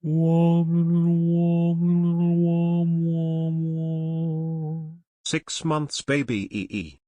6 months baby EE.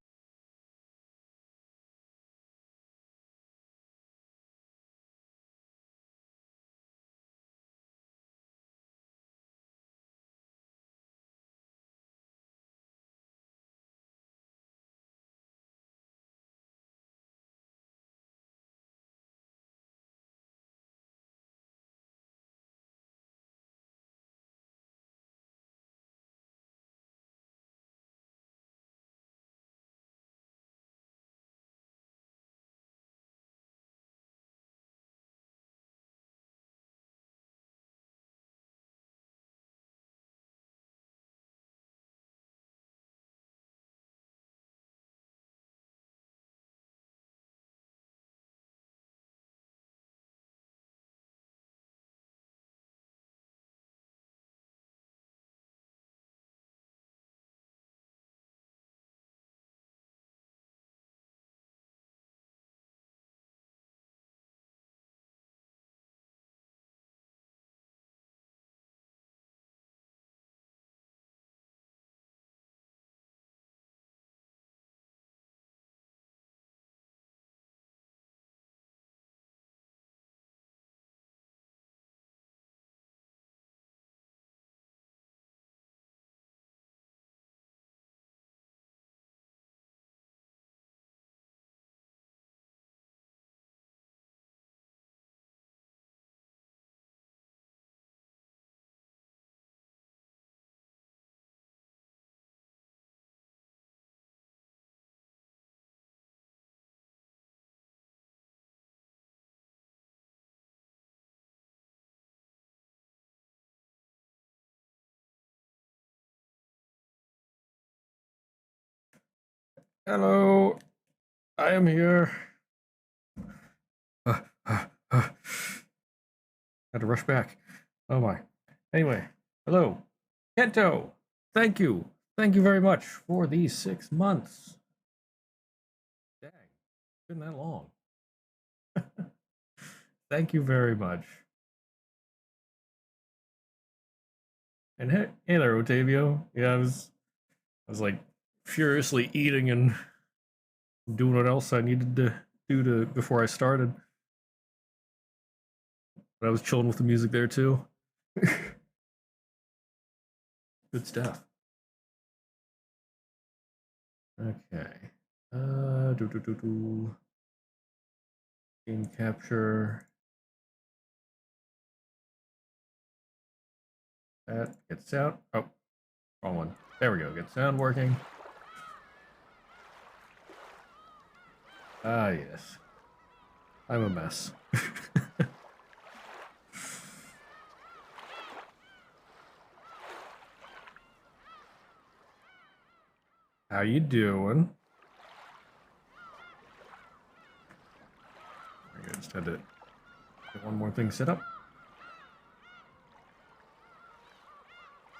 Hello, I am here. Had to rush back. Oh my. Anyway, hello, Kento. Thank you. Thank you very much for these 6 months. Dang, it's been that long. Thank you very much. And hey there, Otavio. Yeah, I was like furiously eating and doing what else I needed to do before I started. But I was chilling with the music there too. Good stuff. Okay. Game capture. That get sound. Oh, wrong one. There we go. Get sound working. Ah, yes. I'm a mess. How you doing? I just had to get one more thing set up.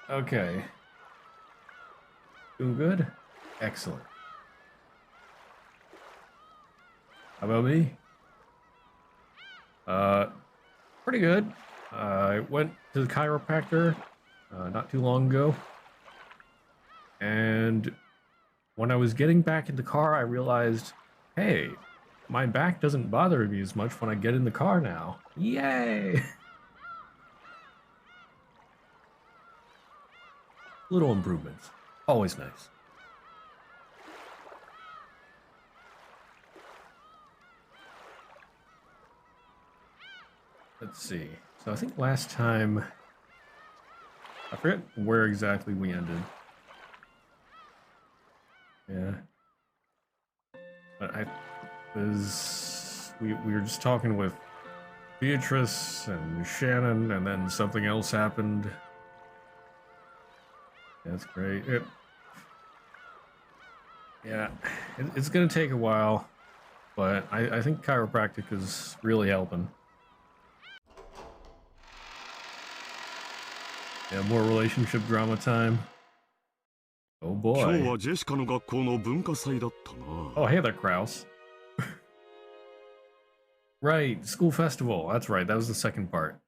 Okay. Doing good? Excellent. How about me? Pretty good. I went to the chiropractor not too long ago. And when I was getting back in the car, I realized, hey, my back doesn't bother me as much when I get in the car now. Yay! Little improvements. Always nice. Let's see. So I think last time, I forget where exactly we ended. Yeah. But we were just talking with Beatrice and Shannon, and then something else happened. That's great. It's gonna take a while, but I think chiropractic is really helping. Yeah, more relationship drama time. Oh boy. Oh, hey there, Kraus. Right, school festival. That's right, that was the second part.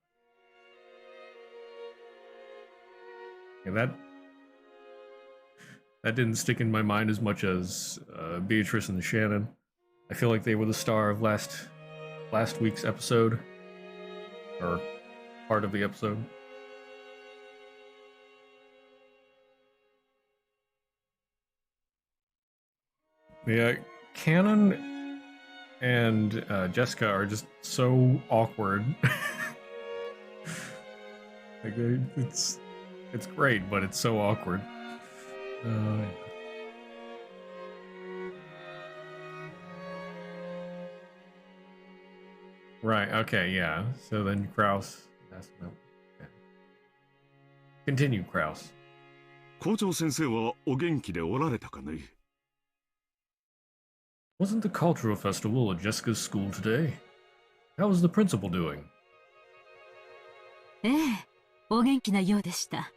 Yeah, that didn't stick in my mind as much as Beatrice and Shannon. I feel like they were the star of last week's episode, or part of the episode. Yeah, Canon and Jessica are just so awkward. Like it's great, but it's so awkward. Right. Okay. Yeah. So then Kraus. That's no. Okay. Continue, Kraus. 校長先生はお元気でおられたかね Wasn't the cultural festival at Jessica's school today? How was the principal doing? ええ、お元気なようでした。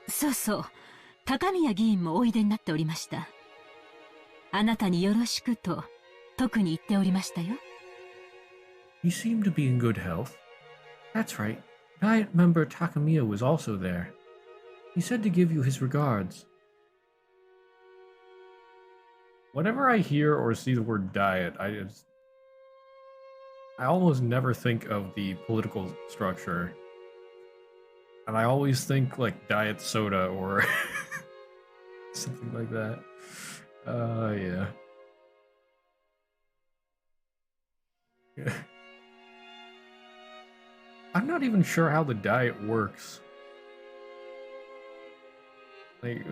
そうそう、高宮議員もおいでになっておりました。あなたによろしくと特に言っておりましたよ。He seemed to be in good health. That's right. Diet member Takamiya was also there. He said to give you his regards. Whenever I hear or see the word diet, I almost never think of the political structure. And I always think like diet soda or something like that. Yeah. Yeah. I'm not even sure how the diet works. Like,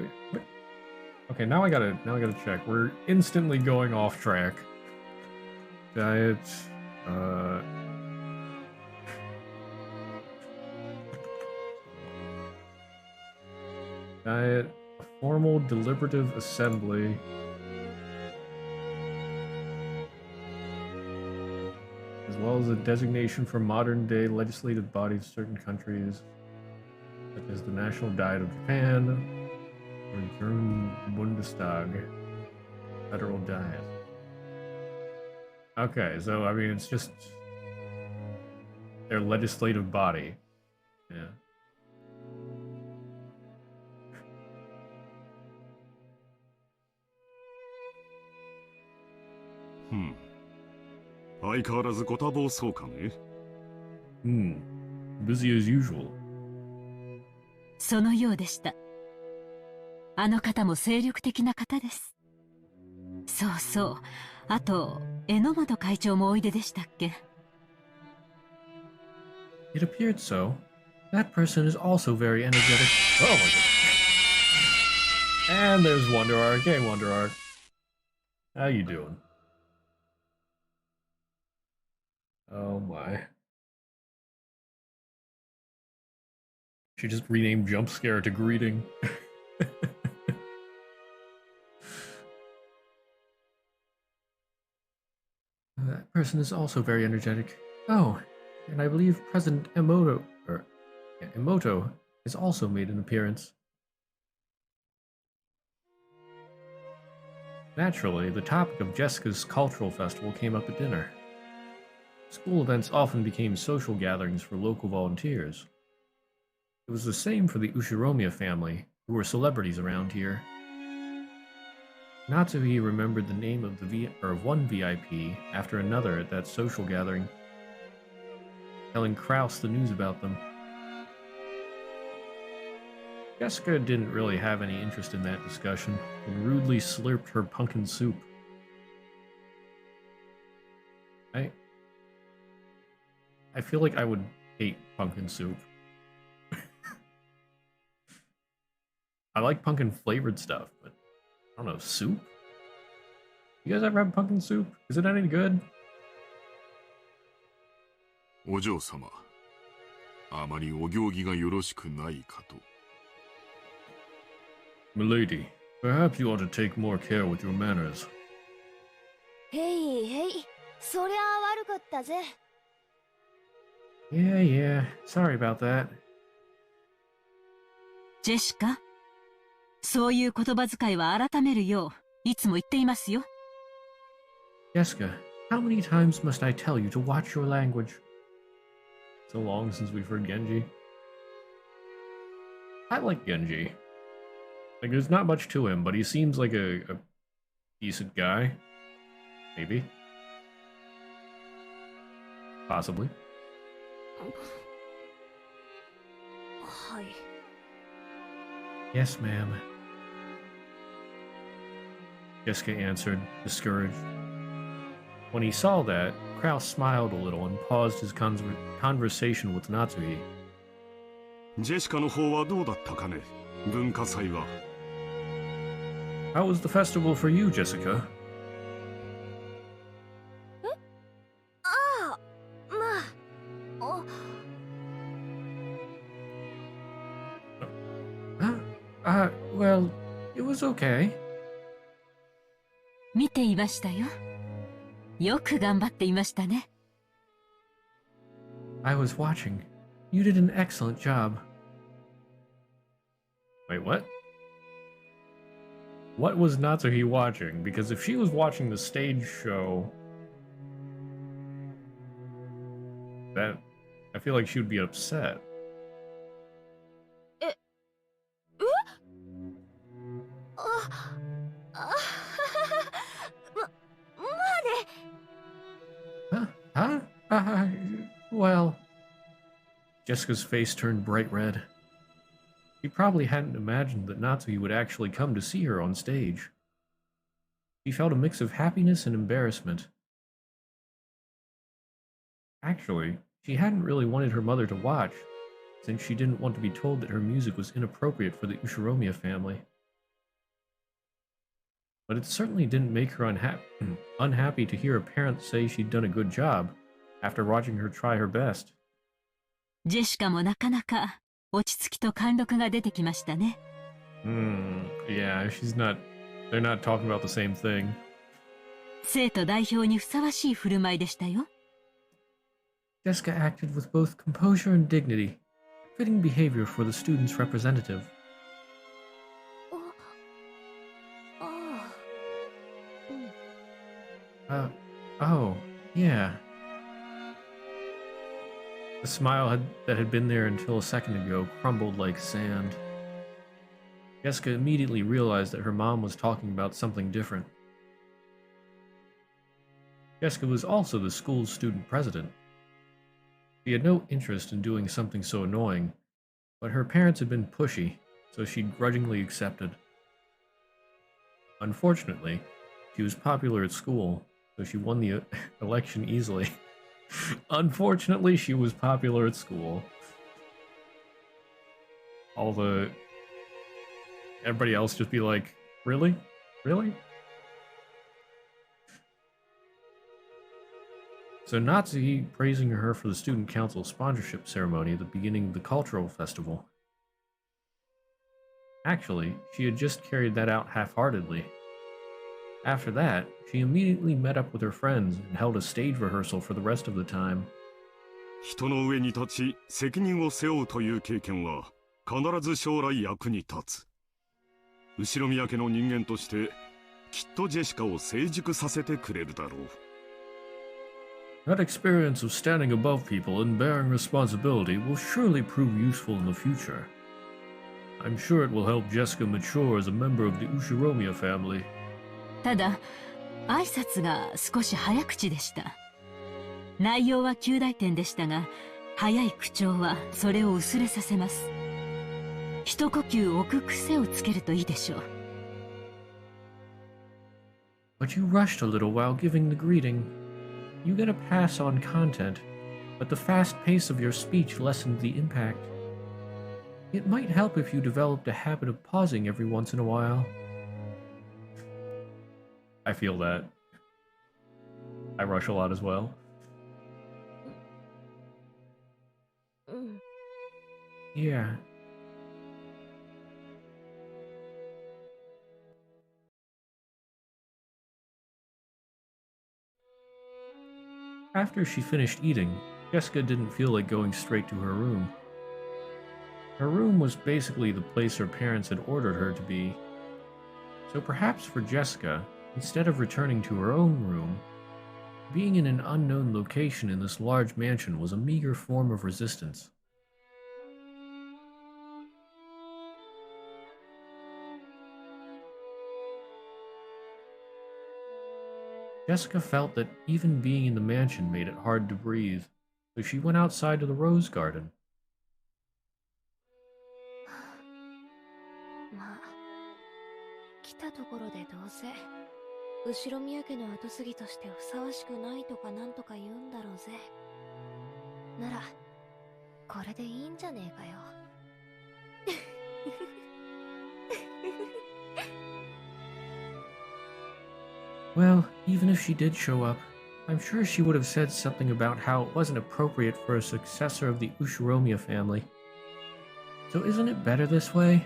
okay, now I gotta check. We're instantly going off track. Diet, diet, a formal deliberative assembly. As well as a designation for modern-day legislative bodies of certain countries, such as the National Diet of Japan, or German Bundestag, Federal Diet. Okay, so I mean, it's just their legislative body. Yeah.相変わらずご多忙そうかね Busy as usual. そのようでした。あの方も精力的な方です。そうそう。あと、榎本会長もおいででしたっけ It appeared so. That person is also very energetic. Oh my god. And there's Wonder Arc. Hey, Wonder Arc. How you doing? Oh my. She just renamed Jump Scare to Greeting. That person is also very energetic. Oh, and I believe President Emoto has also made an appearance. Naturally, the topic of Jessica's cultural festival came up at dinner. School events often became social gatherings for local volunteers. It was the same for the Ushiromiya family, who were celebrities around here. Natsuhi remembered the name of one VIP after another at that social gathering, telling Kraus the news about them. Jessica didn't really have any interest in that discussion and rudely slurped her pumpkin soup. I feel like I would hate pumpkin soup. I like pumpkin flavored stuff, but I don't know, soup? You guys ever have pumpkin soup? Is it any good? お嬢様、あまりお行儀がよろしくないかと。Milady, perhaps you ought to take more care with your manners. へいへい、そりゃ悪かったぜ。Yeah, sorry about that. ジェシカ、そういう言葉遣いは改めるよういつも言っていますよ。Jessica, how many times must I tell you to watch your language? So long since we've heard Genji. I like Genji. Like, there's not much to him, but he seems like a decent guy. Maybe. Possibly. はい。 Yes, ma'am. Jessica answered, discouraged. When he saw that, Kraus smiled a little and paused his conversation with Natsuhi. ジェシカの方はどうだったかね、文化祭は。 How was the festival for you, Jessica? ああ、まあ、Well, it was okay. 見ていましたよ。よく頑張っていましたね。I was watching. You did an excellent job. Wait, what? What was Natsuhi watching? Because if she was watching the stage show, that I feel like she would be upset. あ、まあね。 Huh? Well... Jessica's face turned bright red. She probably hadn't imagined that Natsuhi would actually come to see her on stage. She felt a mix of happiness and embarrassment. Actually, she hadn't really wanted her mother to watch, since she didn't want to be told that her music was inappropriate for the Ushiromiya family. But it certainly didn't make her unhappy to hear her parents say she'd done a good job after watching her try her best. ジェシカもなかなか落ち着きと貫禄が出てきましたね。Yeah, they're not talking about the same thing. 生徒代表にふさわしい振る舞いでしたよ。Jessica acted with both composure and dignity, fitting behavior for the student's representative. ああ、Oh, yeah. The smile that had been there until a second ago crumbled like sand. Jessica immediately realized that her mom was talking about something different. Jessica was also the school's student president. She had no interest in doing something so annoying, but her parents had been pushy, so she grudgingly accepted. Unfortunately, she was popular at school, so she won the election easily. Unfortunately, she was popular at school. Everybody else just be like, really? Really? So Natsuhi praising her for the student council sponsorship ceremony at the beginning of the cultural festival. Actually, she had just carried that out half-heartedly. After that, she immediately met up with her friends and held a stage rehearsal for the rest of the time. 人の上に立ち責任を背負うという経験は必ず将来役に立つ。後ろ宮家の人間としてきっとジェシカを成熟させてくれるだろう。That experience of standing above people and bearing responsibility will surely prove useful in the future. I'm sure it will help Jessica mature as a member of the Ushiromiya family. ただ、挨拶が少し早口でした。内容は及第点でしたが、早い口調はそれを薄れさせます。一呼吸置く癖をつけるといいでしょう。But you rushed a little while giving the greeting. You get a pass on content, but the fast pace of your speech lessened the impact. It might help if you developed a habit of pausing every once in a while. I feel that. I rush a lot as well. うん。 Yeah. After she finished eating, Jessica didn't feel like going straight to her room. Her room was basically the place her parents had ordered her to be. So perhaps for Jessica, instead of returning to her own room, being in an unknown location in this large mansion was a meager form of resistance. Jessica felt that even being in the mansion made it hard to breathe, so she went outside to the rose garden. まあ来たところでどうせ後ろ宮家の後継ぎとしてふさわしくないとかなんとか言うんだろうぜ。ならこれでいいんじゃねえかよ。Well, even if she did show up, I'm sure she would have said something about how it wasn't appropriate for a successor of the Ushiromiya family. So isn't it better this way?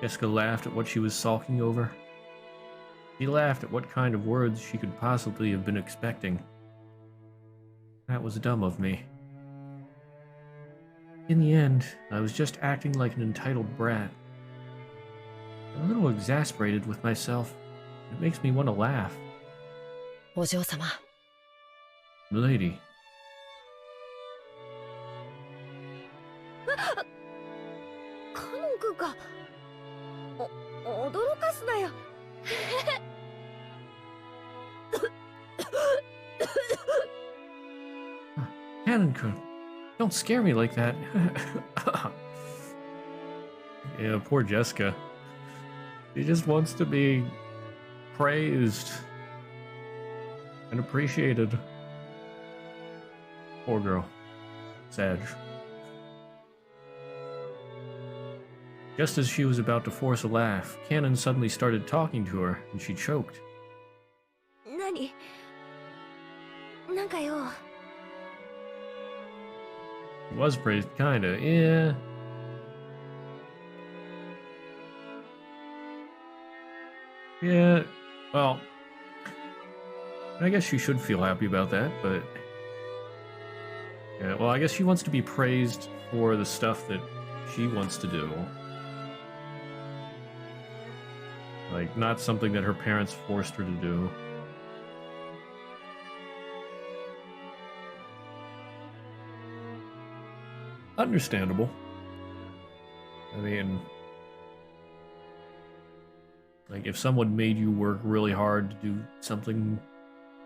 Jessica laughed at what she was sulking over. She laughed at what kind of words she could possibly have been expecting. That was dumb of me. In the end, I was just acting like an entitled brat. I'm a little exasperated with myself. It makes me want to laugh. お嬢様。 Milady. カノン君か。驚かすなよ。Canon-kun, don't scare me like that. Yeah, poor Jessica. She just wants to be praised and appreciated. Poor girl. Sad. Just as she was about to force a laugh, Canon suddenly started talking to her, and she choked. 何なんかよ。She was praised, kinda, yeah. Yeah, well, I guess she should feel happy about that, but... Yeah, well, I guess she wants to be praised for the stuff that she wants to do. Like, not something that her parents forced her to do. Understandable. I mean... Like, if someone made you work really hard to do something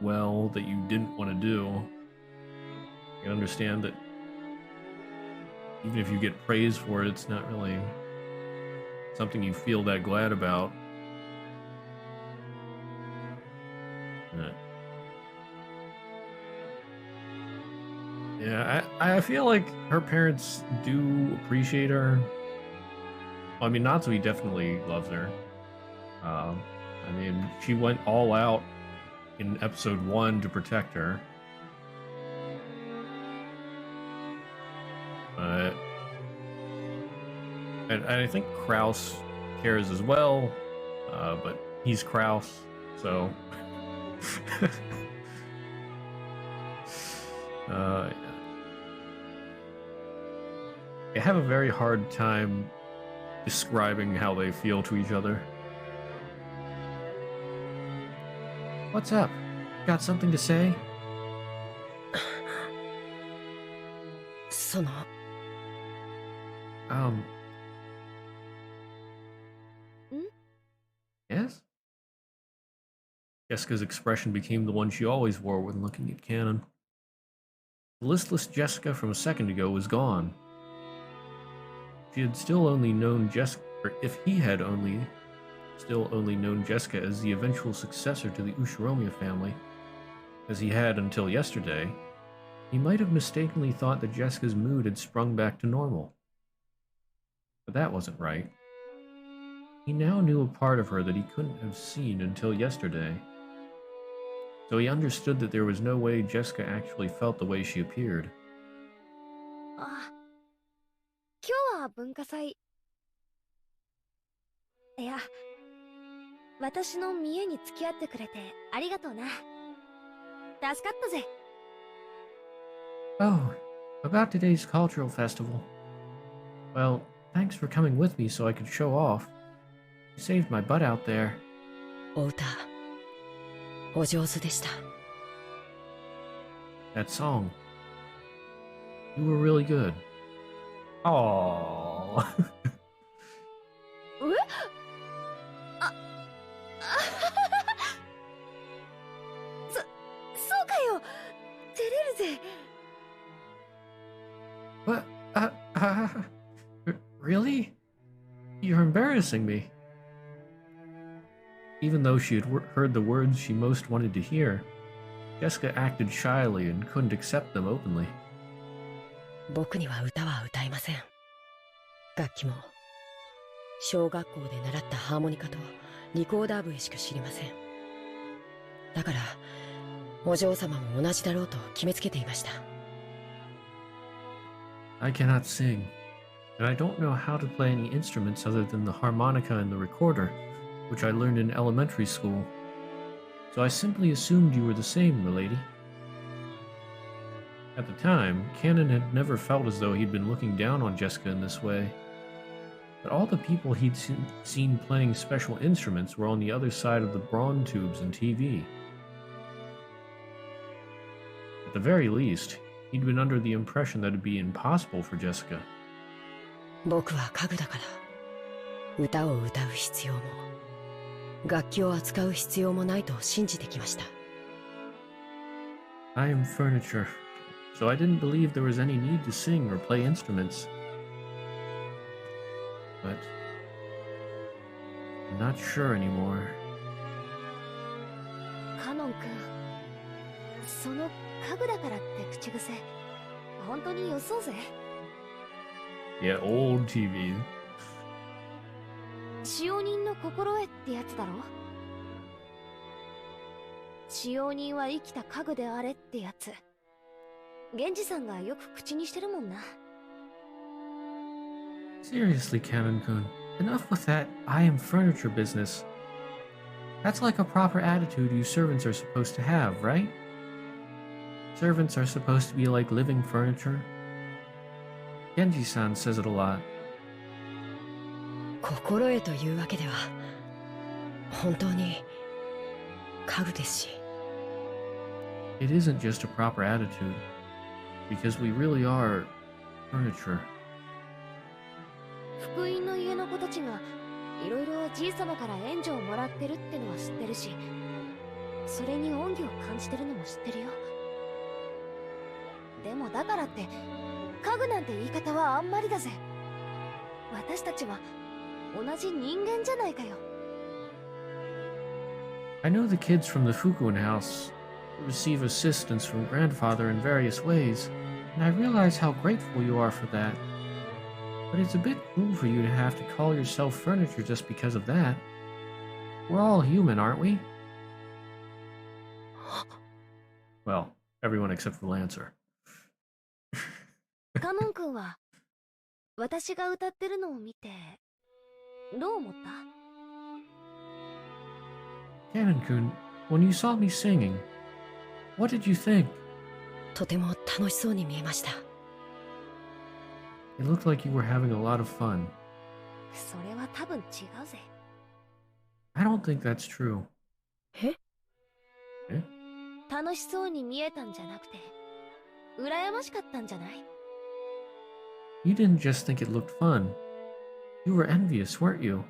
well that you didn't want to do, you can understand that even if you get praise for it, it's not really something you feel that glad about. Yeah, I feel like her parents do appreciate her. Well, I mean, Natsui definitely loves her. I mean, she went all out in episode 1 to protect her. And I think Kraus cares as well, but he's Kraus, so... yeah. I have a very hard time describing how they feel to each other. What's up? Got something to say? その Yes? Jessica's expression became the one she always wore when looking at Canon. The listless Jessica from a second ago was gone. She had still only known Jessica, or if he had still only known Jessica as the eventual successor to the Ushiromiya family, as he had until yesterday, he might have mistakenly thought that Jessica's mood had sprung back to normal. But that wasn't right. He now knew a part of her that he couldn't have seen until yesterday. So he understood that there was no way Jessica actually felt the way she appeared. あ、今日は文化祭。いや、私の見栄に付き合ってくれてありがとうな。助かったぜ。Oh, about today's cultural festival. Well, thanks for coming with me so I could show off. You saved my butt out there. お歌お上手でした。 That song. You were really good. Aww. え？あ、あぜ。 What? Really? You're embarrassing me. Even though she had heard the words she most wanted to hear, Jessica acted shyly and couldn't accept them openly. 僕には歌は歌えません。楽器も小学校で習ったハーモニカとリコーダー笛しか知りません。だからお嬢様も同じだろうと決めつけていました。I cannot sing, and I don't know how to play any instruments other than the harmonica and the recorder, which I learned in elementary school. So I simply assumed you were the same, milady. At the time, Cannon had never felt as though he'd been looking down on Jessica in this way. But all the people he'd seen playing special instruments were on the other side of the brawn tubes and TV. At the very least, he'd been under the impression that it'd be impossible for Jessica. 僕は家具だから歌を歌う必要も楽器を扱う必要もないと信じてきました。 I am furniture, so I didn't believe there was any need to sing or play instruments. But I'm not sure anymore. カノン君、その家具だからって口癖、本当に予想ぜ。 Yeah, old TV. 使用人の心得ってやつだろ。使用人は生きた家具であれってやつ。源氏さんがよく口にしてるもんな。 Seriously, Cannon-kun, enough with that I am furniture business. That's like a proper attitude you servants are supposed to have, right? Servants are supposed to be like living furniture. Genji-san says it a lot. 心得というわけでは本当に家具ですし。 It isn't just a proper attitude, because we really are furniture. 福音の家の子たちがいろいろじい様から援助をもらってるってのは知ってるし、それに恩義を感じてるのも知ってるよ。でもだからって家具なんて言い方はあんまりだぜ。私たちは同じ人間じゃないかよ。 I know the kids from the Fukuin house receive assistance from grandfather in various ways, and I realize how grateful you are for that. But it's a bit cruel for you to have to call yourself furniture just because of that. We're all human, aren't we? Well, everyone except for Lancer. カノン君は私が歌ってるのを見てどう思った？ Cannon-kun, when you saw me singing, what did you think? とても楽しそうに見えました。 It looked like you were having a lot of fun. それは多分違うぜ。 I don't think that's true. え？ Eh? 楽しそうに見えたんじゃなくて羨ましかったんじゃない？ You didn't just think it looked fun. You were envious, weren't you?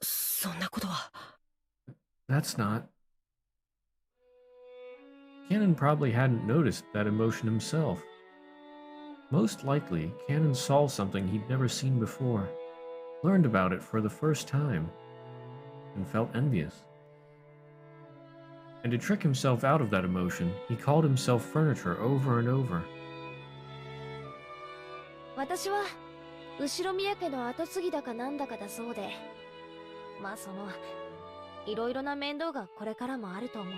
そんなことは。 That's not. Cannon probably hadn't noticed that emotion himself. Most likely, Cannon saw something he'd never seen before, learned about it for the first time, and felt envious. And to trick himself out of that emotion, he called himself furniture over and over. 私は後ろ宮家の跡継ぎだかなんだかだそうで、まあいろいろな面倒がこれからもあると思う。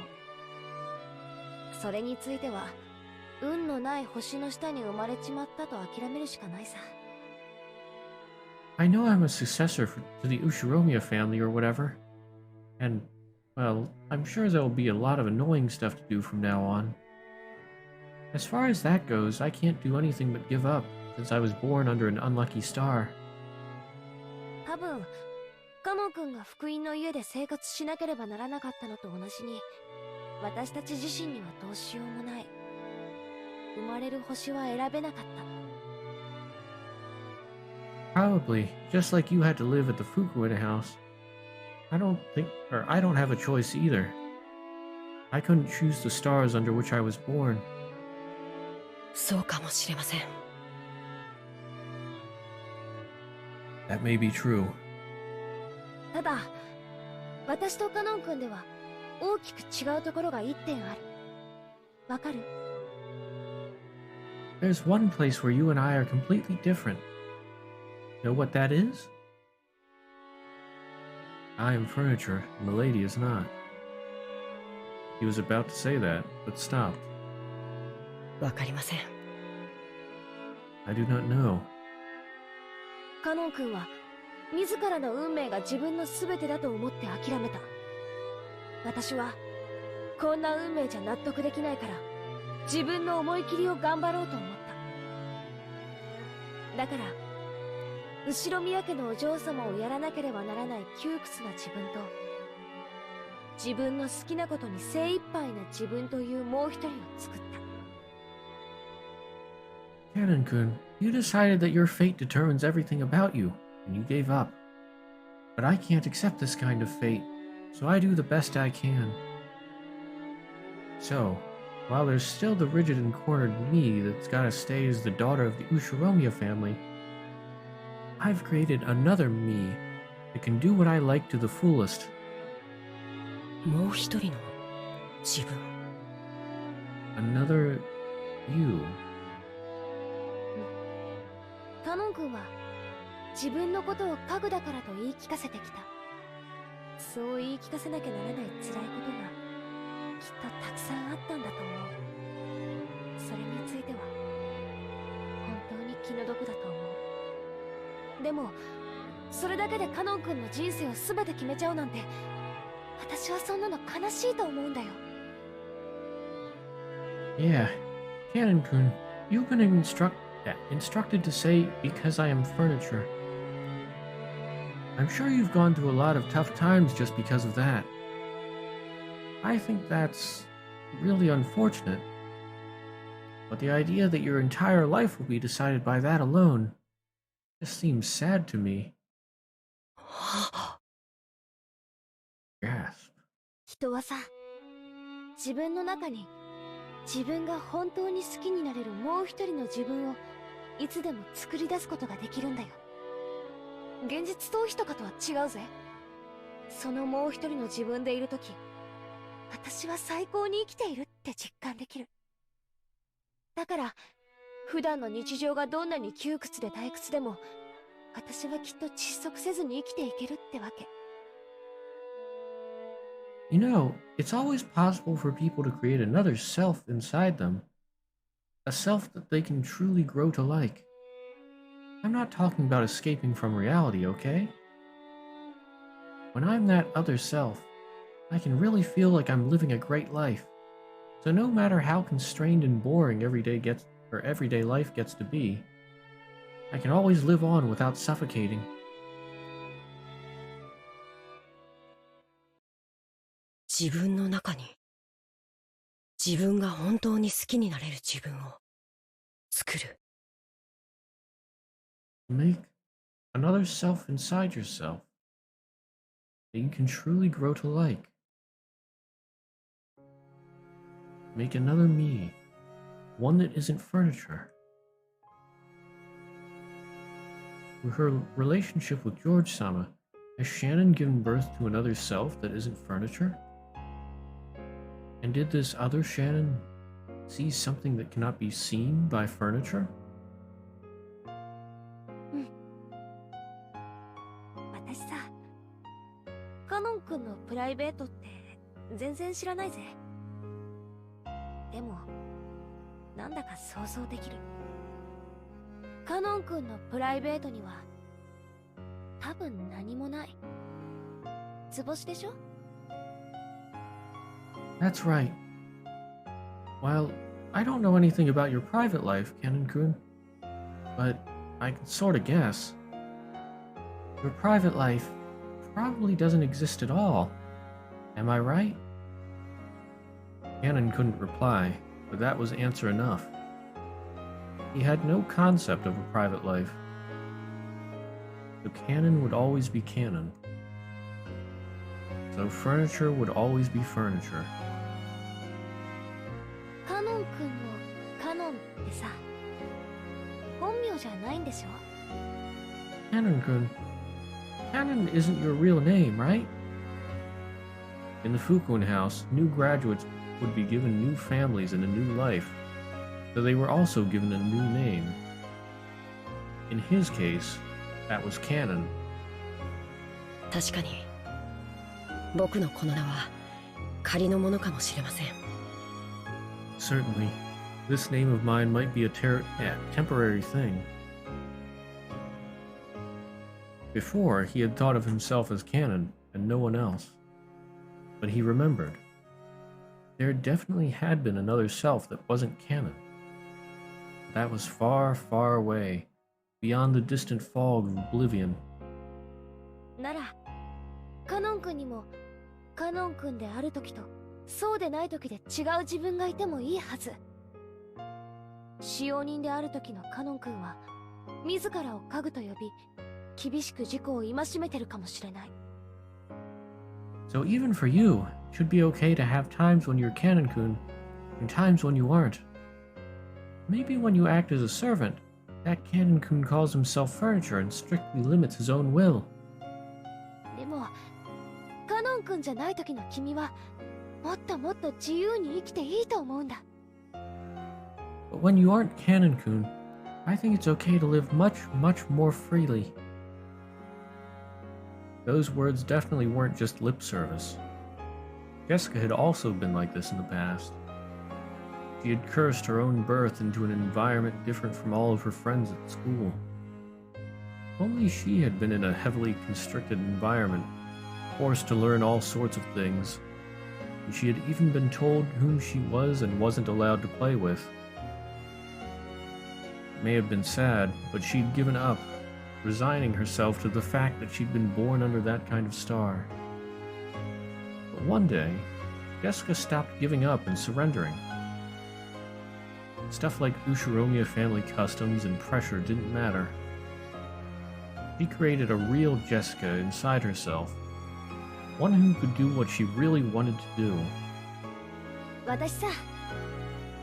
それについては運のない星の下に生まれちまったと諦めるしかないさ。 I know I'm a successor to the Ushiromiya family or whatever, and, well, I'm sure there'll be a lot of annoying stuff to do from now on. As far as that goes, I can't do anything but give up, since I was born under an unlucky star. 多分カノン君が福音の家で生活しなければならなかったのと同じに、私たち自身にはどうしようもない。生まれる星は選べなかった。 Probably, just like you had to live at the Fukuin house. I don't have a choice either. I couldn't choose the stars under which I was born. そうかもしれません。 That may be true. ただ、私とカノン君では大きく違うところが一点ある。わかる？ There's one place where you and I are completely different. Know what that is? I am furniture, and the lady is not. He was about to say that, but stopped. わかりません。 I do not know. カノン君は自らの運命が自分の全てだと思って諦めた。私はこんな運命じゃ納得できないから自分の思い切りを頑張ろうと思った。だから後ろ宮家のお嬢様をやらなければならない窮屈な自分と自分の好きなことに精一杯な自分というもう一人を作った。 Canon-kun, you decided that your fate determines everything about you, and you gave up. But I can't accept this kind of fate, so I do the best I can. So, while there's still the rigid and cornered me that's gotta stay as the daughter of the Ushiromiya family, I've created another me that can do what I like to the fullest. もう一人の自分。 Another you. カノン君は自分のことを家具だからと言い聞かせてきた。そう言い聞かせなきゃならない辛いことがきっとたくさんあったんだと思う。それについては本当に気の毒だと思う。でもそれだけでカノン君の人生を全て決めちゃうなんて私はそんなの悲しいと思うんだよ。 Yeah, Canon-kun, you've been instructed to say because I am furniture. I'm sure you've gone through a lot of tough times just because of that. I think that's really unfortunate. But the idea that your entire life will be decided by that alone just seems sad to me. Gasp. 人はさ、自分の中に自分が本当に好きになれるもう一人の自分をいつでも作り出すことができるんだよ。現実逃避とかとは違うぜ。そのもう一人の自分でいるとき、私は最高に生きているって実感できる。だから普段の日常がどんなに窮屈で退屈でも私はきっと窒息せずに生きていけるってわけ。 You know, it's always possible for people to create another self inside them. A self that they can truly grow to like. I'm not talking about escaping from reality, okay? When I'm that other self, I can really feel like I'm living a great life. So no matter how constrained and boring everyday life gets to be, I can always live on without suffocating. 自分の中に自分が本当に好きになれる自分を作る。 Make another self inside yourself that you can truly grow to like. Make another me, one that isn't furniture. Through her relationship with George-sama, has Shannon given birth to another self that isn't furniture? And did this other Shannon see something that cannot be seen by furniture? 私さ、カノン君のプライベートって全然知らないぜ。でもなんだか想像できる。カノン君のプライベートには多分何もない。図星でしょ？ That's right. While I don't know anything about your private life, Canon-kun, but I can sort of guess. Your private life probably doesn't exist at all. Am I right? Canon couldn't reply, but that was answer enough. He had no concept of a private life. So Canon would always be Canon. So furniture would always be furniture. ノン君のカノンってさ、本名じゃないんでしょ？ Canon-kun. Canon isn't your real name, right? In the Fukun house, new graduates would be given new families and a new life, so they were also given a new name. In his case, that was Canon. 確かに僕のこの名は仮のものかもしれません。 Certainly, this name of mine might be a temporary thing. Before, he had thought of himself as Canon and no one else. But he remembered. There definitely had been another self that wasn't Canon. That was far, far away, beyond the distant fog of oblivion. なら、カノン君にもカノン君である時とそうでない時で違う自分がいてもいいはず。使用人である時のカノン君は自らを家具と呼び、厳しく自己を戒めてるかもしれない。So even for you, it should be okay to have times when you're Canon-kun and times when you aren't. Maybe when you act as a servant, that Canon-kun calls himself furniture and strictly limits his own will. でも、カノン君じゃない時の君はもっともっと自由に生きていいと思うんだ。But when you aren't Canon-kun, I think it's okay to live much, much more freely. Those words definitely weren't just lip service. Jessica had also been like this in the past. She had cursed her own birth into an environment different from all of her friends at school. Only she had been in a heavily constricted environment, forced to learn all sorts of things, and she had even been told whom she was and wasn't allowed to play with. It may have been sad, but she'd given up, resigning herself to the fact that she'd been born under that kind of star. But one day, Jessica stopped giving up and surrendering. Stuff like Ushiromiya family customs and pressure didn't matter. She created a real Jessica inside herself, one who could do what she really wanted to do. 私さ、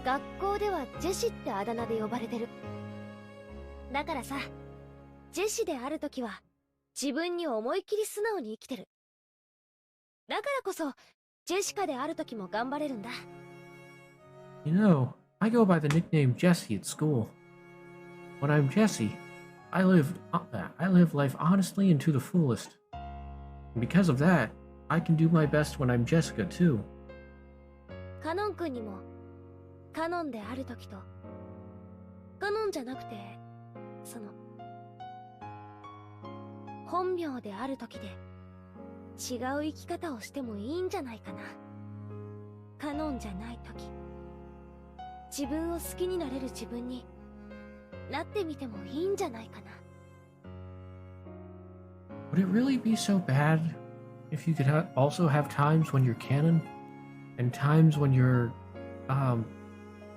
学校ではジェシってあだ名で呼ばれてる。だからさ、ジェシであるときは自分に思い切り素直に生きてる。だからこそジェシカであるときも頑張れるんだ。You know, I go by the nickname Jessie at school. When I'm Jessie, I live life honestly and to the fullest. And because of that, I can do my best when I'm Jessica too. カノン君にもカノンであるときとカノンじゃなくてその本名である時で違う生き方をしてもいいんじゃないかな。カノンじゃない時、自分を好きになれる自分になってみてもいいんじゃないかな。Would it really be so bad if you could also have times when you're Canon and times when you're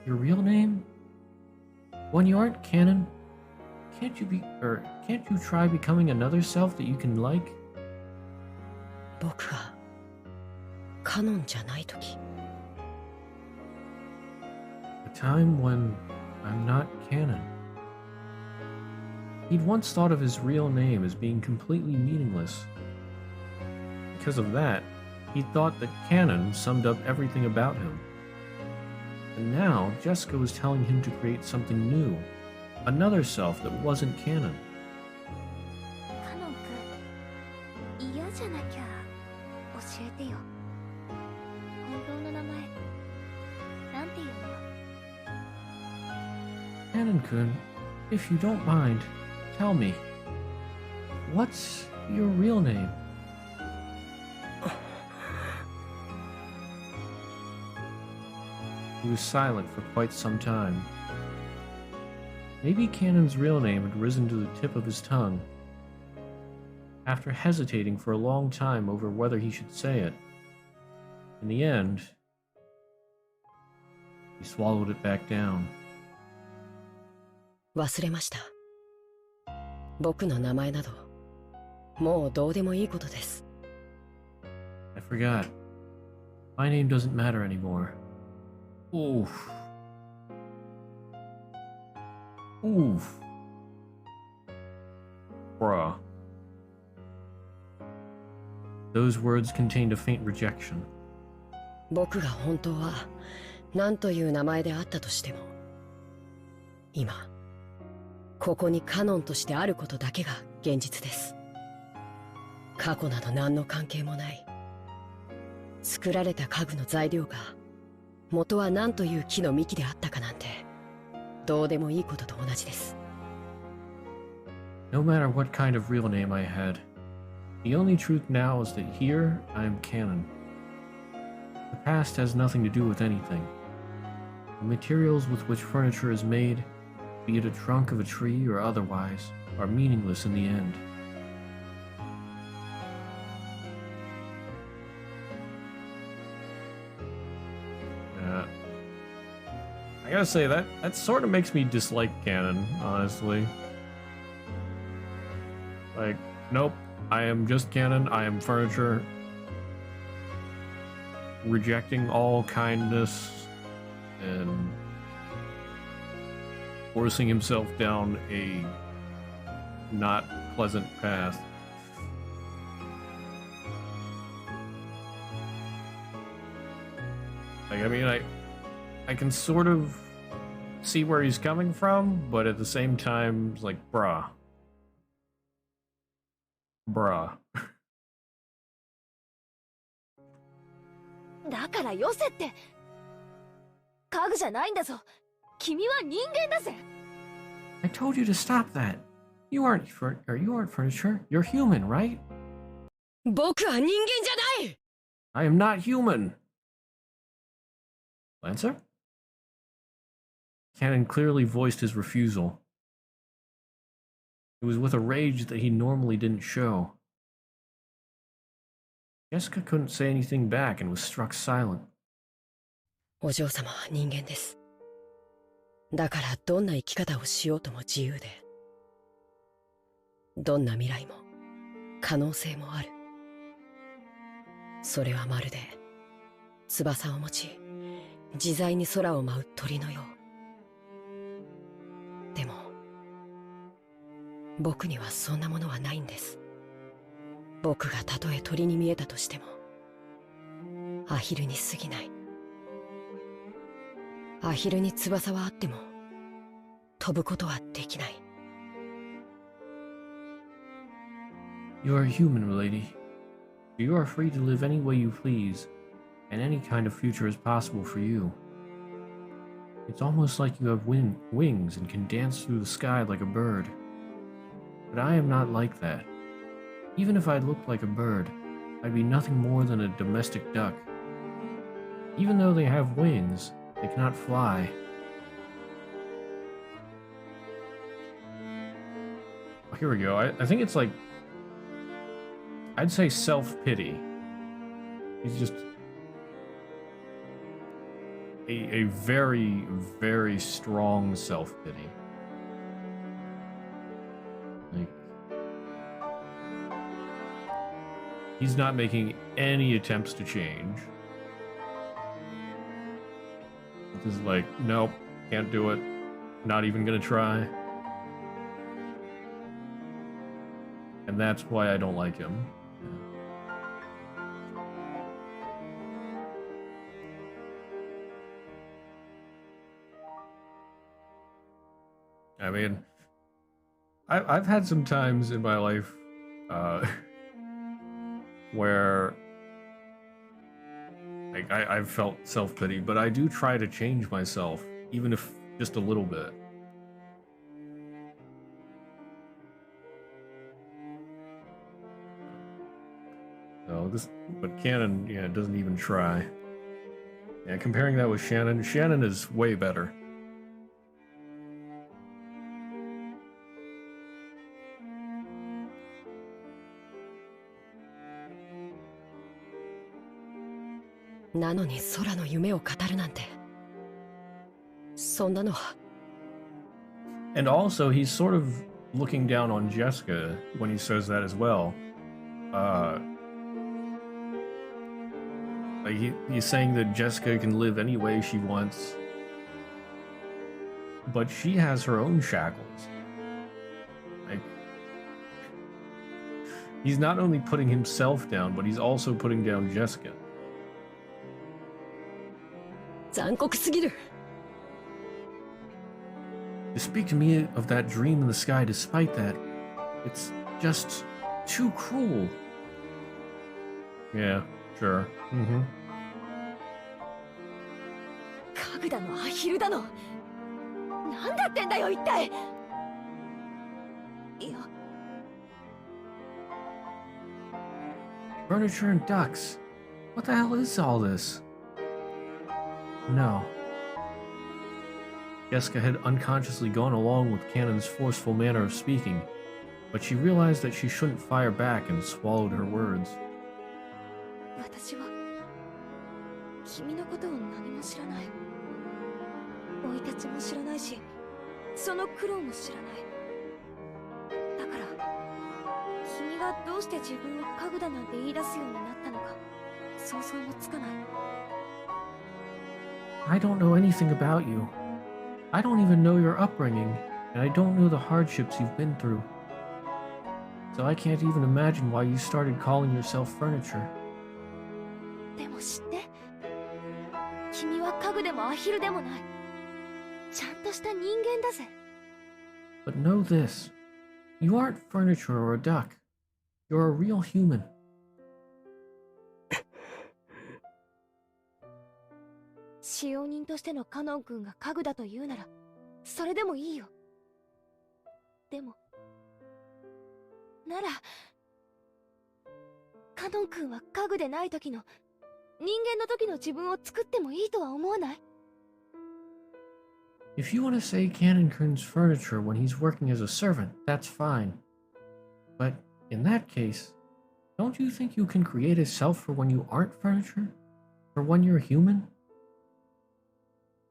your real name? When you aren't Canon, can't you try becoming another self that you can like? 僕がカノンじゃないとき、 A time when I'm not Canon. He'd once thought of his real name as being completely meaningless. Because of that, he thought that Canon summed up everything about him. And now, Jessica was telling him to create something new, another self that wasn't Canon. カノン君、嫌じゃなきゃ教えてよ。本当の名前なんていうの？ Canon-kun, if you don't mind, tell me, what's your real name? He was silent for quite some time. Maybe Canon's real name had risen to the tip of his tongue. After hesitating for a long time over whether he should say it, in the end, he swallowed it back down. 忘れました。僕の名前などもうどうでもいいことです。 I forgot. My name doesn't matter anymore. Oof. Oof. Bruh. Those words contained a faint rejection. 僕が本当は何という名前であったとしても、今ここにカノンとしてあることだけが現実です。過去など何の関係もない。作られた家具の材料が元は何という木の幹であったかなんてどうでもいいことと同じです。 No matter what kind of real name I had, the only truth now is that here I am canon. The past has nothing to do with anything. The materials with which furniture is made, be it a trunk of a tree or otherwise, are meaningless in the end. I gotta say, that sort of makes me dislike canon, honestly. Like, nope, I am just canon, I am furniture. Rejecting all kindness and forcing himself down a not pleasant path. Like, I mean, I can sort of see where he's coming from, but at the same time, it's like, bruh. Bruh. だからよせって。家具じゃないんだぞ。君は人間だぜ。I told you to stop that. You aren't furniture. You're human, right? 僕は人間じゃない。 I am not human. Lancer? Cannon clearly voiced his refusal. It was with a rage that he normally didn't show. Jessica couldn't say anything back and was struck silent. お嬢様は人間です。だからどんな生き方をしようとも自由で、どんな未来も可能性もある。それはまるで翼を持ち自在に空を舞う鳥のよう。でも僕にはそんなものはないんです。僕がたとえ鳥に見えたとしてもアヒルに過ぎない。アヒルに翼はあっても飛ぶことはできない。 You are a human, milady. You are free to live any way you please, and any kind of future is possible for you. It's almost like you have wings and can dance through the sky like a bird. But I am not like that. Even if I looked like a bird, I'd be nothing more than a domestic duck. Even though they have wings, they cannot fly. Oh, here we go. I think it's like, I'd say self-pity. He's just a very, very strong self-pity. Like, he's not making any attempts to change. He's just like, nope, can't do it. Not even gonna try. And that's why I don't like him. I mean, I've had some times in my life where like I've felt self-pity, but I do try to change myself, even if just a little bit. So but Canon, yeah, doesn't even try. Yeah, comparing that with Shannon, Shannon is way better. And also, he's sort of looking down on Jessica when he says that as well. Like he's saying that Jessica can live any way she wants. but she has her own shackles. Like, he's not only putting himself down, but he's also putting down Jessica. 残酷すぎる。 To speak to me of that dream in the sky despite that, it's just too cruel. Yeah, sure. Mm-hmm. 家具だのアヒルだのなんだってんだよ一体。いや Furniture and ducks. What the hell is all this? No. Jessica had unconsciously gone along with Cannon's forceful manner of speaking, but she realized that she shouldn't fire back and swallowed her words. 私は君のことを何も知らない。生い立ちも知らないし、その苦労も知らない。だから君がどうして自分を家具だなんて言い出すようになったのか想像もつかない。 I don't know anything about you. I don't even know your upbringing, and I don't know the hardships you've been through. So I can't even imagine why you started calling yourself furniture. でも知って、君は家具でもアヒルでもない。ちゃんとした人間だぜ。 But know this. You aren't furniture or a duck. You're a real human. 使用人としてのカノン君が家具だと言うなら、それでもいいよ。でも、なら、カノン君は家具でない時の、人間の時の自分を作ってもいいとは思わない？ If you want to say Cannon-kun's furniture when he's working as a servant, that's fine. But in that case, don't you think you can create a self for when you aren't furniture? For when you're human?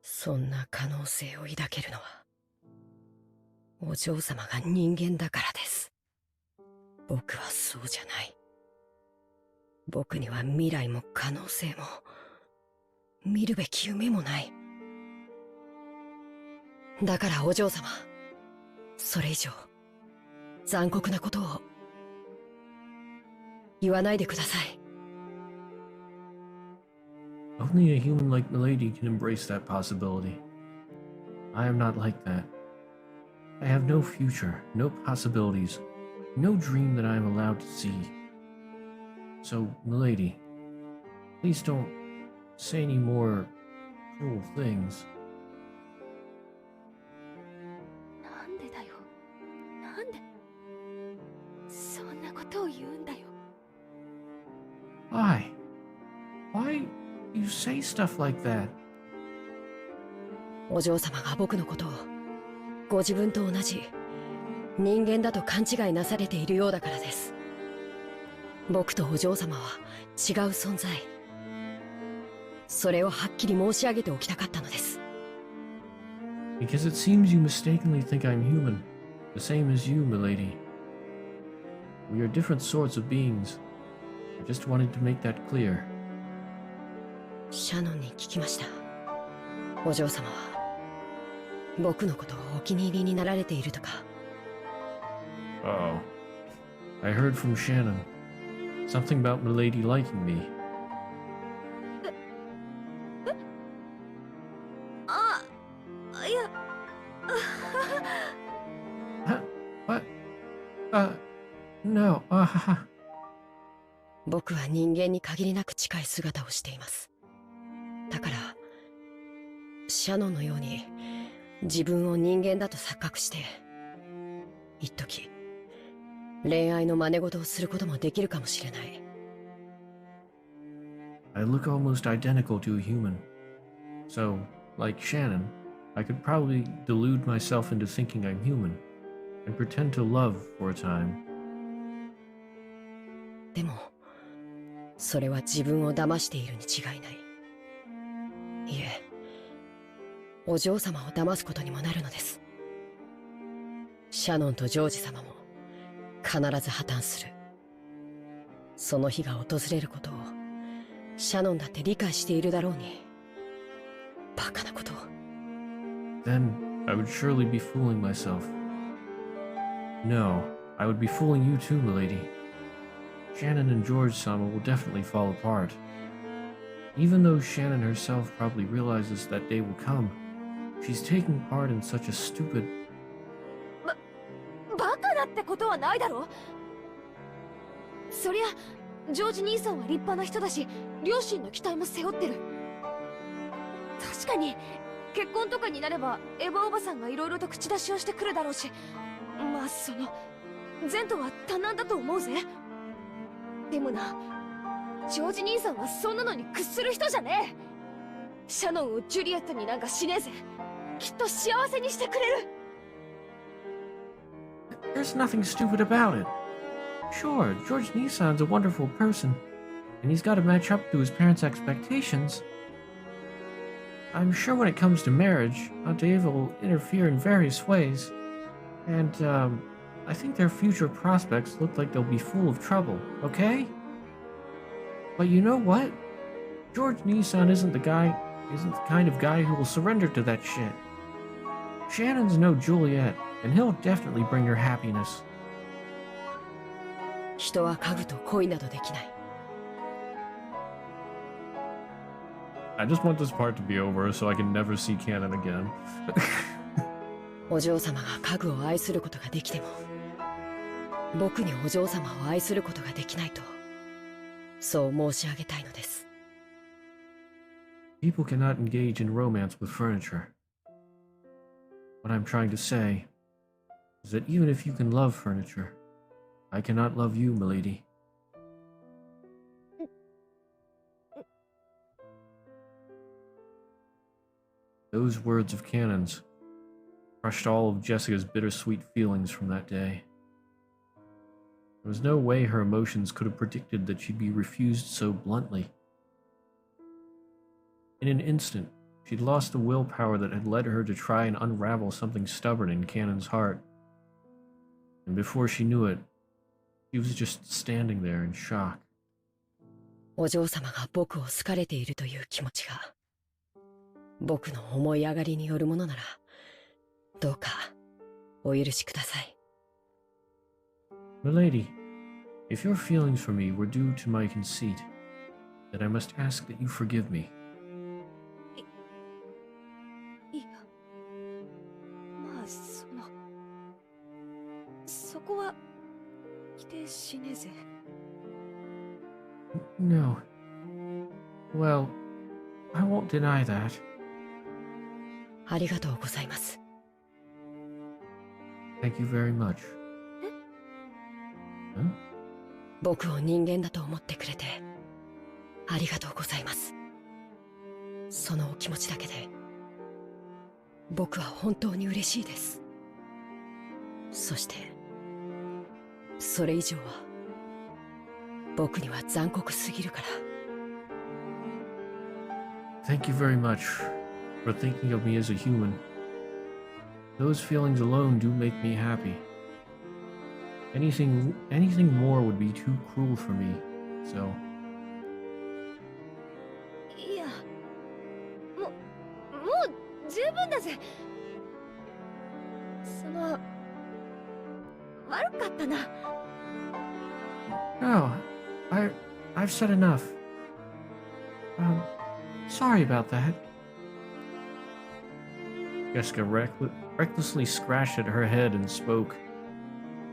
そんな可能性を抱けるのはお嬢様が人間だからです。僕はそうじゃない。僕には未来も可能性も見るべき夢もない。だからお嬢様、それ以上残酷なことを言わないでください。Only a human like Milady can embrace that possibility. I am not like that. I have no future, no possibilities, no dream that I am allowed to see. So, Milady, please don't say any more cruel things. なんでだよ。なんでそんなことを言うんだよ。 Why? Why do you say stuff like that? お嬢様が僕のことをご自分と同じ人間だと勘違いなされているようだからです。僕とお嬢様は違う存在。それをはっきり申し上げておきたかったのです。Because it seems you mistakenly think I'm human, the same as you, milady. We are different sorts of beings. I just wanted to make that clear. シャノンに聞きました。お嬢様は僕のことをお気に入りになられているとか。Uh-oh. I heard from Shannon. Something about milady liking me. あ、いや、Huh? What? No. 僕は人間に限りなく近い姿をしています。だからシャノンのように自分を人間だと錯覚して一時恋愛の真似事をすることもできるかもしれない。 I look almost identical to a human. So, like Shannon, I could probably delude myself into thinking I'm human and pretend to love for a time. でもそれは自分を騙しているに違いない。いえ、お嬢様を騙すことにもなるのです。シャノンとジョージ様も必ず破綻する。その日が訪れることをシャノンだって理解しているだろうに。バカなことを。 Then I would surely be fooling myself. No, I would be fooling you too, milady. Shannon and George-sama will definitely fall apart. Even though Shannon herself probably realizes that day will come, she's taking part in such a stupid... バカだってことはないだろ。そりゃジョージ兄さんは立派な人だし、両親の期待も背負ってる。確かに結婚とかになればエヴァおばさんが色々と口出しをしてくるだろうし、まあその前途は多難だと思うぜ。でもな、ジョージ兄さんはそんなのに屈する人じゃねえ。シャノンをジュリエットになんかしねえぜ。きっと幸せにしてくれる。There's nothing stupid about it. Sure, George Nissan's a wonderful person, and he's got to match up to his parents' expectations. I'm sure when it comes to marriage, Aunt Ava will interfere in various ways, and, I think their future prospects look like they'll be full of trouble, okay? But you know what? George Nissan isn't the kind of guy who will surrender to that shit. Shannon's no Juliet, and he'll definitely bring her happiness. 人は家具と恋などできない。 I just want this part to be over so I can never see Canon again. お嬢様が家具を愛することができても、僕にお嬢様を愛することができないと、そう申し上げたいのです。 People cannot engage in romance with furniture. What I'm trying to say is that even if you can love furniture, I cannot love you, milady. Those words of Canon's crushed all of Jessica's bittersweet feelings from that day. There was no way her emotions could have predicted that she'd be refused so bluntly. In an instant, she'd lost the willpower that had led her to try and unravel something stubborn in Canon's heart. And before she knew it, she was just standing there in shock. お嬢様が僕を好かれているという気持ちが、僕の思い上がりによるものなら、どうかお許しください。 Milady, if your feelings for me were due to my conceit, then I must ask that you forgive me. いや、まあそこは否定しねえぜ。 No. Well, I won't deny that. ありがとうございます。 Thank you very much. Huh? 僕を人間だと思ってくれて、ありがとうございます。そのお気持ちだけで、僕は本当に嬉しいです。そして、それ以上は、僕には残酷すぎるから。 Thank you very much for thinking of me as a human. Those feelings alone do make me happy. Anything more would be too cruel for me, so... いや、もう十分だぜ。悪かったな。 No, I've said enough. Sorry about that. Jessica recklessly scratched at her head and spoke,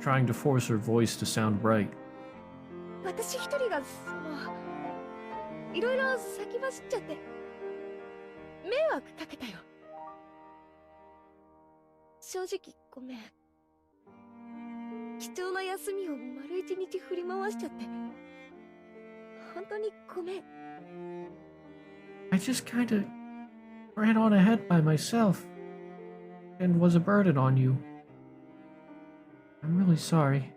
trying to force her voice to sound bright. 私一人がいろいろ先走っちゃって迷惑かけたよ。正直ごめん。貴重な休みを丸一日振り回しちゃって。本当にごめん。I just kinda ran on ahead by myself and was a burden on you. I'm really sorry.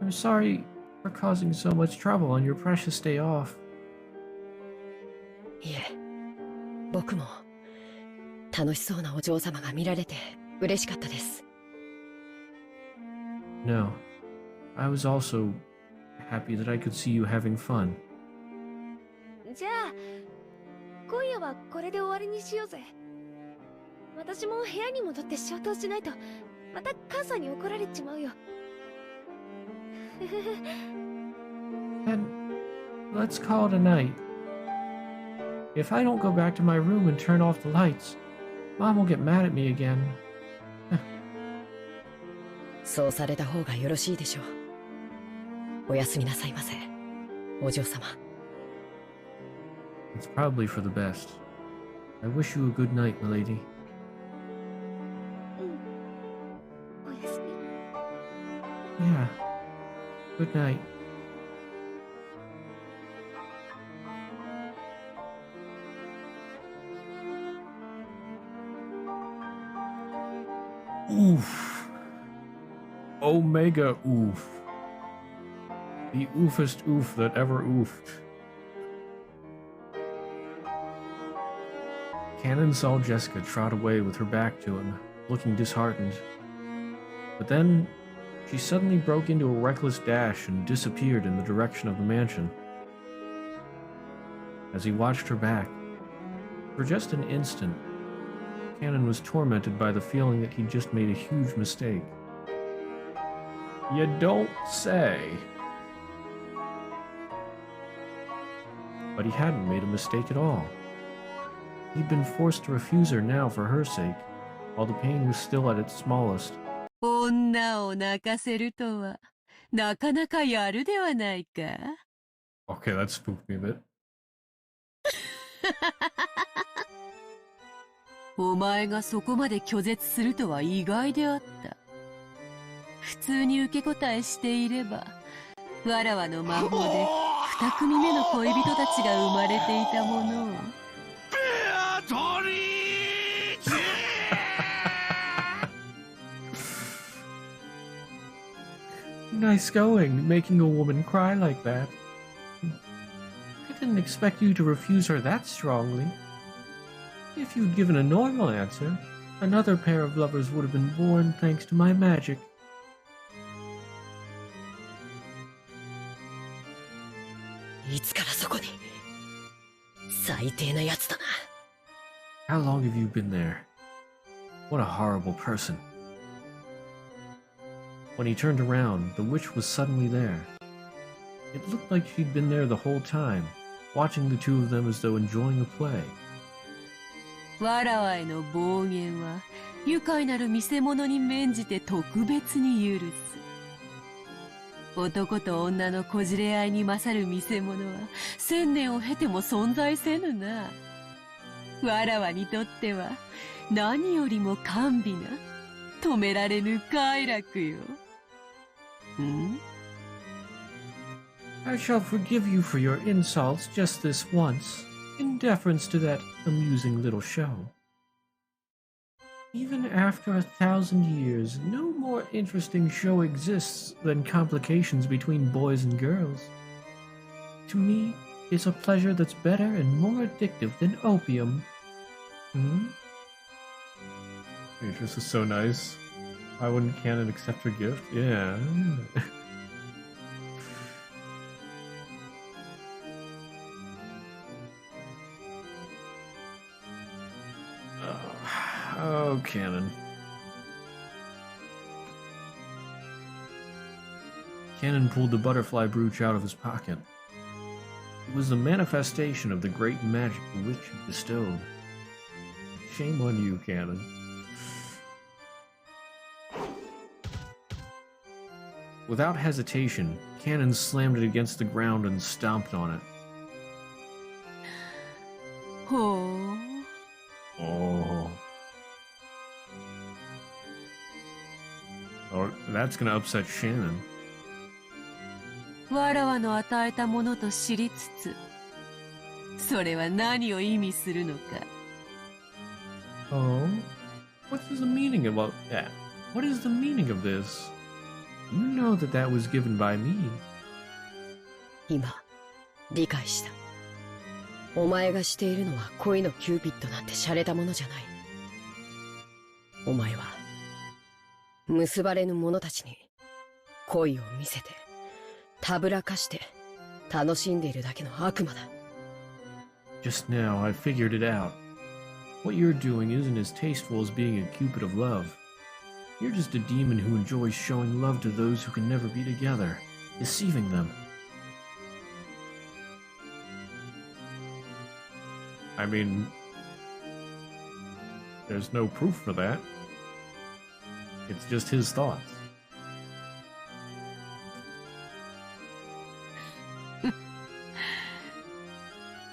I'm sorry for causing so much trouble on your precious day off. いえ、僕も楽しそうなお嬢様が見られて嬉しかったです。 No, I was also happy that I could see you having fun. じゃあ今夜はこれで終わりにしようぜ。私も部屋に戻って消灯しないとまた母さんに怒られちまうよ。Then let's call it a night. If I don't go back to my room and turn off the lights, Mom will get mad at me again. そうされた方がよろしいでしょう。おやすみなさいませ、お嬢様。It's probably for the best. I wish you a good night, milady. おやすみ。 Yeah. Good night. Oof. Omega oof. The oofest oof that ever oofed. Cannon saw Jessica trot away with her back to him, looking disheartened. But then, she suddenly broke into a reckless dash and disappeared in the direction of the mansion. As he watched her back, for just an instant, Cannon was tormented by the feeling that he'd just made a huge mistake. You don't say. But he hadn't made a mistake at all. He'd been forced to refuse her now for her sake, while the pain was still at its smallest. 女を泣かせるとは、なかなかやるではないか。Okay, that spooked me a bit. お前がそこまで拒絶するとは意外であった。普通に受け答えしていれば、わらわの魔法で二組目の恋人たちが生まれていたものを。Nice going, making a woman cry like that. I didn't expect you to refuse her that strongly. If you'd given a normal answer, another pair of lovers would have been born thanks to my magic. いつからそこに。最低なやつだな。 How long have you been there? What a horrible person. When he turned around, the witch was suddenly there. It looked like she'd been there the whole time, watching the two of them as though enjoying a play. わらわへの暴言は愉快なる見せ物に免じて特別に許す。男と女のこじれ合いに勝る見せ物は千年を経ても存在せぬな。わらわにとっては何よりも甘美な止められぬ快楽よ。ん？ I shall forgive you for your insults just this once, in deference to that amusing little show. Even after 1,000 years, no more interesting show exists than complications between boys and girls. To me, it's a pleasure that's better and more addictive than opium. Hmm? This is so nice. Why wouldn't Cannon accept her gift? Yeah. Oh, Cannon. Cannon pulled the butterfly brooch out of his pocket. It was the manifestation of the great magic the witch had bestowed. Shame on you, Cannon. Without hesitation, Cannon slammed it against the ground and stomped on it. ほう。Oh. Oh, that's gonna upset Shannon. わらわの与えたものと知りつつ、それは何を意味するのか。Oh? What is the meaning about that? What is the meaning of this? You know that that was given by me. 今、理解した。お前がしているのは恋のキューピッドなんて洒落たものじゃない。お前は、結ばれぬ者たちに恋を見せて、たぶらかして楽しんでいるだけの悪魔だ。 Just now I figured it out. What you're doing isn't as tasteful as being a cupid of love. You're just a demon who enjoys showing love to those who can never be together, deceiving them. I mean, there's no proof for that. It's just his thoughts.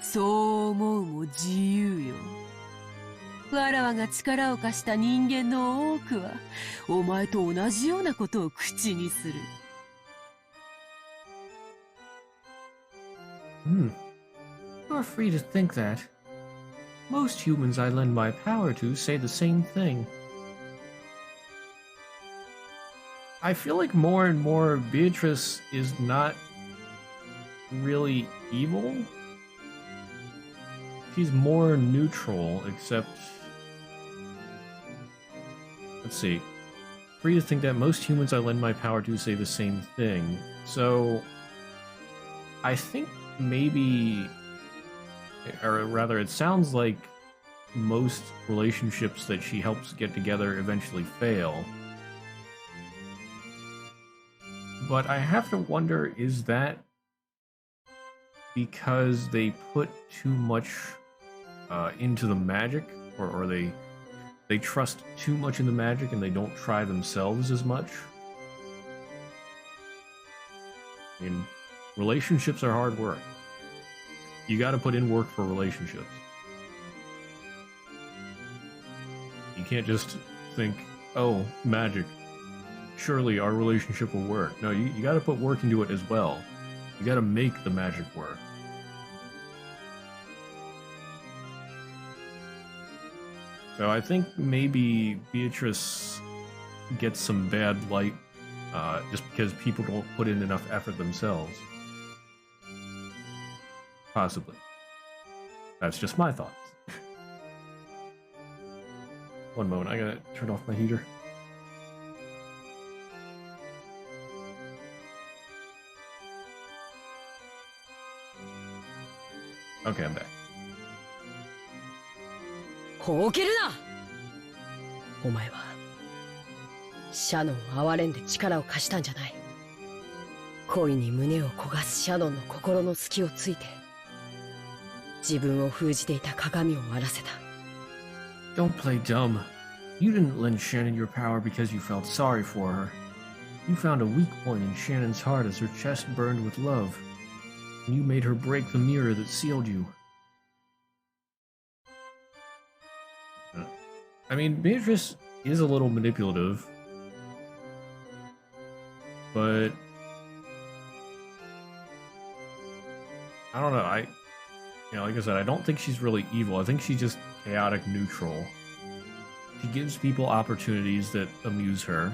そう思うも自由よ。わらわが力を貸した人間の多くは、お前と同じようなことを口にする。You're free to think that. Most humans I lend my power to say the same thing. I feel like more and more Beatrice is not really evil. She's more neutral, except... Let's see. Free to think that most humans I lend my power to say the same thing. So... I think maybe... Or rather, it sounds like most relationships that she helps get together eventually fail. But I have to wonder, is that because they put too much into the magic, or they trust too much in the magic and they don't try themselves as much? I mean, relationships are hard work. You gotta put in work for relationships. You can't just think, oh, magic. Surely our relationship will work. No, you gotta put work into it as well. You gotta make the magic work. So I think maybe Beatrice gets some bad light just because people don't put in enough effort themselves. Possibly. That's just my thoughts. One moment, I gotta turn off my heater. Okay, I'm back. ほうけるな。お前はシャノンを憐れんで力を貸したんじゃない。恋に胸を焦がすシャノンの心の隙をついて自分を封じていた鏡を割らせた。 Don't play dumb. You didn't lend Shannon your power because you felt sorry for her. You found a weak point in Shannon's heart as her chest burned with love. And you made her break the mirror that sealed you. I mean, Beatrice is a little manipulative, but I don't know. Like I said, I don't think she's really evil. I think she's just chaotic neutral. She gives people opportunities that amuse her.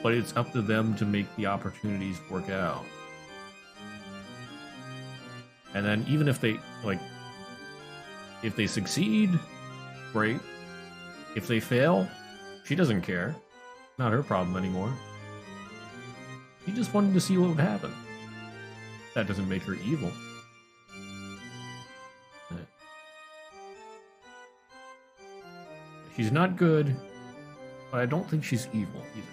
But it's up to them to make the opportunities work out. And then even if they, if they succeed, great. If they fail, she doesn't care. Not her problem anymore. She just wanted to see what would happen. That doesn't make her evil. She's not good, but I don't think she's evil either.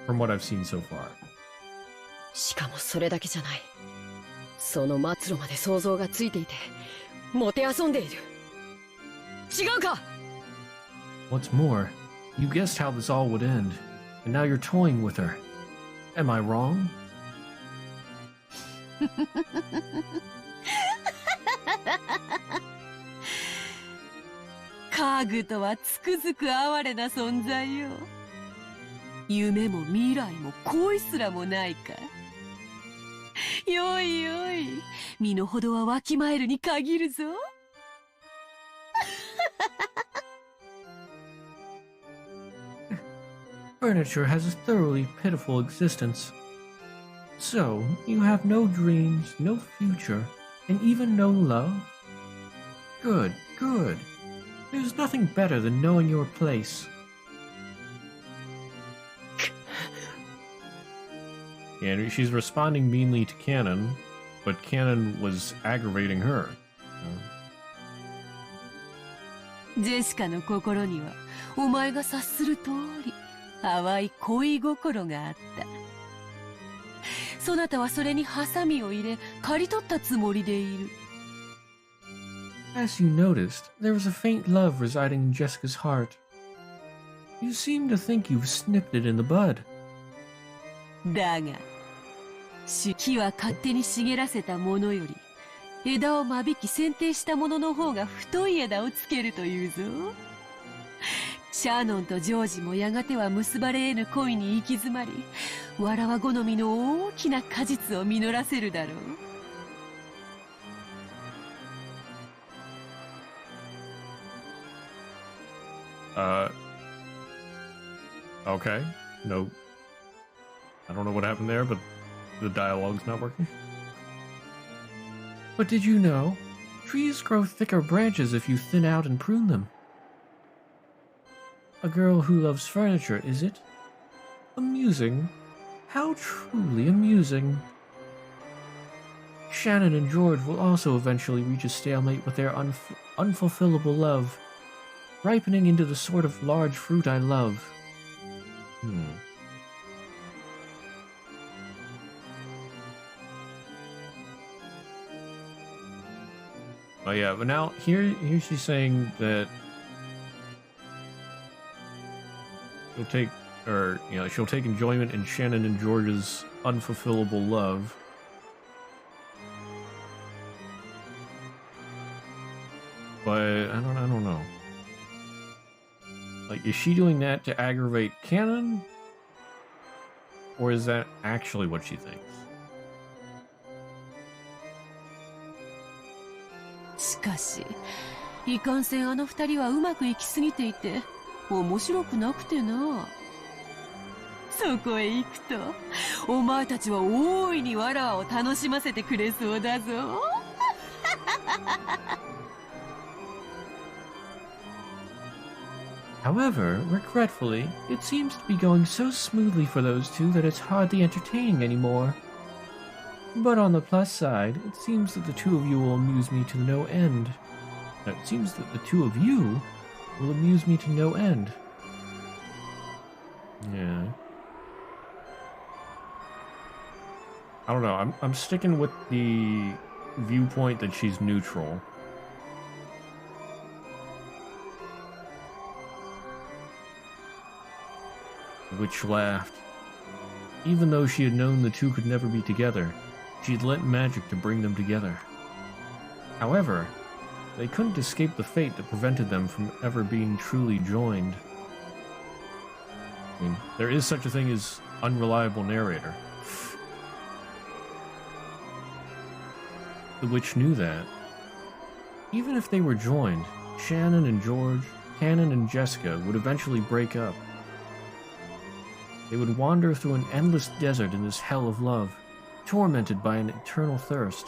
From what I've seen so far. しかもそれだけじゃない。その末路まで想像がついていて、もてあそんでいる。違うか? What's more, you guessed how this all would end, and now you're toying with her. Am I wrong? カグとはつくづく哀れな存在よ。夢も未来も恋すらもないか。よいよい、身の程はわきまえるに限るぞ。Furniture has a thoroughly pitiful existence. So, you have no dreams, no future, and even no love? Good, good. There's nothing better than knowing your place. And she's responding meanly to Canon, but Canon was aggravating her. ジェシカの心にはお前が察する通り淡い恋心があった。そなたはそれにハサミを入れ刈り取ったつもりでいる。As you noticed, there was a faint love residing in Jessica's heart. You seem to think you've snipped it in the bud. だが、木は勝手に茂らせたものより枝を間引き剪定したものの方が太い枝をつけるというぞ。シャーノンとジョージもやがては結ばれ得ぬ恋に行き詰まり、わらわ好みの大きな果実を実らせるだろう。Okay. No. I don't know what happened there, but the dialogue's not working. But did you know? Trees grow thicker branches if you thin out and prune them. A girl who loves furniture, is it? Amusing. How truly amusing. Shannon and George will also eventually reach a stalemate with their unfulfillable love, ripening into the sort of large fruit I love. Oh yeah, but now here she's saying that she'll take enjoyment in Shannon and George's unfulfillable love. But I don't know. Like, is she doing that to aggravate Canon? Or is that actually what she thinks? しかし、いかんせんあの二人はうまくいきすぎていて、面白くなくてな。そこへ行くと、お前たちは大いにわらわを楽しませてくれそうだぞ。However, regretfully, it seems to be going so smoothly for those two that it's hardly entertaining anymore. But on the plus side, it seems that the two of you will amuse me to no end. It seems that the two of you will amuse me to no end. Yeah. I don't know. I'm sticking with the viewpoint that she's neutral. Witch laughed. Even though she had known the two could never be together, she had lent magic to bring them together. However, they couldn't escape the fate that prevented them from ever being truly joined. I mean, there is such a thing as unreliable narrator. The witch knew that. Even if they were joined, Shannon and George, Canon and Jessica would eventually break up. They would wander through an endless desert in this hell of love, tormented by an eternal thirst.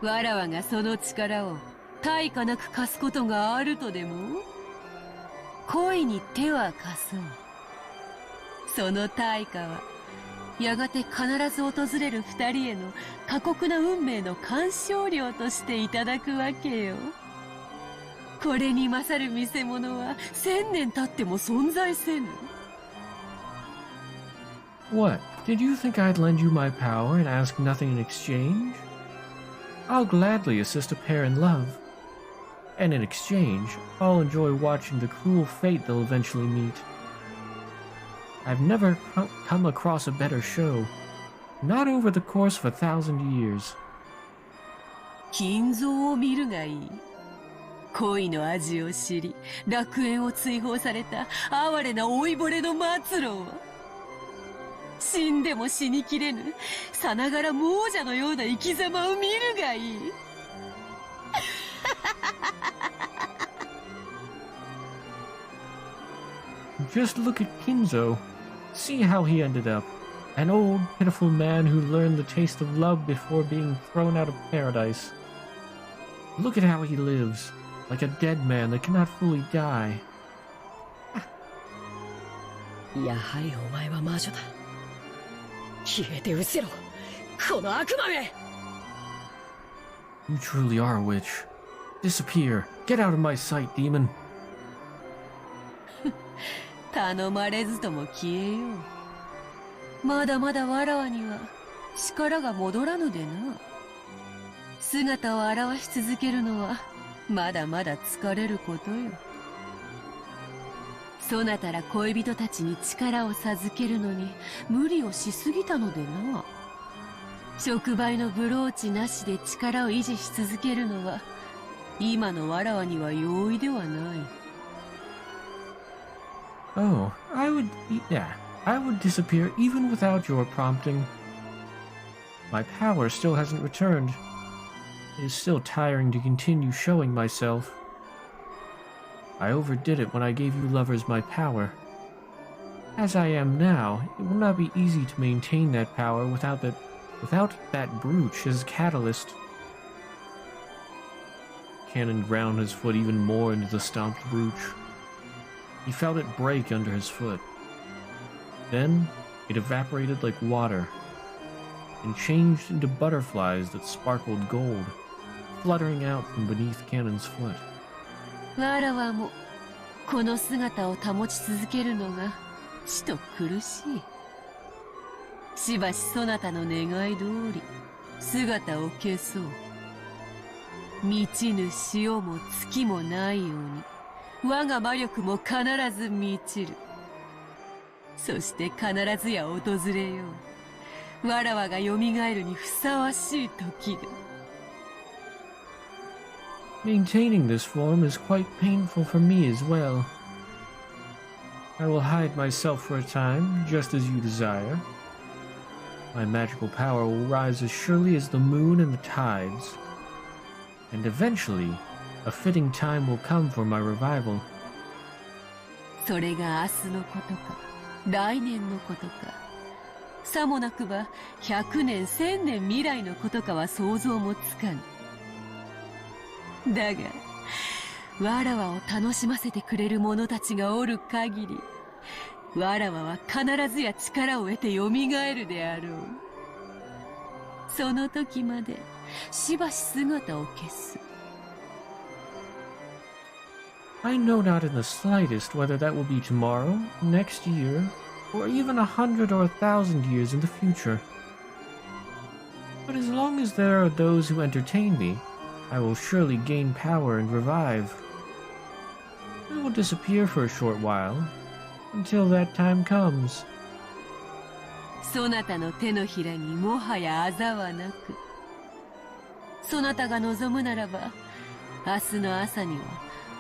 わらわがその力を対価なく貸すことがあるとでも？恋に手は貸そう。その対価は、やがて必ず訪れる二人への過酷な運命の鑑賞料としていただくわけよ。これに勝る見せ物は1000年経っても存在せぬ。What? Did you think I'd lend you my power and ask nothing in exchange? I'll gladly assist a pair in love. And in exchange, I'll enjoy watching the cruel fate they'll eventually meet. I've never come across a better show. Not over the course of 1,000 years. 金蔵を見るがいい。恋の味を知り、楽園を追放された哀れな老いぼれの末路を。死んでも死にきれぬ、さながら亡者のような生き様を見るがいい。Just look at Kinzo. See how he ended up. An old, pitiful man who learned the taste of love before being thrown out of paradise. Look at how he lives, like a dead man that cannot fully die. やはりお前は魔女だ。消えて失せろ、この悪魔め。You truly are a witch. Disappear. Get out of my sight, demon. 頼まれずとも消えよう。まだまだわらわには力が戻らぬでな。姿を現し続けるのはまだまだ疲れることよ。そなたら恋人たちに力を授けるのに無理をしすぎたのでな。触媒のブローチなしで力を維持し続けるのは今のわらわには容易ではない。Oh, I would disappear even without your prompting. My power still hasn't returned. It is still tiring to continue showing myself. I overdid it when I gave you lovers my power. As I am now, it will not be easy to maintain that power without that brooch as a catalyst. Cannon ground his foot even more into the stomped brooch. He felt it break under his foot. Then, it evaporated like water, and changed into butterflies that sparkled gold, fluttering out from beneath Cannon's foot. わらわもこの姿を保ち続けるのがちと苦しい。しばしそなたの願い通り姿を消そう。満ちぬ潮も月もないように我が魔力も必ず満ちる。そして必ずや訪れよう。わらわが蘇るにふさわしい時が。Maintaining this form is quite painful for me as well. I will hide myself for a time, just as you desire. My magical power will rise as surely as the moon and the tides. And eventually, a fitting time will come for my revival. それが明日のことか、来年のことか、さもなくば100年1000年未来のことかは想像もつかぬ。だが、わらわを楽しませてくれる者たちがおる限り、わらわは必ずや力を得て蘇るであろう。その時までしばし姿を消す。I know not in the slightest whether that will be tomorrow, next year, or even 100 or 1,000 years in the future. But as long as there are those who entertain me, I will surely gain power and revive. I will disappear for a short while, until that time comes. そなたの手のひらにもはやあざはなく、そなたが望むならば、明日の朝には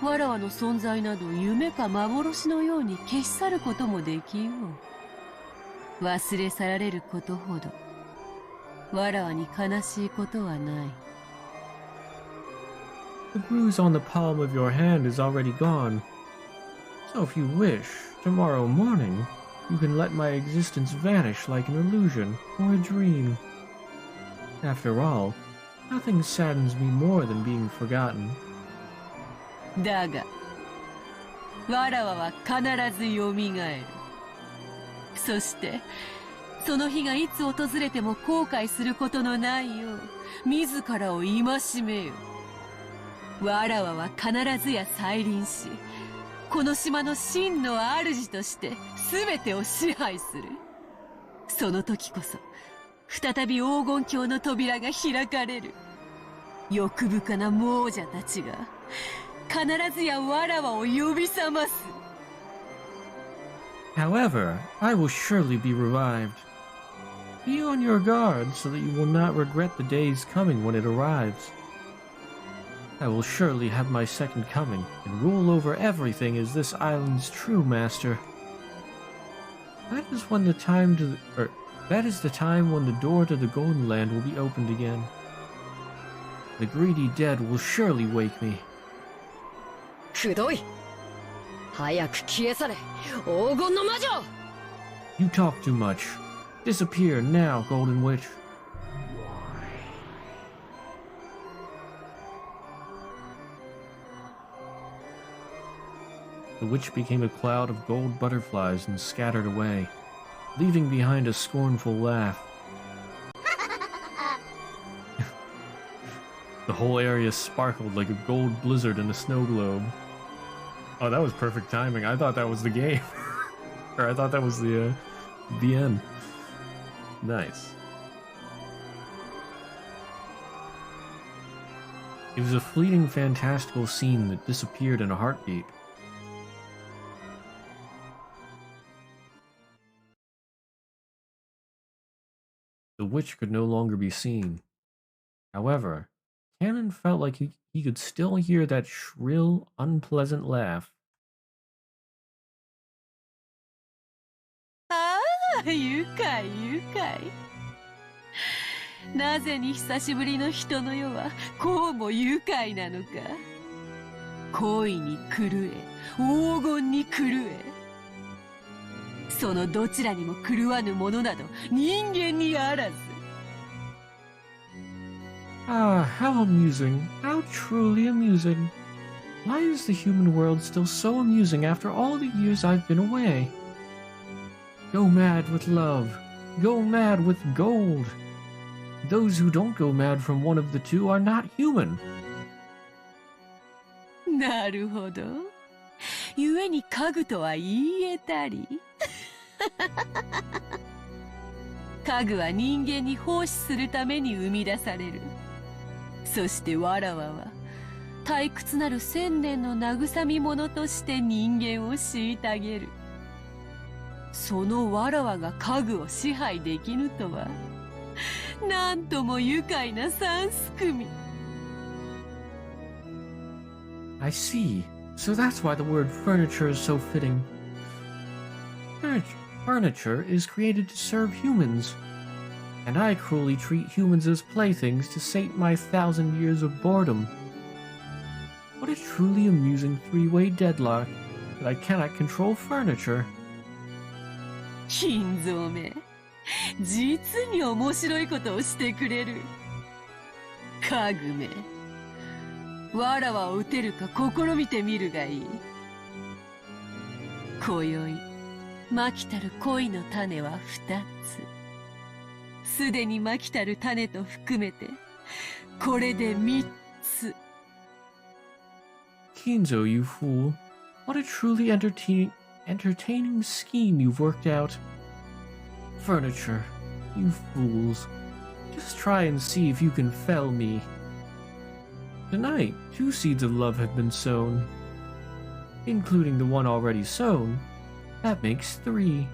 わらわの存在など夢か幻のように消し去ることもできよう。忘れ去られることほど、わらわに悲しいことはない。The bruise on the palm of your hand is already gone. So if you wish, tomorrow morning, you can let my existence vanish like an illusion or a dream. After all, nothing saddens me more than being forgotten. だが、わらわは必ず蘇る。そして、その日がいつ訪れても後悔することのないよう、自らを戒めよ。わらわは必ずや再臨し、この島の真の主として全てを支配する。その時こそ、再び黄金鏡の扉が開かれる。欲深な亡者たちが、必ずやわらわを呼び覚ます。However, I will surely be revived. Be on your guard so that you will not regret the day's coming when it arrives. I will surely have my second coming and rule over everything as this island's true master. That is the time when the door to the Golden Land will be opened again. The greedy dead will surely wake me. くどい。早く消え去れ、黄金の魔女。 You talk too much. Disappear now, Golden Witch. The witch became a cloud of gold butterflies and scattered away, leaving behind a scornful laugh. The whole area sparkled like a gold blizzard in a snow globe. Oh, that was perfect timing. I thought that was the game. Or I thought that was the end. Nice. It was a fleeting, fantastical scene that disappeared in a heartbeat. The witch could no longer be seen. However, Cannon felt like he could still hear that shrill, unpleasant laugh. ああ、愉快愉快。なぜに久しぶりの人の世はこうも愉快なのか。恋に狂え、黄金に狂え。そのどちらにも狂わぬものなど人間にあらず。Ah, how amusing. How truly amusing. Why is the human world still so amusing after all the years I've been away? Go mad with love. Go mad with gold. Those who don't go mad from one of the two are not human. なるほど。故に家具とは言えたり。家具は人間に奉仕するために生み出される。そしてわらわは退屈なる千年の慰み者として人間を虐げる。そのわらわが家具を支配できぬとは、なんとも愉快な三すくみ。I see. So that's why the word furniture is so fitting. Furniture is created to serve humans, and I cruelly treat humans as playthings to sate my 1,000 years of boredom. What a truly amusing three-way deadlock that I cannot control furniture. 金蔵め、実に面白いことをしてくれる。家具め、わらわを撃てるか試みてみるがいい。今宵まきたる恋の種は2つ。すでにまきたる種と含めて、これで3つ。Kinzo, you fool. What a truly entertaining scheme you've worked out. Furniture, you fools. Just try and see if you can fell me. Tonight, 2 seeds of love have been sown. Including the one already sown, that makes 3.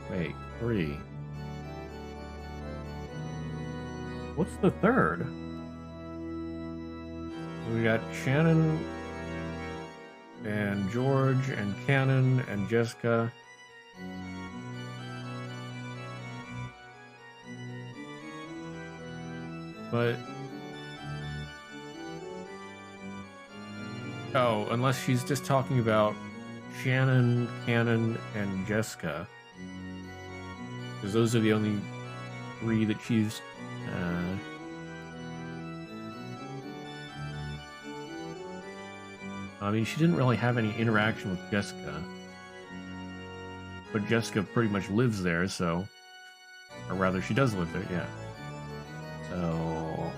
Wait, 3. What's the third? We got Shannon and George and Cannon and Jessica. But oh, unless she's just talking about Shannon, Cannon, and Jessica, because those are the only 3 that she's I mean, she didn't really have any interaction with Jessica, but Jessica pretty much lives there, so, or rather, she does live there, yeah. So,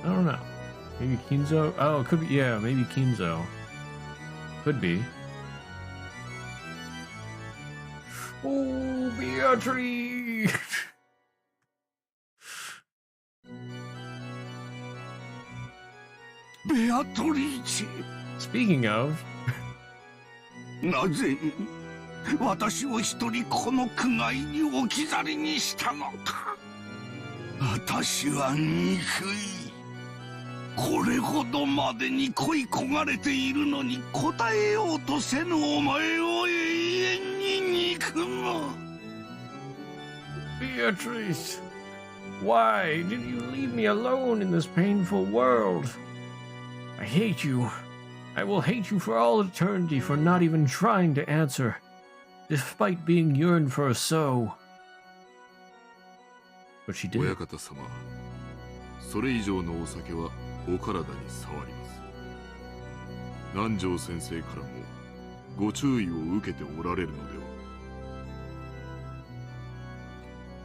I don't know. Maybe Kinzo? Oh, it could be, yeah, maybe Kinzo. Could be. Oh, Beatrice! Beatrice! Speaking of... なぜ私を一人この苦界に置き去りにしたのか。私は憎い。これほどまでに恋焦がれているのに答えようとせぬお前を永遠に憎む。Beatrice! Why did you leave me alone in this painful world? I hate you. I will hate you for all eternity for not even trying to answer, despite being yearned for so. But she did. 親方様、それ以上のお酒はお体に障ります。南條先生からもご注意を受けておられるのでは。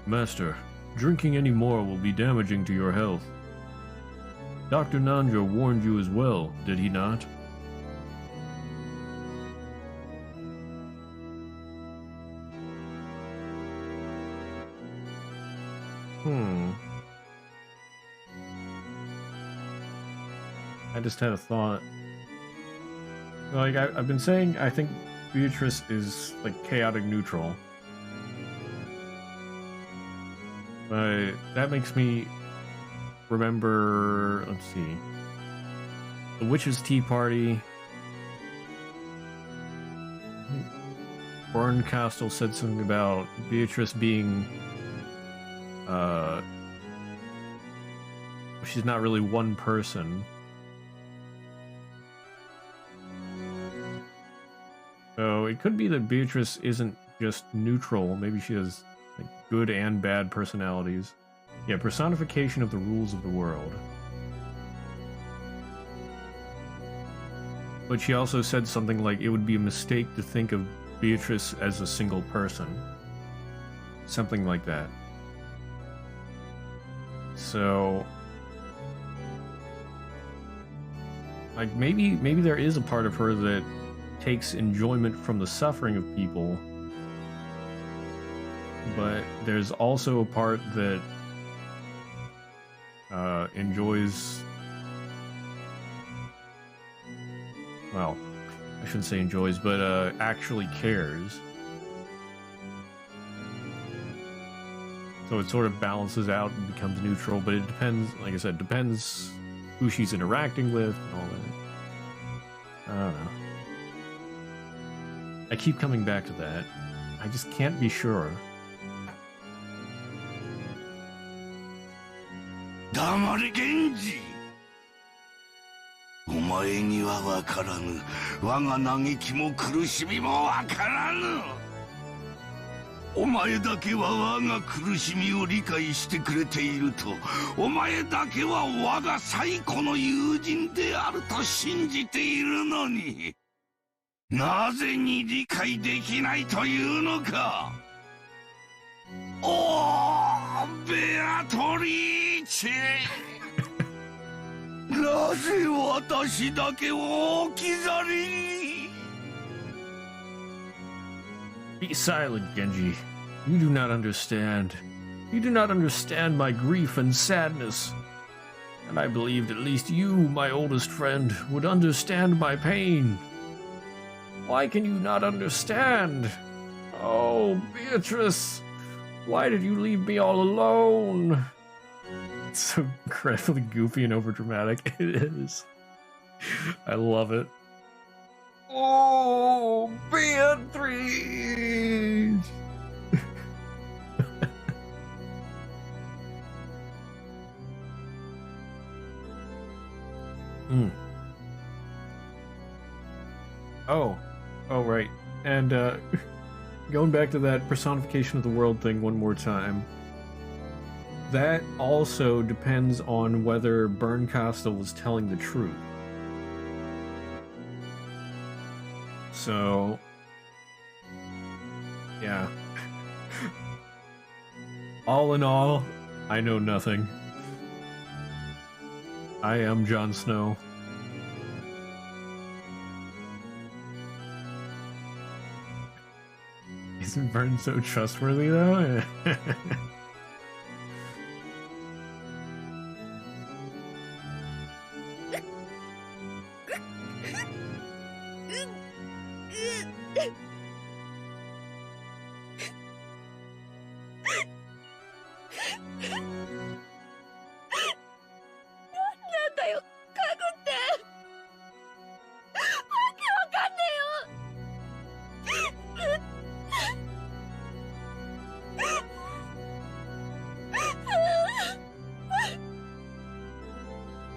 Master, Drinking any more will be damaging to your health. Dr. Nanjo warned you as well, did he not? I just had a thought. Like, I've been saying, I think Beatrice is, like, chaotic neutral. But that makes me remember, let's see, the Witch's Tea Party. Barncastle said something about Beatrice being, she's not really one person. So it could be that Beatrice isn't just neutral. Maybe she has like good and bad personalities. Yeah, personification of the rules of the world. But she also said something like it would be a mistake to think of Beatrice as a single person. Something like that. So, like, maybe there is a part of her that takes enjoyment from the suffering of people, but there's also a part that enjoys, well, I shouldn't say enjoys, but actually cares. So it sort of balances out and becomes neutral, but it depends, like I said, depends who she's interacting with and all that. I don't know. I keep coming back to that. I just can't be sure. 黙れ源氏。お前には分からぬ。我が嘆きも苦しみも分からぬ。お前だけは我が苦しみを理解してくれていると、お前だけは我が最古の友人であると信じているのに。なぜに理解できないというのか。おー、ベアトリーチェ。なぜ私だけを置き去りに。 Be silent, Genji. You do not understand. You do not understand my grief and sadness. And I believed at least you, my oldest friend, would understand my pain. Why can you not understand? Oh, Beatrice, why did you leave me all alone? It's so incredibly goofy and overdramatic. It is. I love it. Oh, Beatrice! Oh, right. And, going back to that personification of the world thing one more time. That also depends on whether Barncastle was telling the truth. So, yeah. All in all, I know nothing. I am Jon Snow. Isn't Vern so trustworthy, though?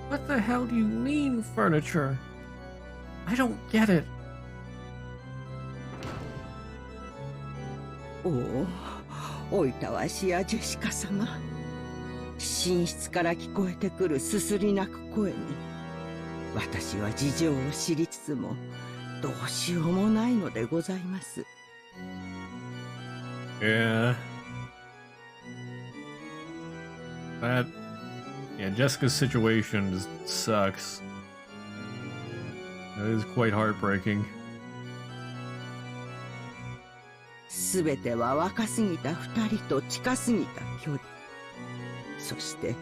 What the hell do you mean, furniture? I don't get it. おお、おいたわしやジェシカ様。寝室から聞こえてくるすすり泣く声に、私は事情を知りつつも、どうしようもないのでございます。Yeah. That, yeah, Jessica's situation just sucks. That is quite heartbreaking. すべては若すぎた二人と近すぎた距離。そして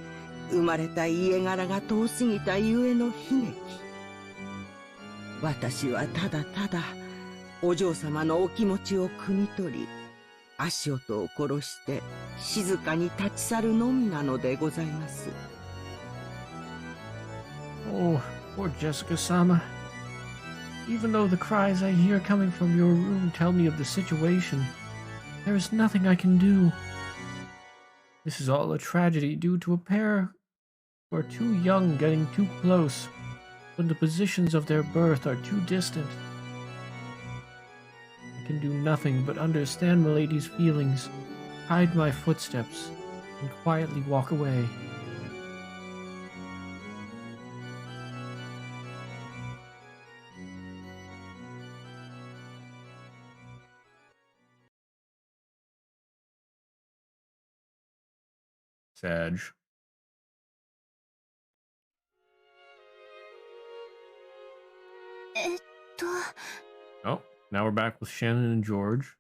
生まれた家柄が遠すぎたゆえの悲劇。私はただただお嬢様のお気持ちを汲み取り、足音を殺して静かに立ち去るのみなのでございます。Oh, poor Jessica-sama. Even though the cries I hear coming from your room tell me of the situation, there is nothing I can do. This is all a tragedy due to a pair who are too young getting too close when the positions of their birth are too distant. I can do nothing but understand Milady's feelings, hide my footsteps, and quietly walk away. Sag. Oh, now we're back with Shannon and George.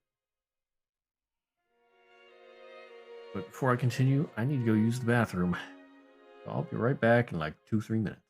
But before I continue, I need to go use the bathroom. So I'll be right back in like 2-3 minutes.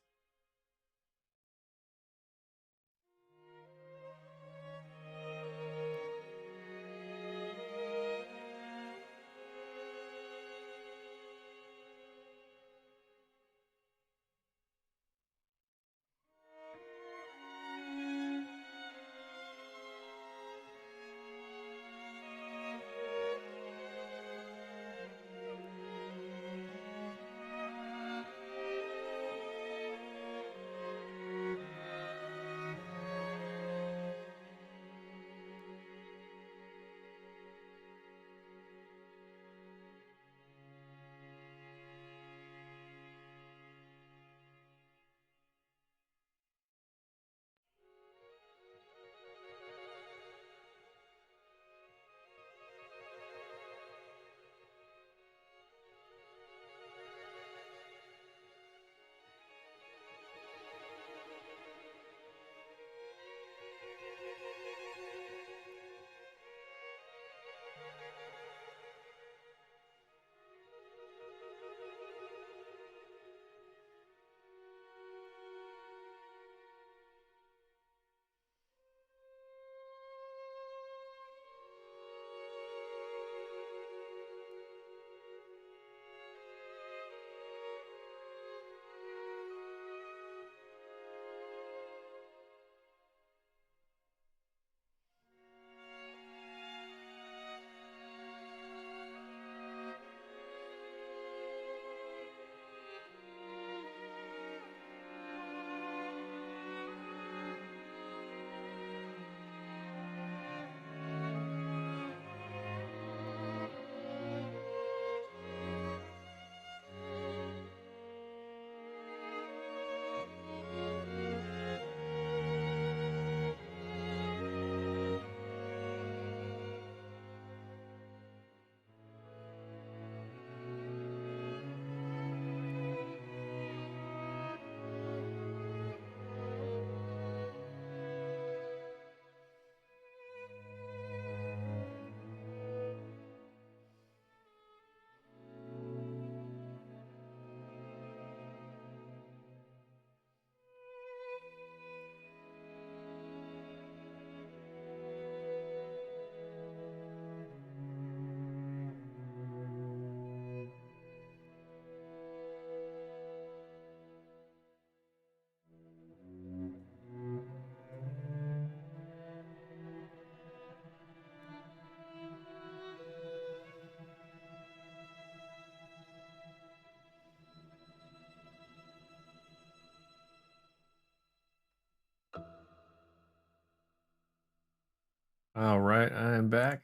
All right, I am back.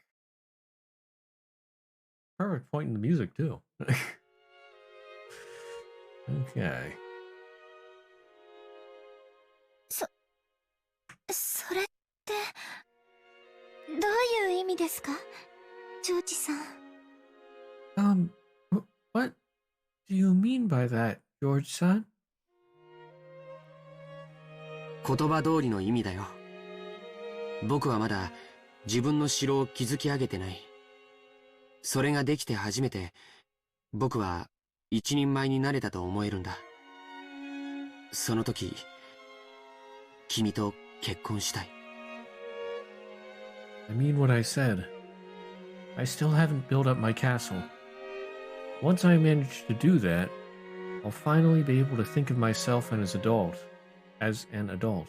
Perfect point in the music, too. Okay. それって、どういう意味ですか？ジョージさん。What do do you mean by that, George-san? 言葉通りの意味だよ。僕はまだ自分の城を築き上げてない。それができて初めて僕は一人前になれたと思えるんだ。その時、君と結婚したい。I mean what I said. I still haven't built up my castle. Once I manage to do that, I'll finally be able to think of myself as an adult.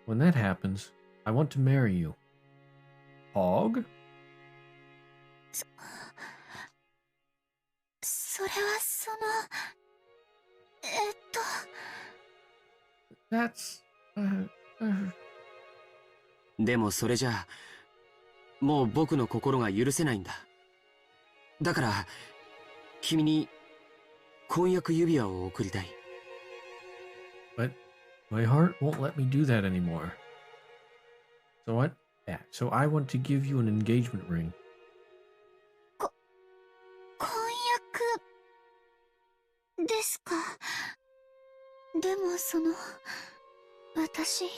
When that happens, I want to marry you. Hog? それはそのThat's... でもそれじゃあ、もう僕の心が許せないんだ。だから、君に婚約指輪を贈りたい。But my heart won't let me do that anymore. So what? Yeah, so I want to give you an engagement ring. 婚約ですか。でも私、家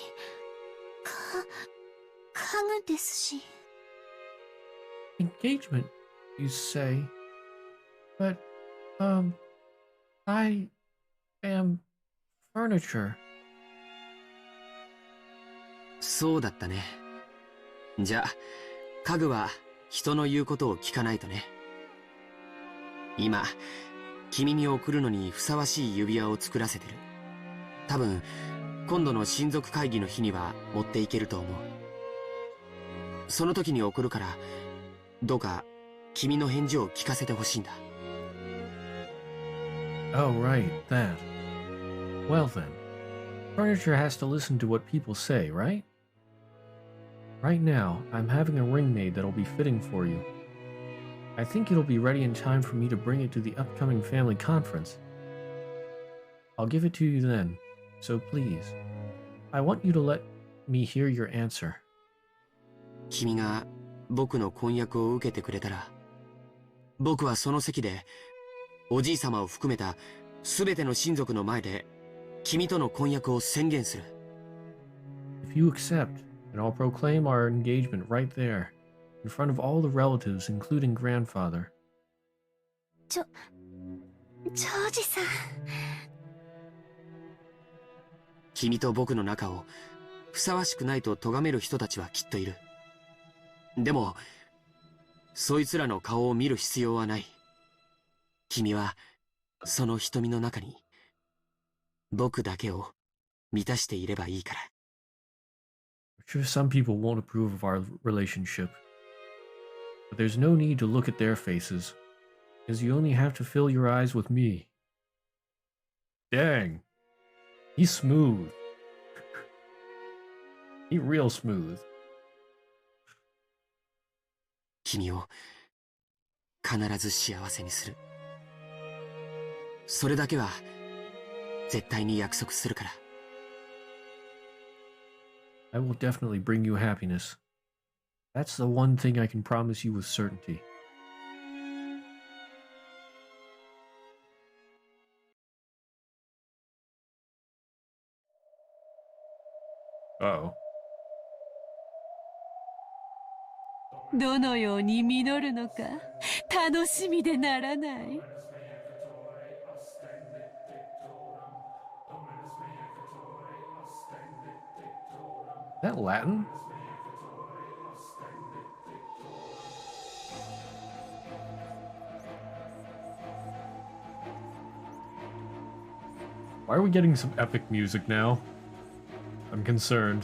具ですし。Engagement, you say? But, I am furniture. そうだったね。じゃあ、家具は人の言うことを聞かないとね。今、君に贈るのにふさわしい指輪を作らせてる。多分、今度の親族会議の日には持っていけると思う。その時に贈るから、どうか君の返事を聞かせてほしいんだ。Oh, right, that. Well then, furniture has to listen to what people say, right? Right now, I'm having a ring made that'll be fitting for you. I think it'll be ready in time for me to bring it to the upcoming family conference. I'll give it to you then, so please, I want you to let me hear your answer. 君が僕の婚約を受けてくれたら、僕はその席で、おじい様を含めた全ての親族の前で、君との婚約を宣言する。If you accept, then I'll proclaim our engagement right there, in front of all the relatives, including grandfather. ジョージさん。君と僕の仲をふさわしくないと咎める人たちはきっといる。でも、そいつらの顔を見る必要はない。君は、その瞳の中に、僕だけを満たしていればいいから。I'm sure some people won't approve of our relationship, but there's no need to look at their faces, because you only have to fill your eyes with me. Dang, he's smooth. He's real smooth. 君を必ず幸せにする。それだけは絶対に約束するから。I will definitely bring you happiness. That's the one thing I can promise you with certainty. Uh-oh. どのように実るのか楽しみでならない。Is that Latin? Why are we getting some epic music now? I'm concerned.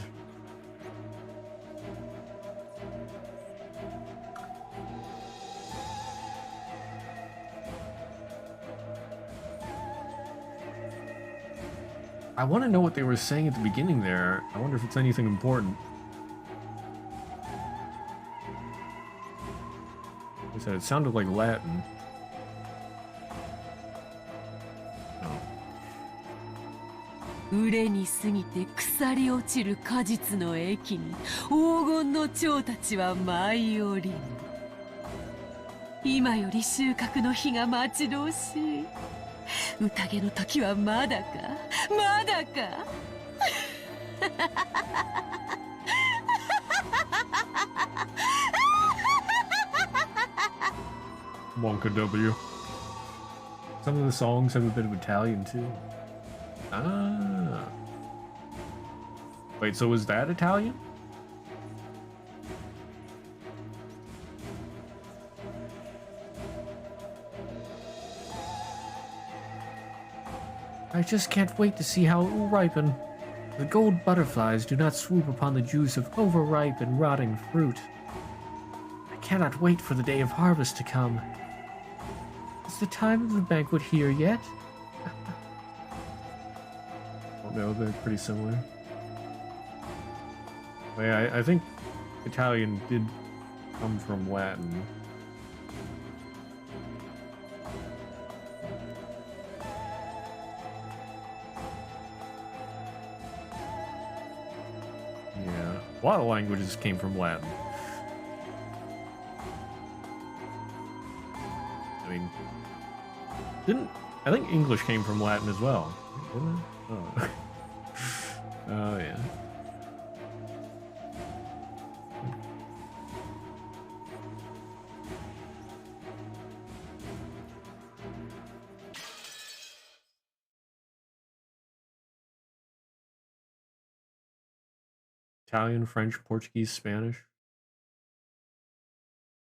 I want to know what they were saying at the beginning there. I wonder if it's anything important. Like I said, it sounded like Latin. No. 憂に過ぎて腐り落ちる果実の駅に黄金の蝶たちは舞い降りる。今より収穫の日が待ち遠しい。宴の時はまだか、まだか。Wonka W. Some of the songs have a bit of Italian too. Ah. Wait, so was that Italian? I just can't wait to see how it will ripen. The gold butterflies do not swoop upon the juice of overripe and rotting fruit. I cannot wait for the day of harvest to come. Is the time of the banquet here yet? Oh no, they're pretty similar. Wait, I think Italian did come from Latin. Yeah, a lot of languages came from Latin. I mean, I think English came from Latin as well, didn't it? Oh. Oh yeah. Italian, French, Portuguese, Spanish.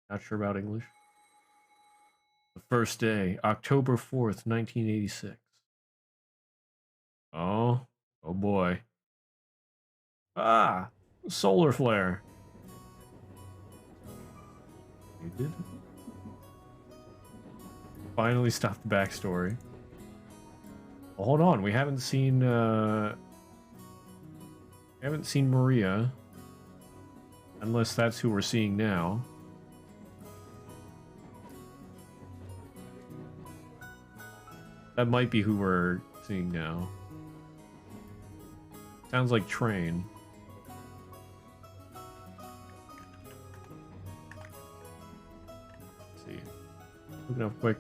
Not sure about English. The first day, October 4th, 1986. Oh boy. Ah, solar flare. You did. Finally stopped the backstory. Well, hold on, we haven't seen Maria, unless that's who we're seeing now. That might be who we're seeing now. Sounds like Train. Let's see. Looking up quick.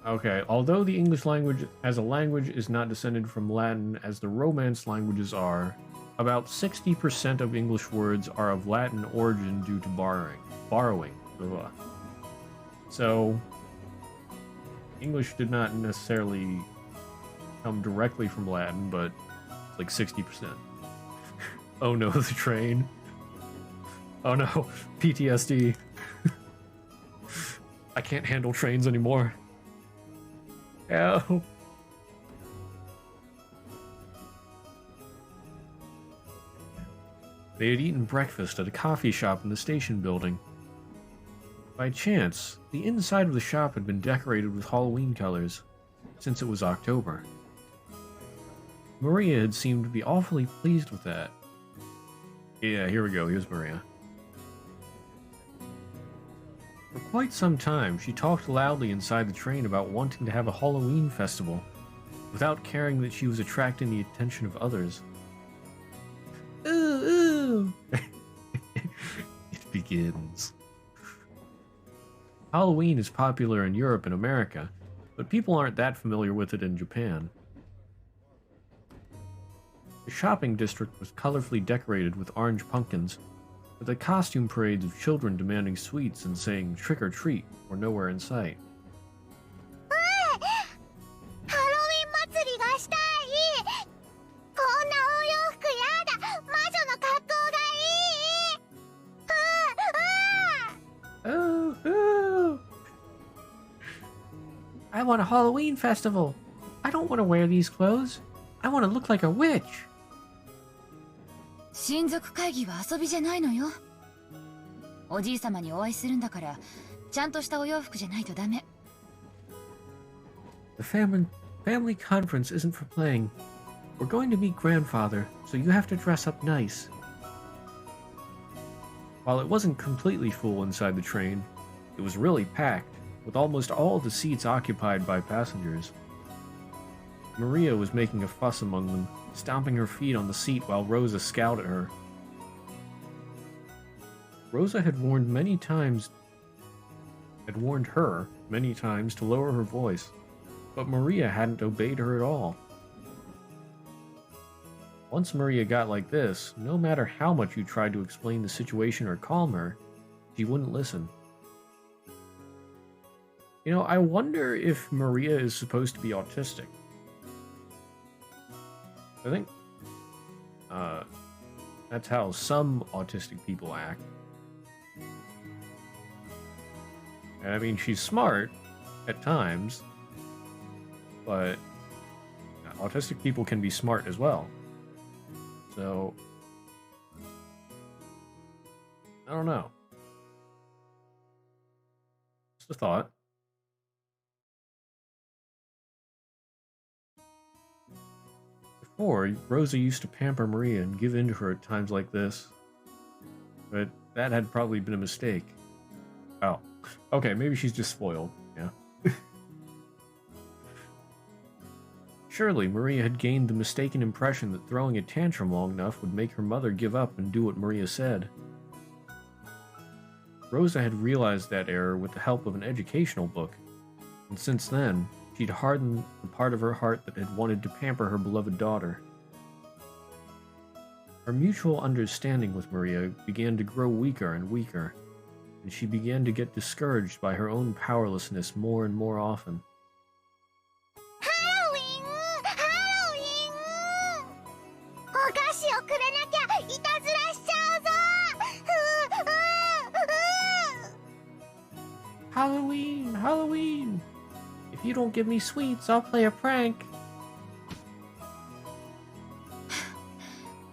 Okay, although the English language as a language is not descended from Latin as the Romance languages are, about 60% of English words are of Latin origin due to borrowing. Ugh. So, English did not necessarily come directly from Latin, but like 60%. Oh no, the train. Oh no, PTSD. I can't handle trains anymore. Ow. They had eaten breakfast at a coffee shop in the station building. By chance, the inside of the shop had been decorated with Halloween colors, since it was October. Maria had seemed to be awfully pleased with that. Yeah, here we go, here's Maria. For quite some time, she talked loudly inside the train about wanting to have a Halloween festival, without caring that she was attracting the attention of others. Ooh, ooh! It begins. Halloween is popular in Europe and America, but people aren't that familiar with it in Japan. The shopping district was colorfully decorated with orange pumpkins, but the costume parades of children demanding sweets and saying trick or treat were nowhere in sight. I want a Halloween festival. I don't want to wear these clothes. I want to look like a witch. 親族会議は遊びじゃないのよ。おじいさまにお会いするんだから、ちゃんとしたお洋服じゃないとダメ。The family conference isn't for playing. We're going to meet grandfather, so you have to dress up nice. While it wasn't completely full inside the train, it was really packed, with almost all the seats occupied by passengers. Maria was making a fuss among them, stomping her feet on the seat while Rosa scowled at her. Rosa had warned her many times to lower her voice, but Maria hadn't obeyed her at all. Once Maria got like this, no matter how much you tried to explain the situation or calm her, she wouldn't listen. You know, I wonder if Maria is supposed to be autistic. I think that's how some autistic people act. And I mean, she's smart at times, but autistic people can be smart as well. So, I don't know. Just a thought. Before, Rosa used to pamper Maria and give in to her at times like this. But that had probably been a mistake. Oh. Okay, maybe she's just spoiled. Yeah. Surely, Maria had gained the mistaken impression that throwing a tantrum long enough would make her mother give up and do what Maria said. Rosa had realized that error with the help of an educational book, and since then, she'd hardened the part of her heart that had wanted to pamper her beloved daughter. Her mutual understanding with Maria began to grow weaker and weaker, and she began to get discouraged by her own powerlessness more and more often. Halloween! Halloween! If you don't give me sweets, I'll play a prank.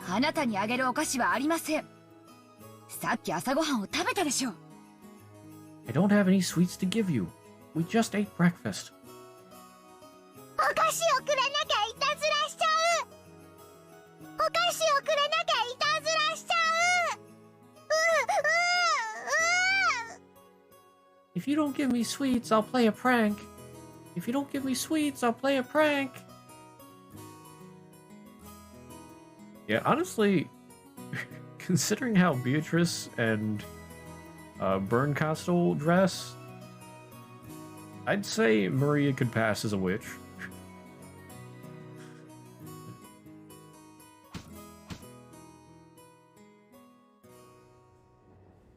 あなたにあげるお菓子はありません。さっき朝ごはんを食べたでしょ。I don't have any sweets to give you. We just ate breakfast. お菓子をくれなきゃいたずらしちゃう。お菓子をくれなきゃいたずらしちゃう。If you don't give me sweets, I'll play a prank. If you don't give me sweets, I'll play a prank. Yeah, honestly, considering how Beatrice and Bernkastel dress, I'd say Maria could pass as a witch.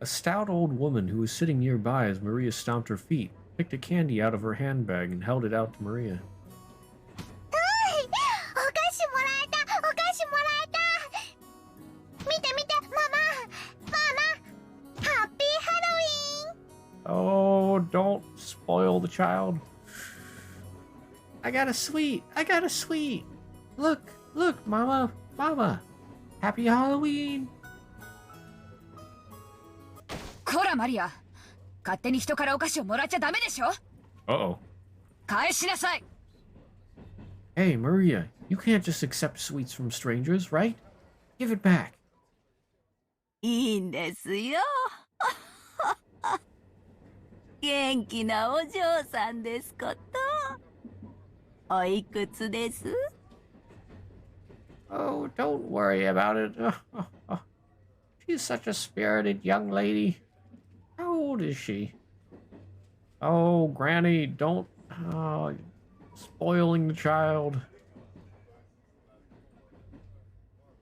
A stout old woman who was sitting nearby as Maria stomped her feet picked a candy out of her handbag and held it out to Maria. Oh, don't spoil the child. I got a sweet. I got a sweet. Look, look, Mama, Mama. Happy Halloween. こらマリア、勝手に人からお菓子をもらっちゃダメでしょ。Uh-oh. 返しなさい。Hey, Maria, you can't just accept sweets from strangers, right? Give it back. いいんですよ。元気なお嬢さんですこと。おいくつです？ Oh, don't worry about it. She's such a spirited young lady. How old is she? Oh, Granny, don't... spoiling the child.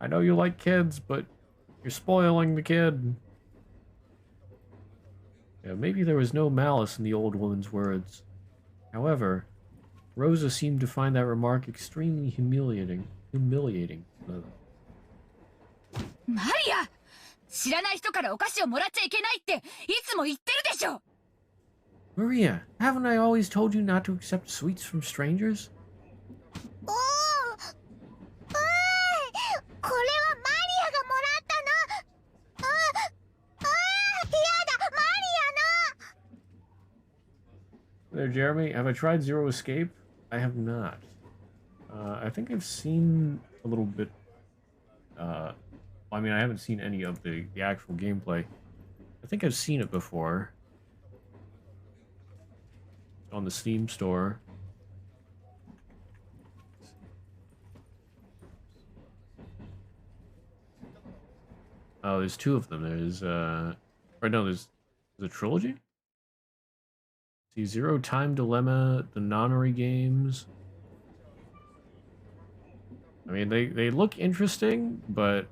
I know you like kids, but you're spoiling the kid. Yeah, maybe there was no malice in the old woman's words. However, Rosa seemed to find that remark extremely humiliating. Maria! 知らない人からお菓子をもらっちゃいけないっていつも言ってるでしょ。 Maria, haven't I always told you not to accept sweets from strangers? これはマリアがもらったの。やだ、マリアの。 There, Jeremy, have I tried Zero Escape? I have not. I think I've seen a little bit. I mean, I haven't seen any of the actual gameplay. I think I've seen it before. On the Steam store. Oh, there's two of them. There's Or no, there's a trilogy? See, Zero Time Dilemma, the Nonary games. I mean, they look interesting, but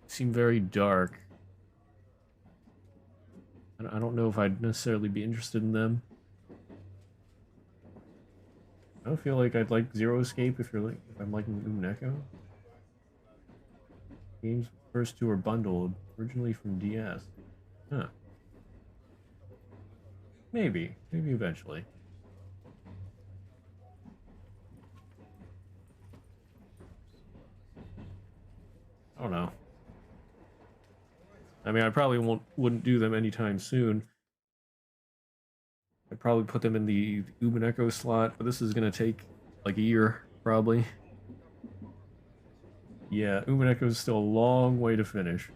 seem very dark. I don't know if I'd necessarily be interested in them. I don't feel like I'd like Zero Escape if I'm liking Umineko. Games first two are bundled, originally from DS. Huh. Maybe eventually. I don't know. I mean, I probably wouldn't do them anytime soon. I'd probably put them in the Umineko slot, but this is gonna take like a year, probably. Yeah, Umineko is still a long way to finish.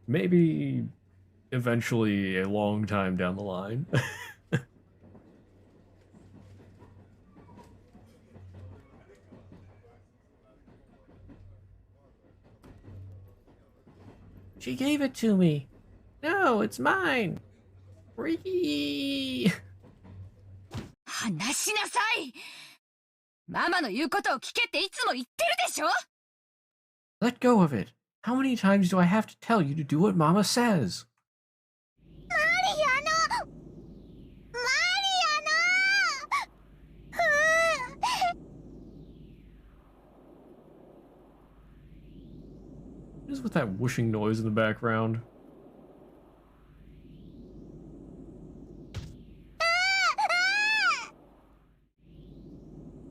Maybe eventually a long time down the line. She gave it to me. No, it's mine. Free. 話しなさい。ママの言うことを聞けっていつも言ってるでしょ。 Let go of it. How many times do I have to tell you to do what Mama says? マリアのWhat is with that whooshing noise in the background?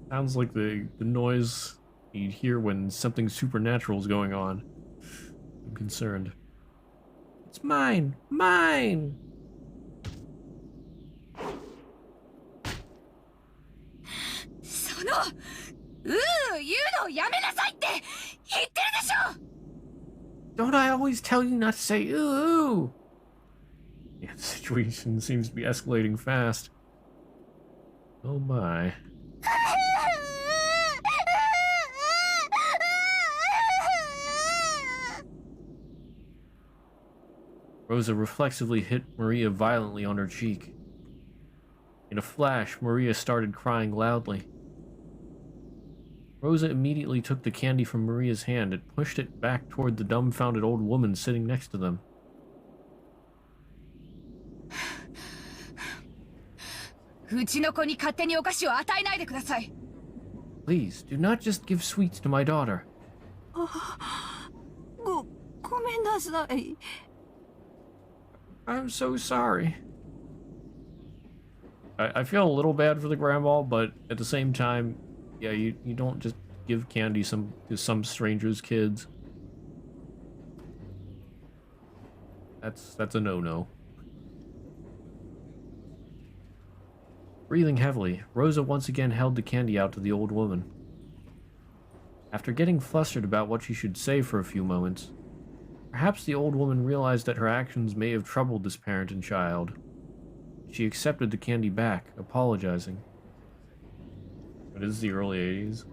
Sounds like the noise you'd hear when something supernatural is going on. I'm concerned. It's mine! Mine! その言うのをやめなさいって言ってるでしょ。 Don't I always tell you not to say ooh ooh? Yeah, the situation seems to be escalating fast. Oh my. Rosa reflexively hit Maria violently on her cheek. In a flash, Maria started crying loudly. Rosa immediately took the candy from Maria's hand and pushed it back toward the dumbfounded old woman sitting next to them. うちの子に勝手にお菓子を与えないでください。 Please, do not just give sweets to my daughter. ごめんなさい。 I'm so sorry. I feel a little bad for the grandma, but at the same time, yeah, you don't just give candy to some strangers' kids. That's a no-no. Breathing heavily, Rosa once again held the candy out to the old woman. After getting flustered about what she should say for a few moments, perhaps the old woman realized that her actions may have troubled this parent and child. She accepted the candy back, apologizing. But it is the early 80s.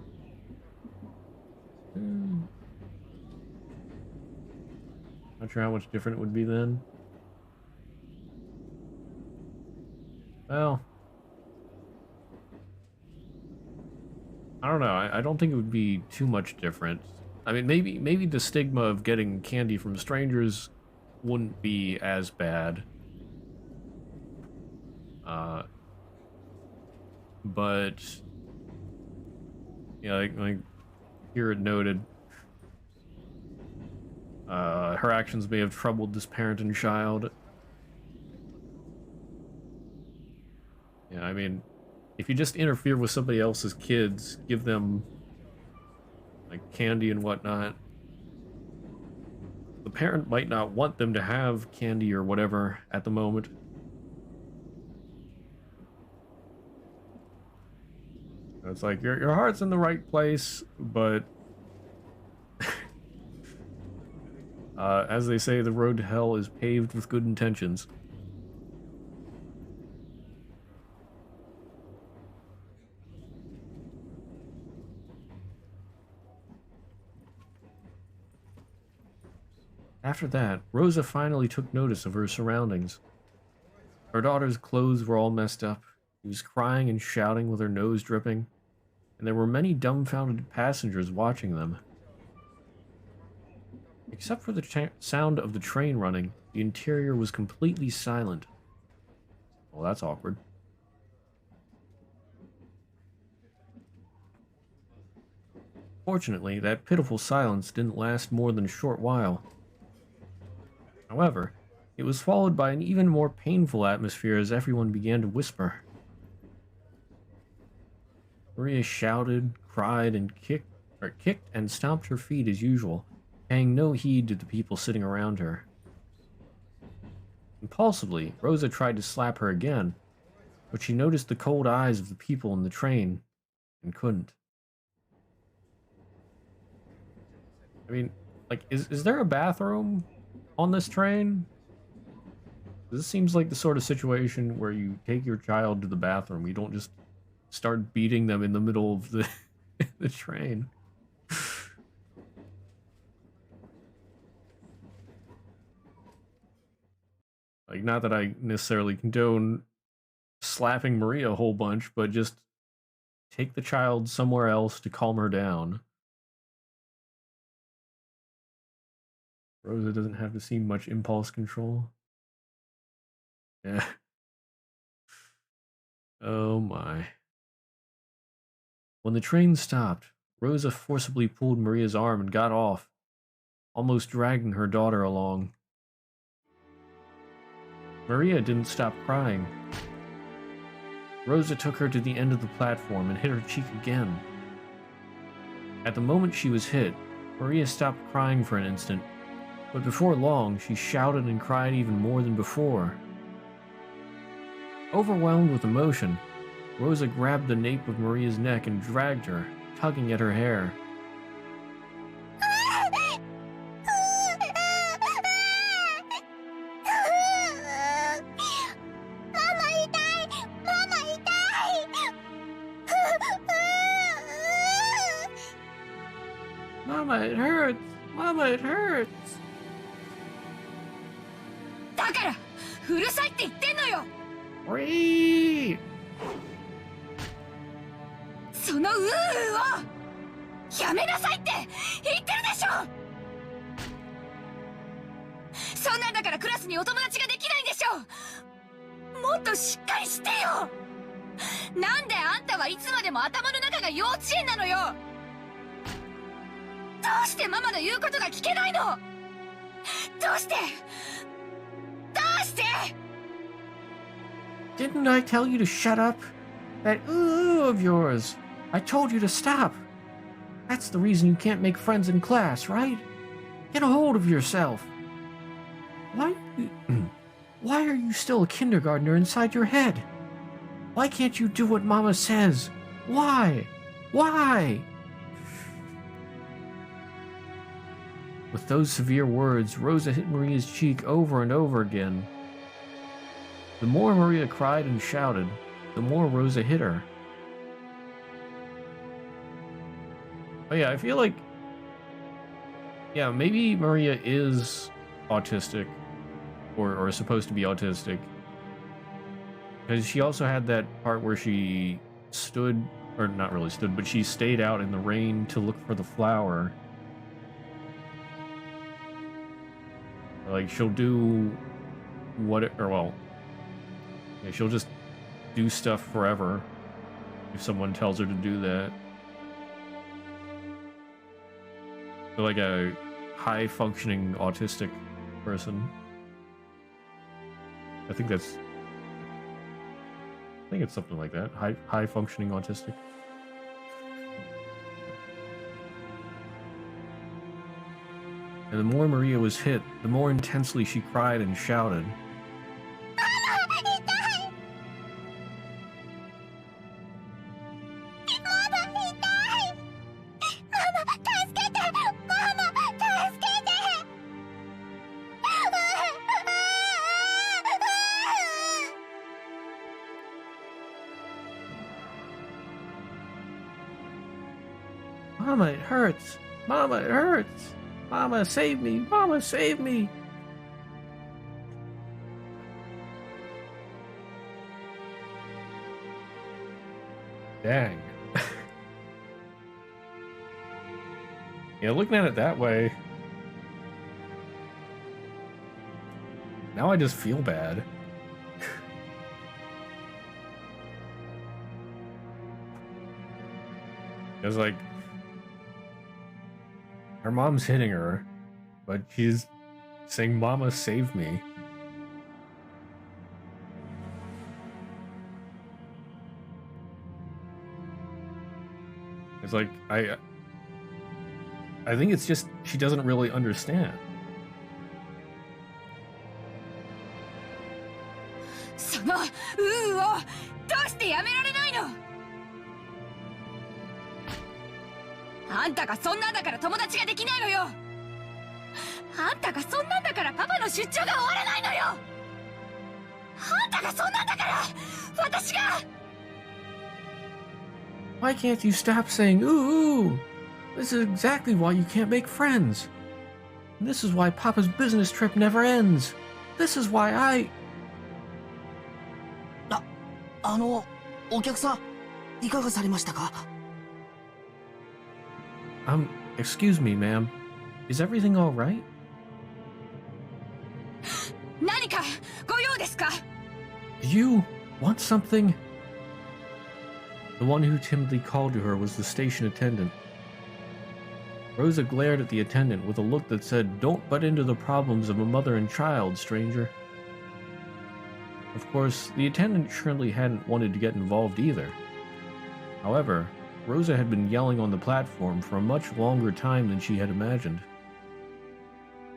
Not sure how much different it would be then. Well, I don't know. I don't think it would be too much different. I mean, maybe the stigma of getting candy from strangers wouldn't be as bad. But yeah, like here it noted, her actions may have troubled this parent and child. Yeah, I mean, if you just interfere with somebody else's kids, give them like candy and whatnot, the parent might not want them to have candy or whatever at the moment. It's like your heart's in the right place, but as they say, the road to hell is paved with good intentions. After that, Rosa finally took notice of her surroundings. Her daughter's clothes were all messed up. She was crying and shouting with her nose dripping, and there were many dumbfounded passengers watching them. Except for the sound of the train running, the interior was completely silent. Well, that's awkward. Fortunately, that pitiful silence didn't last more than a short while. However, it was followed by an even more painful atmosphere as everyone began to whisper. Maria shouted, cried, and kicked and stomped her feet as usual, paying no heed to the people sitting around her. Impulsively, Rosa tried to slap her again, but she noticed the cold eyes of the people in the train and couldn't. I mean, like, is there a bathroom on this train? This seems like the sort of situation where you take your child to the bathroom. You don't just start beating them in the middle of the the train. Like, not that I necessarily condone slapping Maria a whole bunch, but just take the child somewhere else to calm her down. Rosa doesn't have to see much impulse control. Yeah. Oh my. When the train stopped, Rosa forcibly pulled Maria's arm and got off, almost dragging her daughter along. Maria didn't stop crying. Rosa took her to the end of the platform and hit her cheek again. At the moment she was hit, Maria stopped crying for an instant, but before long she shouted and cried even more than before. Overwhelmed with emotion, Rosa grabbed the nape of Maria's neck and dragged her, tugging at her hair. Mama, it hurts! Mama, it hurts! だからうるさいって言ってんのよ。Whee! そのうーをやめなさいって言ってるでしょ。そんなんだからクラスにお友達ができないんでしょ。もっとしっかりしてよ。なんであんたはいつまでも頭の中が幼稚園なのよ。どうしてママの言うことが聞けないの。どうしてどうして。 Didn't I tell you to shut up? That ooh of yours. I told you to stop. That's the reason you can't make friends in class, right? Get a hold of yourself. Why are you still a kindergartner inside your head? Why can't you do what Mama says? Why? Why? With those severe words, Rosa hit Maria's cheek over and over again. The more Maria cried and shouted, the more Rosa hit her. But yeah, I feel like, yeah, maybe Maria is autistic, or supposed to be autistic, because she also had that part where she stood, or not really stood, but she stayed out in the rain to look for the flower. Like, she'll do yeah, she'll just do stuff forever if someone tells her to do that. So like a high-functioning autistic person. I think it's something like that. High-functioning autistic. And the more Maria was hit, the more intensely she cried and shouted. Mama, it hurts! Mama, it hurts! Mama, save me! Mama, save me! Dang. Yeah, looking at it that way, now I just feel bad. It's like, her mom's hitting her, but she's saying, Mama, save me. It's like, I think it's just she doesn't really understand. その「うー」をどうしてやめられないの？あんたがそんなんだから友達ができないのよ。あんたがそんなんだからパパの出張が終わらないのよ。あんたがそんなんだから私が。 Why can't you stop saying ooh, ooh? This is exactly why you can't make friends. And this is why Papa's business trip never ends. This is why I... お客さん、いかがされましたか? Excuse me, ma'am. Is everything all right? 何かご用ですか? Do you want something? The one who timidly called to her was the station attendant. Rosa glared at the attendant with a look that said, "Don't butt into the problems of a mother and child, stranger." Of course, the attendant surely hadn't wanted to get involved either. However, Rosa had been yelling on the platform for a much longer time than she had imagined.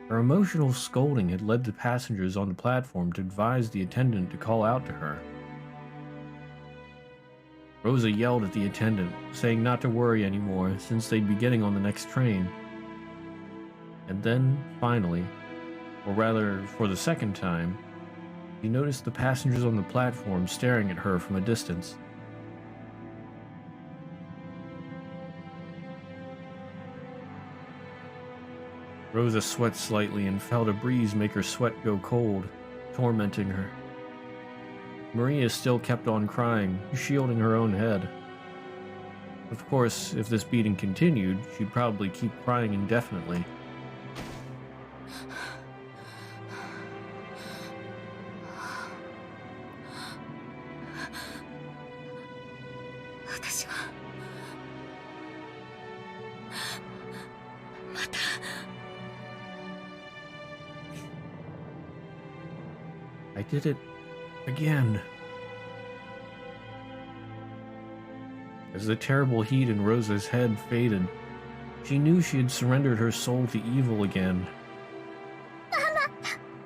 Her emotional scolding had led the passengers on the platform to advise the attendant to call out to her. Rosa yelled at the attendant, saying not to worry anymore since they'd be getting on the next train. And then, finally, or rather for the second time, she noticed the passengers on the platform staring at her from a distance. Rosa sweat slightly and felt a breeze make her sweat go cold, tormenting her. Maria still kept on crying, shielding her own head. Of course, if this beating continued, she'd probably keep crying indefinitely. I did it again. As the terrible heat in Rosa's head faded, she knew she had surrendered her soul to evil again. Mama!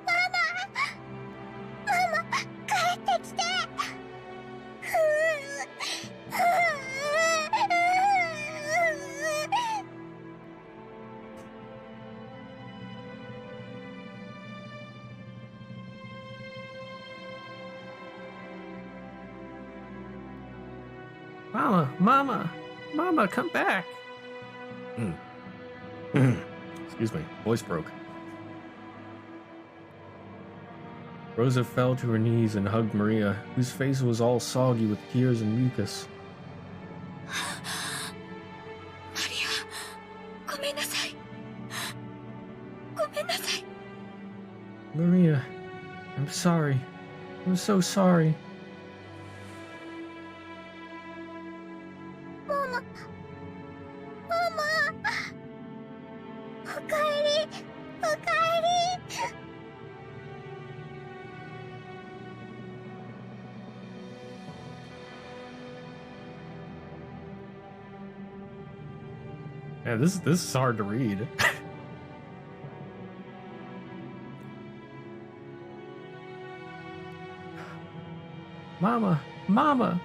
Mama! Mama! 帰ってきて! Mama! Mama, come back! Excuse me, voice broke. Rosa fell to her knees and hugged Maria, whose face was all soggy with tears and mucus. Maria, ごめんなさい. ごめんなさい. Maria, I'm sorry. I'm so sorry. Mama! Mama! おかえり! おかえり! Yeah, this is hard to read. Mama! Mama!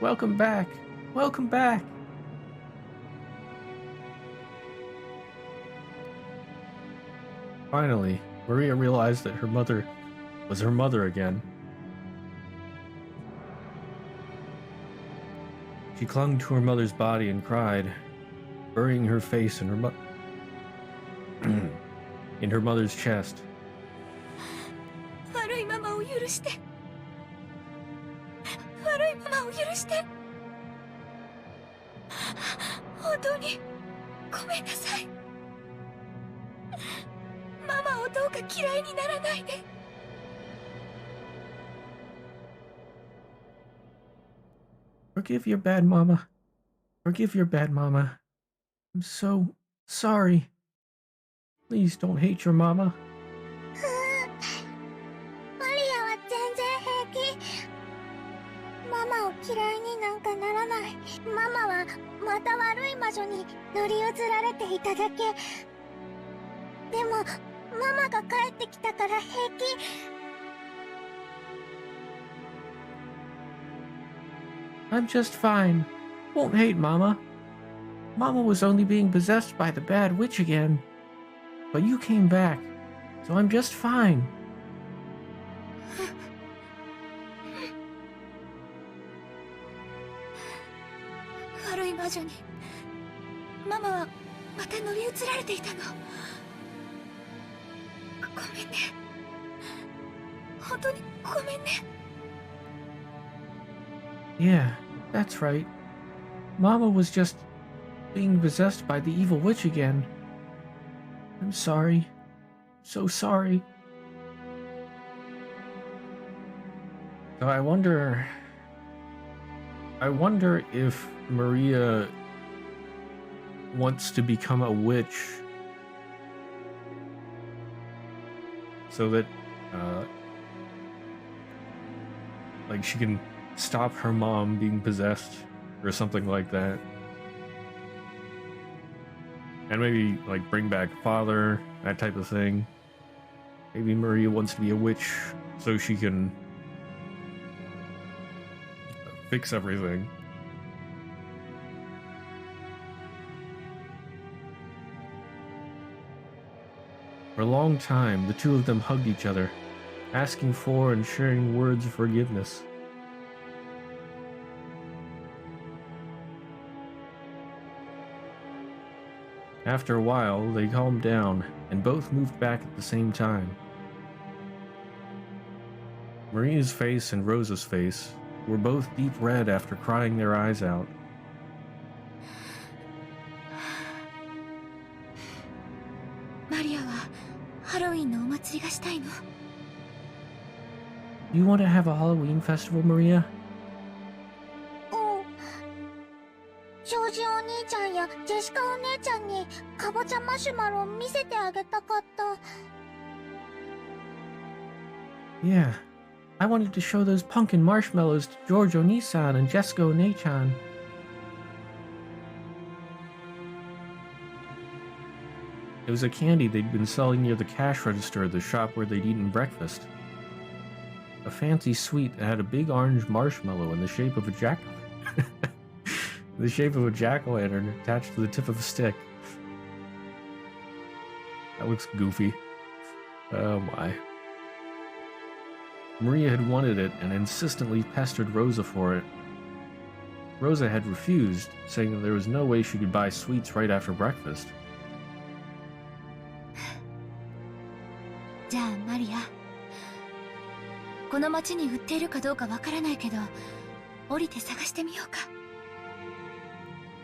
Welcome back! Welcome back! Finally, Maria realized that her mother was her mother again. She clung to her mother's body and cried, burying her face in her in her mother's chest. 悪いママを許して。悪いママを許して。本当にごめんなさい。ママをどうか嫌いにならないで。Forgive your bad mama. Forgive your bad mama. I'm so sorry. Please don't hate your mama. マリアは全然平気。ママを嫌いになんかならない。ママはまた悪い魔女に乗り移られていただけ。でもママが帰ってきたから平気。I'm just fine. Won't hate Mama. Mama was only being possessed by the bad witch again. But you came back, so I'm just fine. 悪い魔女にママはまた乗り移られていたの。ごめんね。本当にごめんね。Yeah, that's right. Mama was just being possessed by the evil witch again. I'm sorry. So sorry. So I wonder if Maria wants to become a witch so that like she can stop her mom being possessed or something like that. And maybe like bring back father, that type of thing. Maybe Maria wants to be a witch so she can fix everything. For a long time, the two of them hugged each other, asking for and sharing words of forgiveness. After a while, they calmed down and both moved back at the same time. Maria's face and Rosa's face were both deep red after crying their eyes out. マリアはハロウィンのお祭りがしたいの。Do you want to have a Halloween festival, Maria? ジョージお兄ちゃんやジェシカお姉ちゃんにかぼちゃマシュマロ見せてあげたかった。Yeah, I wanted to show those pumpkin marshmallows to George Oni-san and Jessica One-chan. It was a candy they'd been selling near the cash register of the shop where they'd eaten breakfast. A fancy sweet that had a big orange marshmallow in the shape of a jack-o'-lantern attached to the tip of a stick. That looks goofy. Oh my. Maria had wanted it and insistently pestered Rosa for it. Rosa had refused, saying that there was no way she could buy sweets right after breakfast. じゃあマリア、この町に売っているかどうかわからないけど、降りて探してみようか。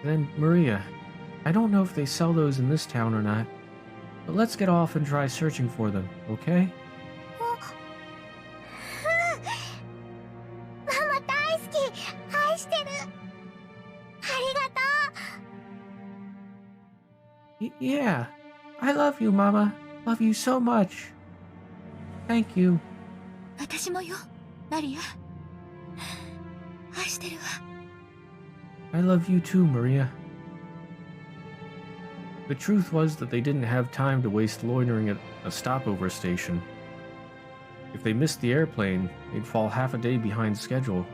Then, Maria, I don't know if they sell those in this town or not, but let's get off and try searching for them, okay? ママ大好き。愛してる。ありがとう。Yeah, I love you, Mama. Love you so much. Thank you. 私もよ、マリア。愛してるわ。I love you too, Maria. The truth was that they didn't have time to waste loitering at a stopover station. If they missed the airplane, they'd fall half a day behind schedule.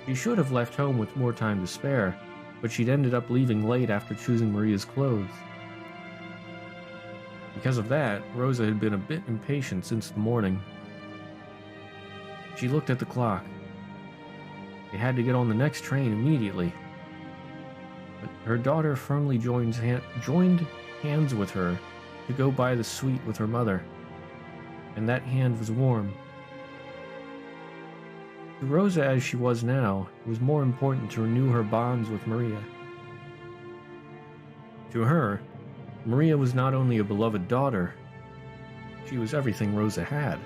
She should have left home with more time to spare, but she'd ended up leaving late after choosing Maria's clothes. Because of that, Rosa had been a bit impatient since the morning. She looked at the clock. They had to get on the next train immediately. But her daughter firmly joined hands with her to go buy the sweet with her mother, and that hand was warm. To Rosa as she was now, it was more important to renew her bonds with Maria. To her, Maria was not only a beloved daughter, she was everything Rosa had.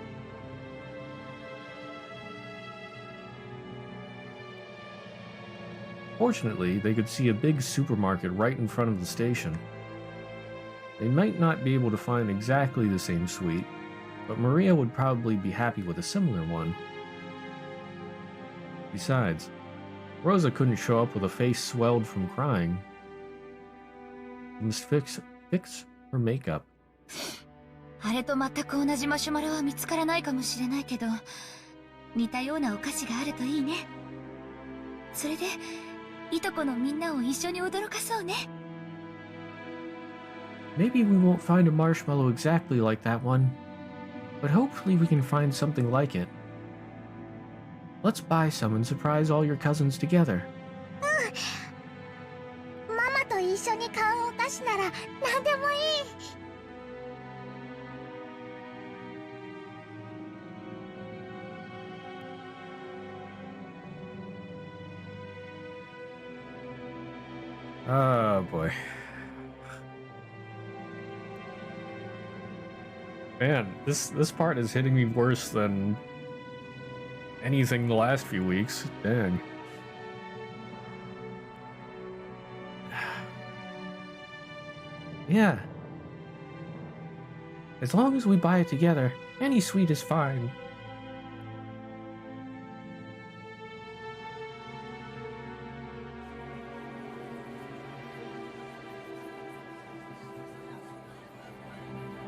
Fortunately, they could see a big supermarket right in front of the station. They might not be able to find exactly the same sweet, but Maria would probably be happy with a similar one. Besides, Rosa couldn't show up with a face swelled from crying. She must fix her makeup. あれと全く同じマシュマロは見つからないかもしれないけど、似たようなお菓子があるといいね。それで、いとこのみんなを一緒に驚かそうね。Maybe we won't find a marshmallow exactly like that one, but hopefully we can find something like it. Let's buy some and surprise all your cousins together. ママと一緒に買うお菓子なら何でもいい。Oh boy. Man, this part is hitting me worse than anything the last few weeks. Dang. Yeah. As long as we buy it together, any sweet is fine.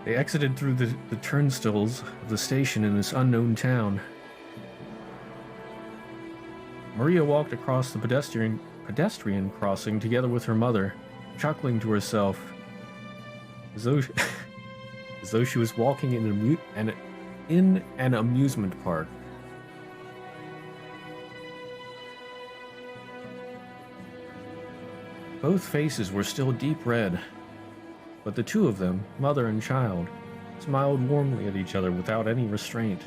They exited through the turnstiles of the station in this unknown town. Maria walked across the pedestrian crossing together with her mother, chuckling to herself, as though she was walking in an amusement park. Both faces were still deep red, but the two of them, mother and child, smiled warmly at each other without any restraint.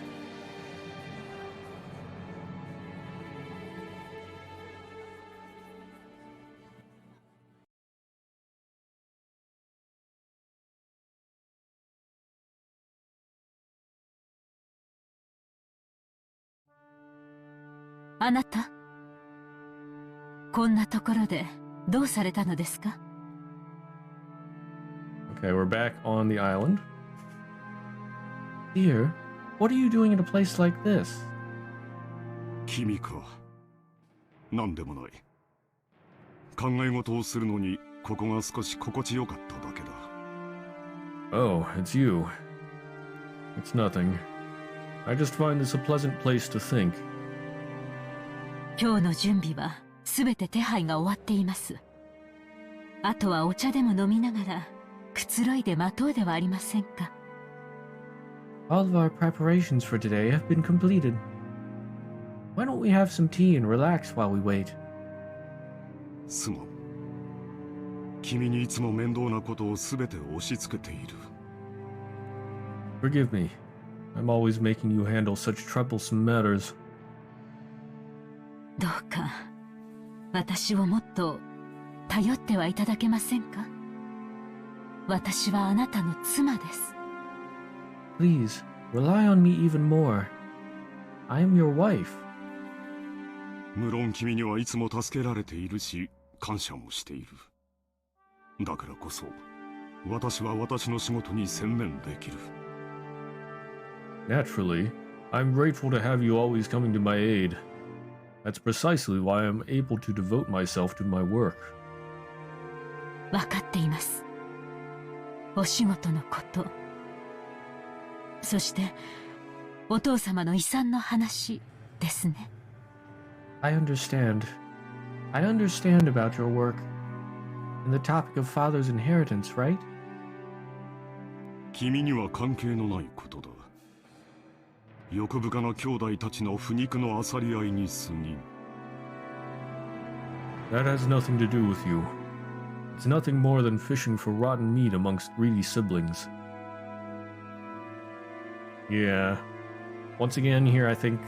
Anata, こんなところでどうされたのですか? Okay, we're back on the island. Dear, what are you doing in a place like this? 君か。なんでもない。考え事をするのにここが少し心地よかっただけだ。Oh, it's you. It's nothing. I just find this a pleasant place to think. 今日の準備はすべて手配が終わっています。あとはお茶でも飲みながらくつろいで待とうではありませんか。All of our preparations for today have been completed. Why don't we have some tea and relax while we wait? すまん。君にいつも面倒なことをすべて押し付けている。Forgive me. I'm always making you handle such troublesome matters. どうか私をもっと頼ってはいただけませんか。私はあなたの妻です。Please, rely on me even more. I am your wife. 無論君にはいつも助けられているし、感謝もしている。だからこそ、私は私の仕事に専念できる。Naturally, I'm grateful to have you always coming to my aid. That's precisely why I'm able to devote myself to my work. わかっています。お仕事のこと。そして、お父様の遺産の話ですね。I understand. I understand about your work. And the topic of father's inheritance, right? 君には関係のないことだ。欲深な兄弟たちの腐肉のあさり合いに過ぎん。That has nothing to do with you. It's nothing more than fishing for rotten meat amongst greedy siblings. Yeah. Once again, here I think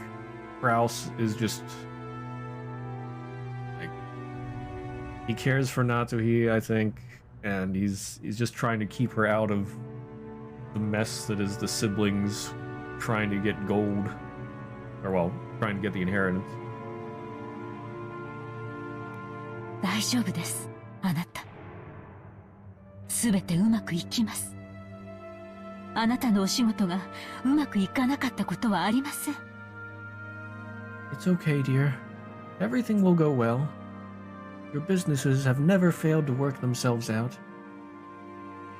Kraus is just... like, he cares for Natsuhi, I think, and he's just trying to keep her out of the mess that is the siblings trying to get gold. Or, well, trying to get the inheritance. 大丈夫です、あなた。すべてうまくいきます。あなたのお仕事がうまくいかなかったことはありません。It's okay, dear. Everything will go well. Your businesses have never failed to work themselves out.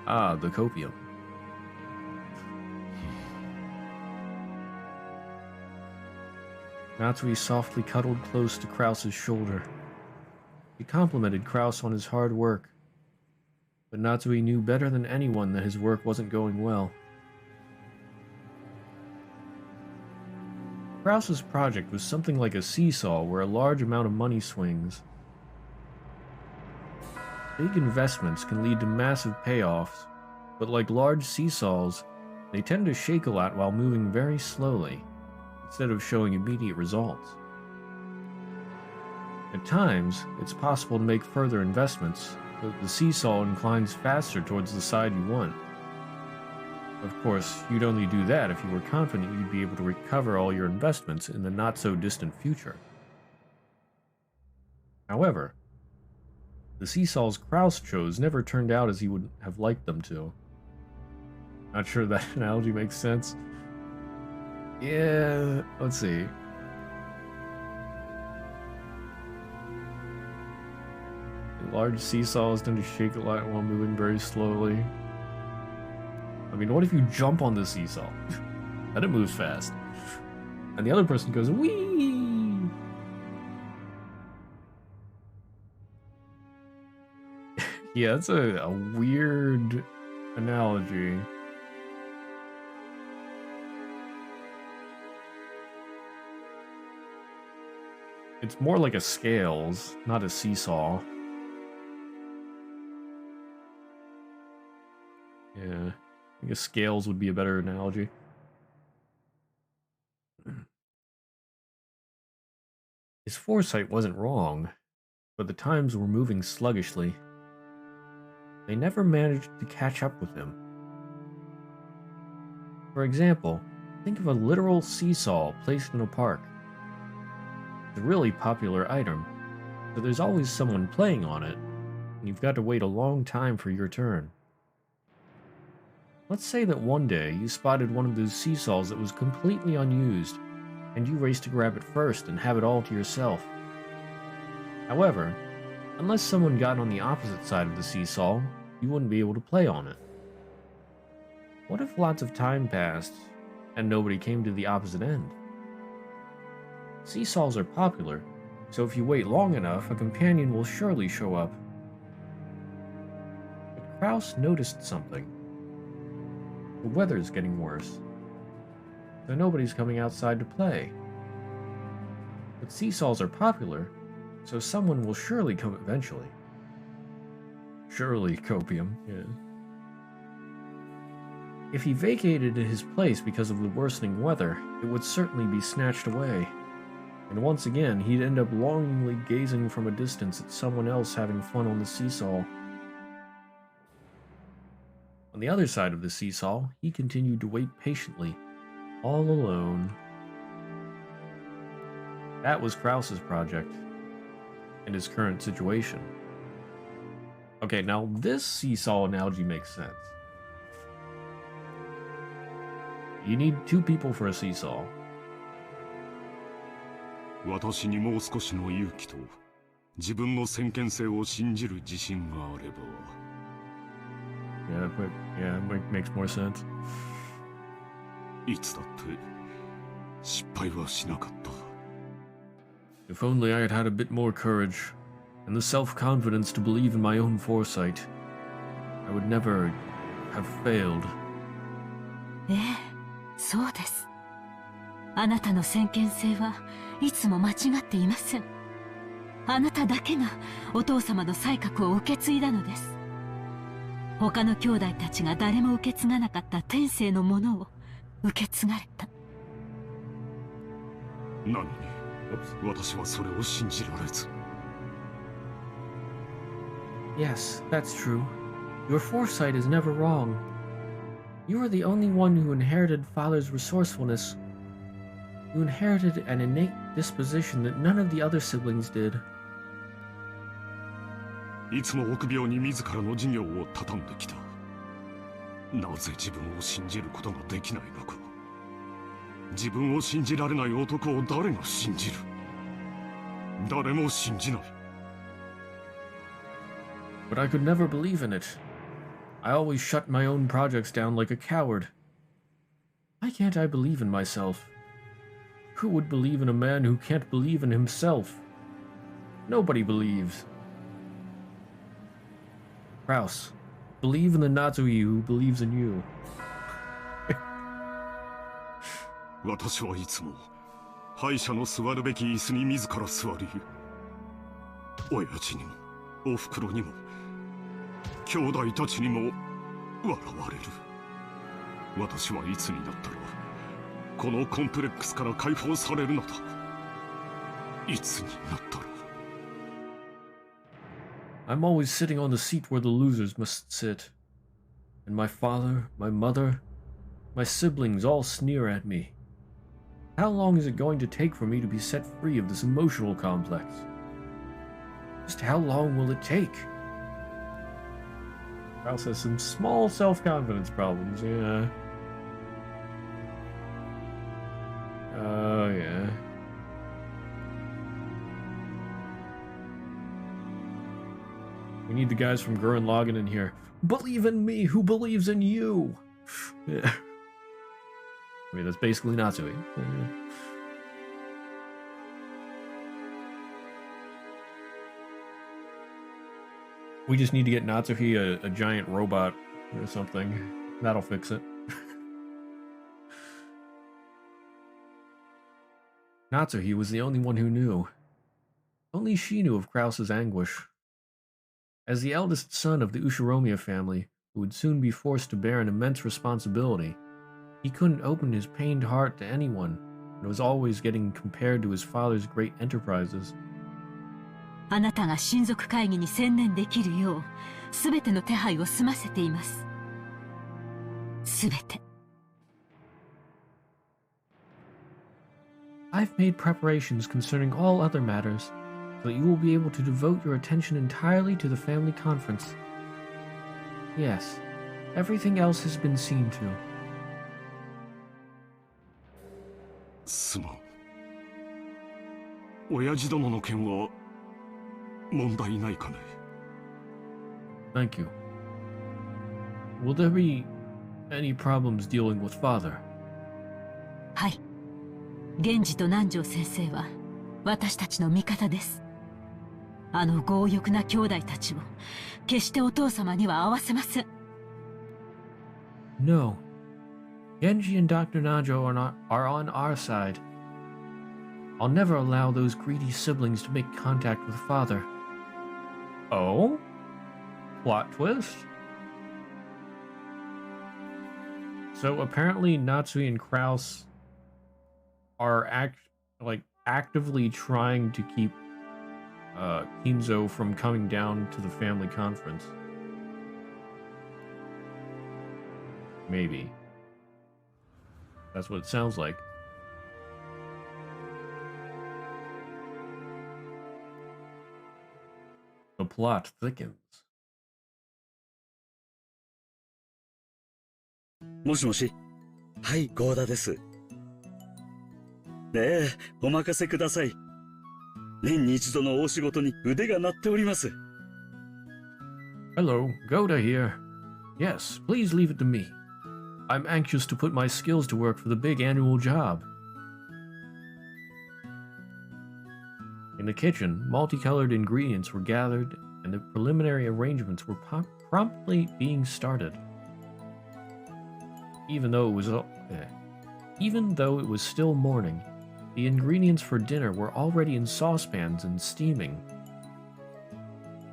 Ah, the copium. Natsui softly cuddled close to Kraus's shoulder. He complimented Kraus on his hard work, but Natsui knew better than anyone that his work wasn't going well. Kraus's project was something like a seesaw where a large amount of money swings. Big investments can lead to massive payoffs, but like large seesaws, they tend to shake a lot while moving very slowly, instead of showing immediate results. At times, it's possible to make further investments, but the seesaw inclines faster towards the side you want. Of course, you'd only do that if you were confident you'd be able to recover all your investments in the not-so-distant future. However, the seesaws Kraus chose never turned out as he would have liked them to. Not sure that analogy makes sense. Yeah, let's see. Large seesaws tend to shake a lot while moving very slowly. I mean, what if you jump on the seesaw? Then it moves fast. And the other person goes, whee! Yeah, that's a weird analogy. It's more like a scales, not a seesaw. Yeah, I guess scales would be a better analogy. His foresight wasn't wrong, but the times were moving sluggishly. They never managed to catch up with him. For example, think of a literal seesaw placed in a park. It's a really popular item, so there's always someone playing on it, and you've got to wait a long time for your turn. Let's say that one day you spotted one of those seesaws that was completely unused, and you raced to grab it first and have it all to yourself. However, unless someone got on the opposite side of the seesaw, you wouldn't be able to play on it. What if lots of time passed, and nobody came to the opposite end? Seesaws are popular, so if you wait long enough, a companion will surely show up. But Kraus noticed something. The weather's getting worse, so nobody's coming outside to play. But seesaws are popular, so someone will surely come eventually. Surely, copium, yeah. If he vacated his place because of the worsening weather, it would certainly be snatched away. And once again, he'd end up longingly gazing from a distance at someone else having fun on the seesaw. On the other side of the seesaw, he continued to wait patiently, all alone. That was Kraus's project, and his current situation. Okay, now this seesaw analogy makes sense. You need two people for a seesaw. 私にもう少しの勇気と自分の先見性を信じる自信があれば。Yeah, it makes more sense. いつだって失敗はしなかった。If only I had had a bit more courage, and the self-confidence to believe in my own foresight, I would never have failed. ええ、そうです。あなたの先見性はいつも間違っていません。あなただけがお父様の才覚を受け継いだのです。他の兄弟たちが誰も受け継がなかった天性のものを受け継がれた。なのに私はそれを信じられず。 Yes, that's true. Your foresight is never wrong. You are the only one who inherited Father's resourcefulness. You inherited an innate disposition that none of the other siblings did. いつも臆病に自らの事業を畳んできた。なぜ自分を信じることができないのか。自分を信じられない男を誰が信じる。誰も信じない。 But I could never believe in it. I always shut my own projects down like a coward. Why can't I believe in myself? Who would believe in a man who can't believe in himself? Nobody believes. Kraus, believe in the Natsui who believes in you. 私はいつも敗者の座るべき椅子に自ら座り、親父にもおふくろにも兄弟たちにも笑われる。私はいつになったらこのコンプレックスから解放されるのだ。いつになったら。 I'm always sitting on the seat where the losers must sit. And my father, my mother, my siblings all sneer at me. How long is it going to take for me to be set free of this emotional complex? Just how long will it take? Kraus has some small self-confidence problems, yeah. Oh, yeah. We need the guys from Gurren Lagann in here. Believe in me who believes in you! Yeah. I mean, that's basically Natsui. We just need to get Natsuhi a giant robot or something. That'll fix it. Natsuhi was the only one who knew. Only she knew of Kraus's anguish. As the eldest son of the Ushiromiya family, who would soon be forced to bear an immense responsibility, he couldn't open his pained heart to anyone, and was always getting compared to his father's great enterprises. あなたが親族会議に専念できるよう、すべての手配を済ませています。すべて。I've made preparations concerning all other matters, so that you will be able to devote your attention entirely to the family conference. Yes, everything else has been seen to. すまん。親父殿の件は問題ないかね。Thank you. Will there be any problems dealing with father? はい。源氏と南條先生は私たちの味方です。あの強欲な兄弟たちを決してお父様には合わせません。No. Genji and Dr. Najo are on our side. I'll never allow those greedy siblings to make contact with father. Oh? Plot twist? So apparently Natsui and Kraus are actively trying to keep Kinzo from coming down to the family conference. Maybe. That's what it sounds like. The plot thickens. もしもし。はい、ゴーダです。ええ、お任せください。年に一度の大仕事に腕が鳴っております。Hello, Goda here. Yes, please leave it to me. I'm anxious to put my skills to work for the big annual job. In the kitchen, multicolored ingredients were gathered, and the preliminary arrangements were promptly being started. Even though it was still morning, the ingredients for dinner were already in saucepans and steaming.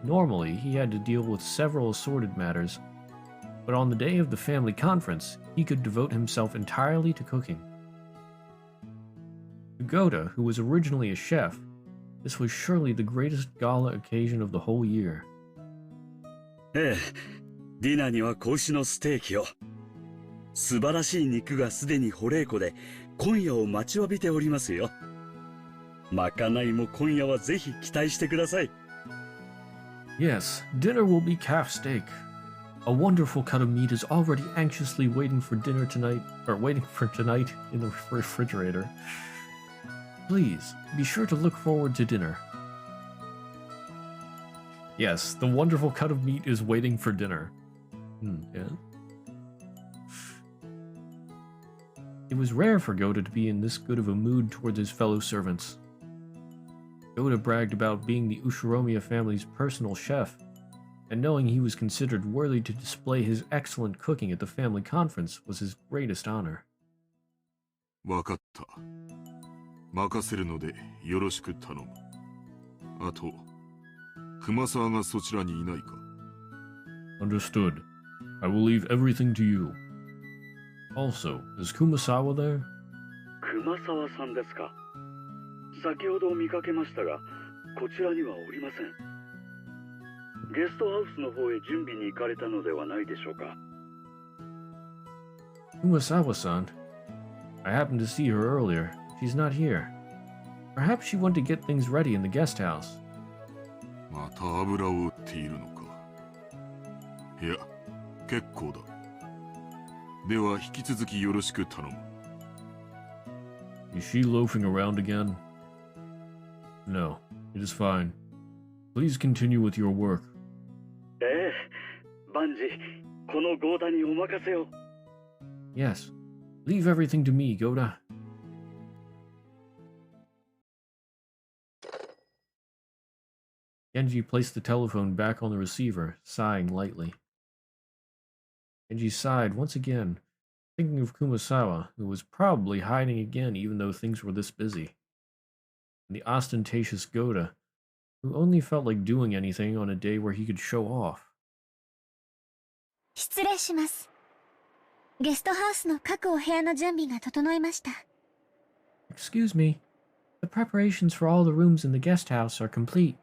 Normally, he had to deal with several assorted matters, but on the day of the family conference, he could devote himself entirely to cooking. To Goda, who was originally a chef, this was surely the greatest gala occasion of the whole year. ええ、ディナーには子牛のステーキを。素晴らしい肉がすでにホレイコで、今夜を待ちわびておりますよ。まかないも今夜はぜひ期待してください。Yes, dinner will be calf steak. A wonderful cut of meat is already anxiously waiting for tonight in the refrigerator. Please, be sure to look forward to dinner. Yes, the wonderful cut of meat is waiting for dinner. Yeah. It was rare for Goda to be in this good of a mood towards his fellow servants. Goda bragged about being the Ushiromiya family's personal chef, and knowing he was considered worthy to display his excellent cooking at the family conference was his greatest honor. わかった。任せるのでよろしく頼む。あと、熊沢がそちらにいないか。Understood. I will leave everything to you. Also, is Kumasawa there? 熊沢さんですか。先ほど見かけましたが、こちらにはおりません。ゲストハウスの方へ準備に行かれたのではないでしょうか。Kumasawa-san. I happened to see her earlier. She's not here. Perhaps she went to get things ready in the guest house. また油を売っているのか。いや、結構だ。では引き続きよろしく頼む。Is she loafing around again? No, it is fine. Please continue with your work. ええ、万事、このゴーダにお任せを。Yes, leave everything to me, Goda. Genji placed the telephone back on the receiver, sighing lightly. Genji sighed once again, thinking of Kumasawa, who was probably hiding again even though things were this busy. And the ostentatious Goda, who only felt like doing anything on a day where he could show off. 失礼します。ゲストハウスの各お部屋の準備が整いました。Excuse me. The preparations for all the rooms in the guest house are complete.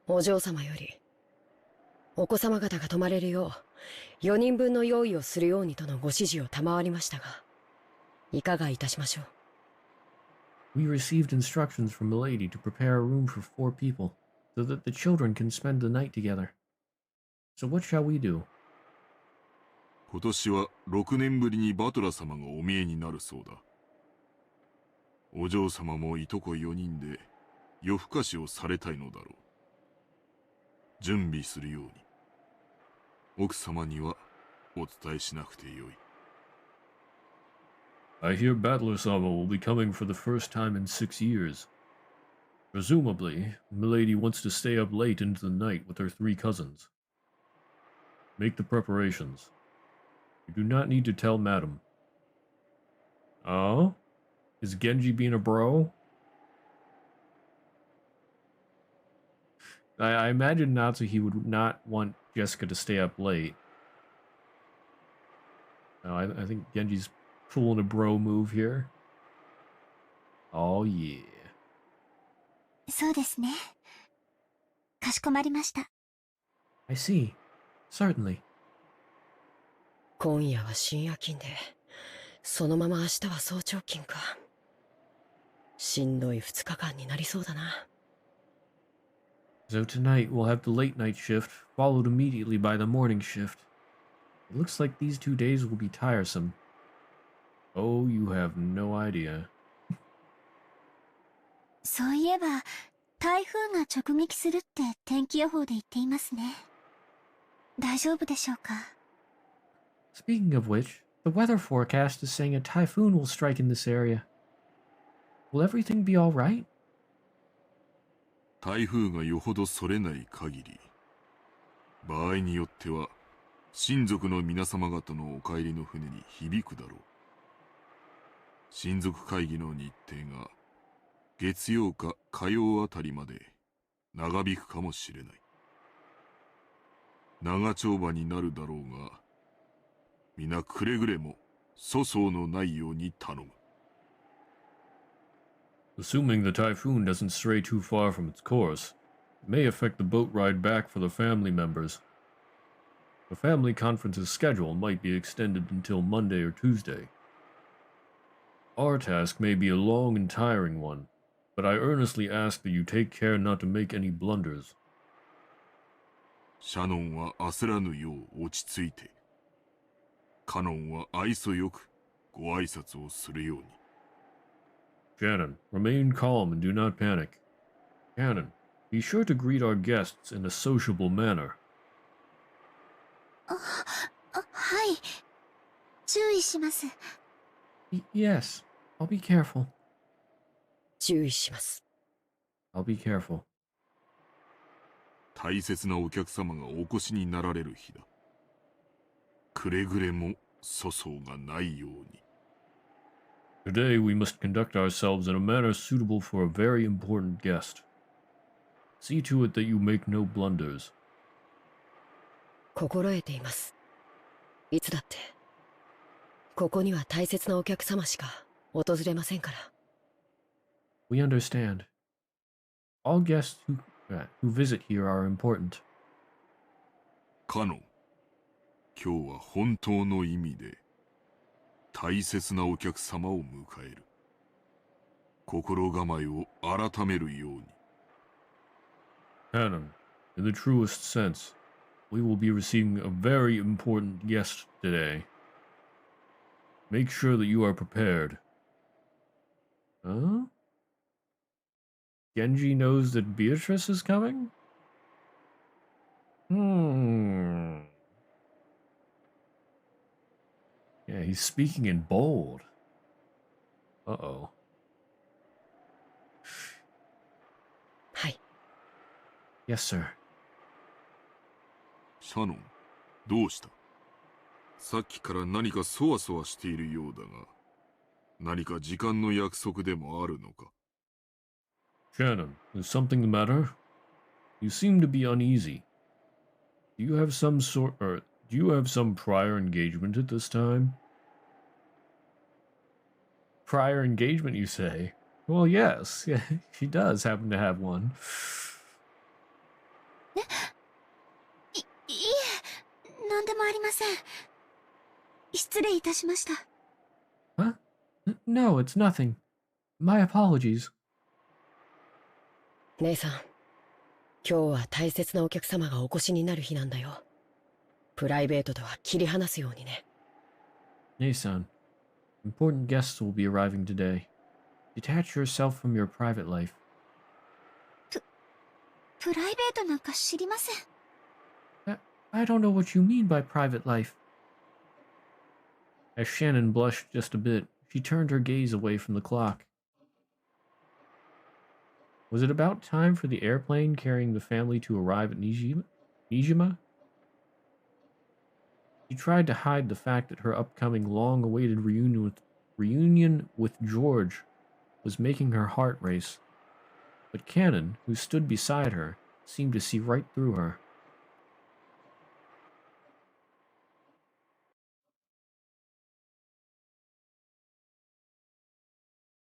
お嬢様より、お子様方が泊まれるよう、4人分の用意をするようにとのご指示を賜りましたが、いかがいたしましょう。We received instructions from Milady to prepare a room for 4 people, so that the children can spend the night together. So what shall we do? 今年は6年ぶりにバトラ様がお見えになるそうだ。お嬢様もいとこ4人で夜更かしをされたいのだろう。準備するように。奥様にはお伝えしなくてよい。I hear Battler-sama will be coming for the first time in 6 years. Presumably, Milady wants to stay up late into the night with her 3 cousins. Make the preparations. You do not need to tell Madam. Oh? Is Genji being a bro? I imagine Natsuki would not want Jessica to stay up late. No, I think Genji's pulling a bro move here. Oh yeah. そうですね。かしこまりました。I see. Certainly. 今夜は深夜勤で、そのまま明日は早朝勤か。しんどい2日間になりそうだな。So tonight we'll have the late night shift, followed immediately by the morning shift. It looks like these 2 days will be tiresome. Oh, you have no idea. そういえば、台風が直撃するって天気予報で言っていますね。大丈夫でしょうか？ Speaking of which, the weather forecast is saying a typhoon will strike in this area. Will everything be all right? 台風がよほどそれない限り、場合によっては親族の皆様方のお帰りの船に響くだろう。親族会議の日程が月曜か火曜あたりまで長引くかもしれない。長丁場になるだろうが、皆くれぐれも粗相のないように頼む。Assuming the typhoon doesn't stray too far from its course, it may affect the boat ride back for the family members. The family conference's schedule might be extended until Monday or Tuesday. Our task may be a long and tiring one, but I earnestly ask that you take care not to make any blunders. シャノンは焦らぬよう落ち着いて、カノンは愛想よくご挨拶をするように。Shannon, remain calm and do not panic. Cannon, be sure to greet our guests in a sociable manner. はい。注意します。Yes, I'll be careful. 注意します。I'll be careful. 大切なお客様がお越しになられる日だ。くれぐれも粗相がないように。Today we must conduct ourselves in a manner suitable for a very important guest. See to it that you make no blunders. 心得ています。いつだって。ここには大切なお客様しか訪れませんから。We understand. All guests who visit here are important. カノン、今日は本当の意味で大切なお客様を迎える。心構えを改めるように。Cannon, in the truest sense, we will be receiving a very important guest today. Make sure that you are prepared. Huh? Genji knows that Beatrice is coming? Yeah, he's speaking in bold. Uh-oh. はい。Yes, sir. シャノン、どうした？さっきから何かそわそわしているようだが、何か時間の約束でもあるのか？ Shannon, is something the matter? You seem to be uneasy. Do you have some prior engagement at this time? Prior engagement, you say? Well, yes, yeah, she does happen to have one. いえ、なんでもありません。失礼いたしました。Huh? No, it's nothing. My apologies. 姉さん、今日は大切なお客様がお越しになる日なんだよ。プライベートとは切り離すようにね。Nei-san, important guests will be arriving today. Detach yourself from your private life. プライベートなんか知りません。I don't know what you mean by private life. As Shannon blushed just a bit, she turned her gaze away from the clock. Was it about time for the airplane carrying the family to arrive at Nijima? She tried to hide the fact that her upcoming long-awaited reunion with George was making her heart race. But Cannon, who stood beside her, seemed to see right through her.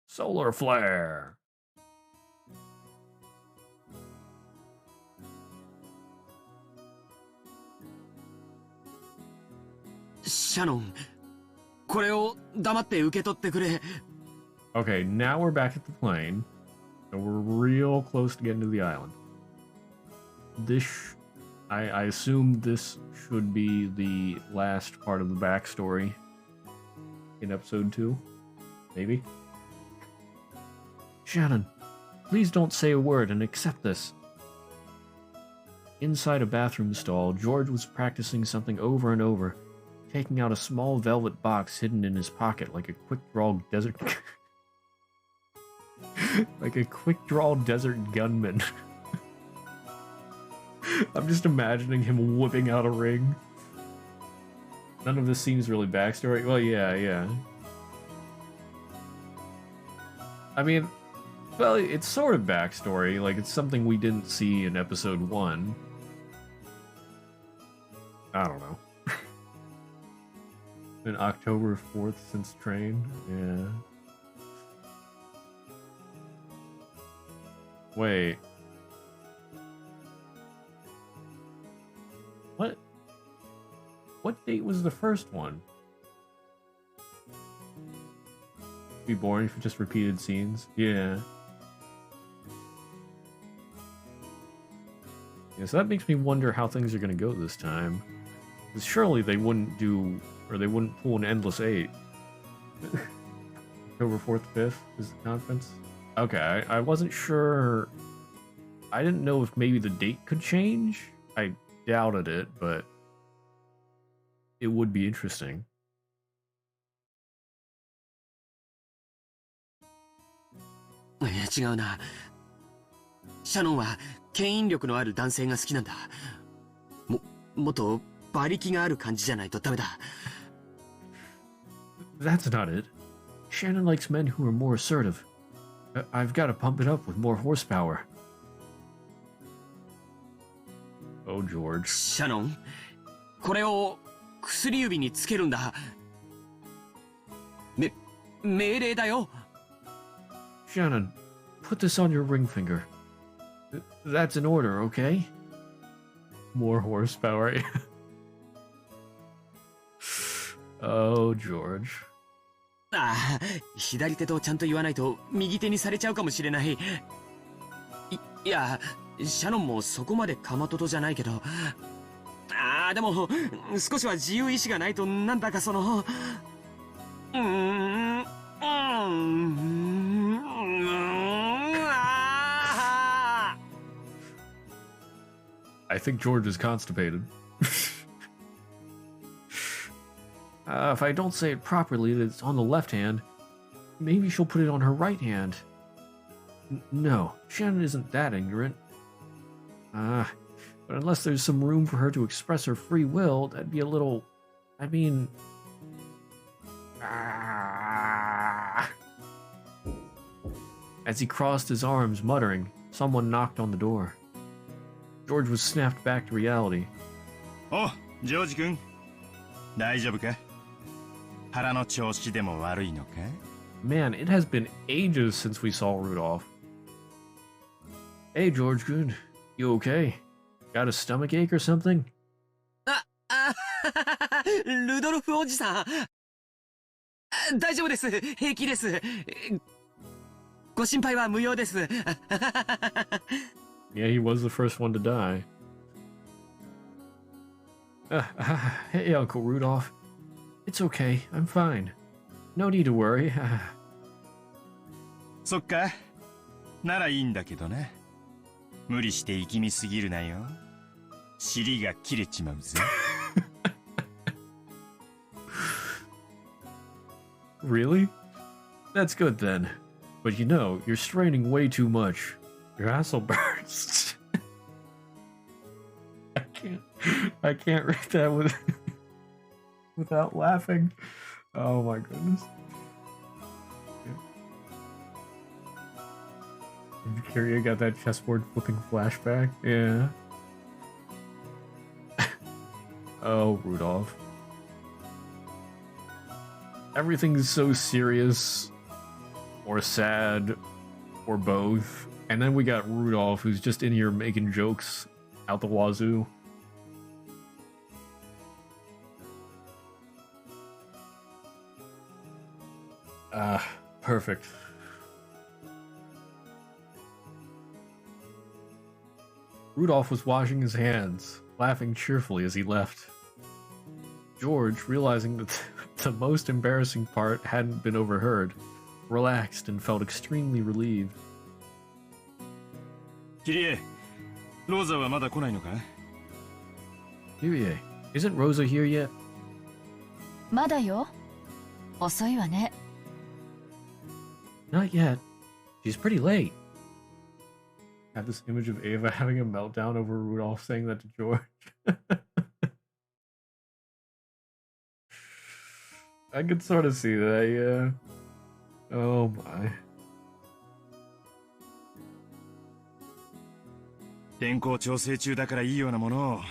Solar flare! シャノン、これを黙って受け取ってくれ。Okay, now we're back at the plane. So we're real close to getting to the island. I assume this should be the last part of the backstory in episode 2. Maybe? Shannon, please don't say a word and accept this. Inside a bathroom stall, George was practicing something over and over, taking out a small velvet box hidden in his pocket like a quick-draw desert... like a quick-draw desert gunman. I'm just imagining him whipping out a ring. None of this seems really backstory. Well, yeah. I mean, Well, it's sort of backstory. Like, it's something we didn't see in episode 1. I don't know. Been October 4th since train. Yeah. Wait. What date was the first one? Be boring for just repeated scenes. Yeah. Yeah, so that makes me wonder how things are gonna go this time. Because surely they wouldn't do, or they wouldn't pull an Endless 8. October 4th, 5th is the conference. Okay, I wasn't sure. I didn't know if maybe the date could change. I doubted it, but it would be interesting.違うな。シャノンは牽引力のある男性が好きなんだ。もっと馬力がある感じじゃないとダメだ。That's not it. Shannon likes men who are more assertive. I've got to pump it up with more horsepower. Oh, George. シャノン、これを薬指につけるんだ。命令だよ。Shannon, put this on your ring finger. That's an order, okay? More horsepower. Oh, George. ああ、左手とちゃんと言わないと右手にされちゃうかもしれない。いや、シャノンもそこまでかまととじゃないけど。ああ、でも少しは自由意志がないとなんだかその。I think George is constipated. If I don't say it properly, that it's on the left hand, maybe she'll put it on her right hand. No, Shannon isn't that ignorant. But unless there's some room for her to express her free will, that'd be a little... I mean... As he crossed his arms, muttering, someone knocked on the door. George was snapped back to reality. Oh, George 君、大丈夫か？腹の調子でも悪いのか？ Man, it has been ages since we saw Rudolph. Hey, George Goon, you okay? Got a stomach ache or something? ルドルフおじさん。大丈夫です。平気です。ご心配は無用です。Yeah, he was the first one to die. Hey, Uncle Rudolph. It's okay. I'm fine. No need to worry. そっか。ならいいんだけどな。無理して力みすぎるなよ。尻が切れちまうぜ。Really? That's good then. But you know, you're straining way too much. Your asshole bursts. I can't read that without laughing. Oh my goodness. Kyria got that chessboard flipping flashback. Yeah. Oh, Rudolph. Everything's so serious, or sad, or both. And then we got Rudolph, who's just in here making jokes out the wazoo. Perfect. Rudolph was washing his hands, laughing cheerfully as he left. George, realizing that the most embarrassing part hadn't been overheard, relaxed and felt extremely relieved. キリエ、ローザはまだ来ないのか？ Kyrie, isn't Rosa here yet? まだよ。遅いわね。Not yet. She's pretty late. Have this image of Ava having a meltdown over Rudolph saying that to George. I could sort of see that, yeah. Oh my. 天候調整中だからいいようなものを。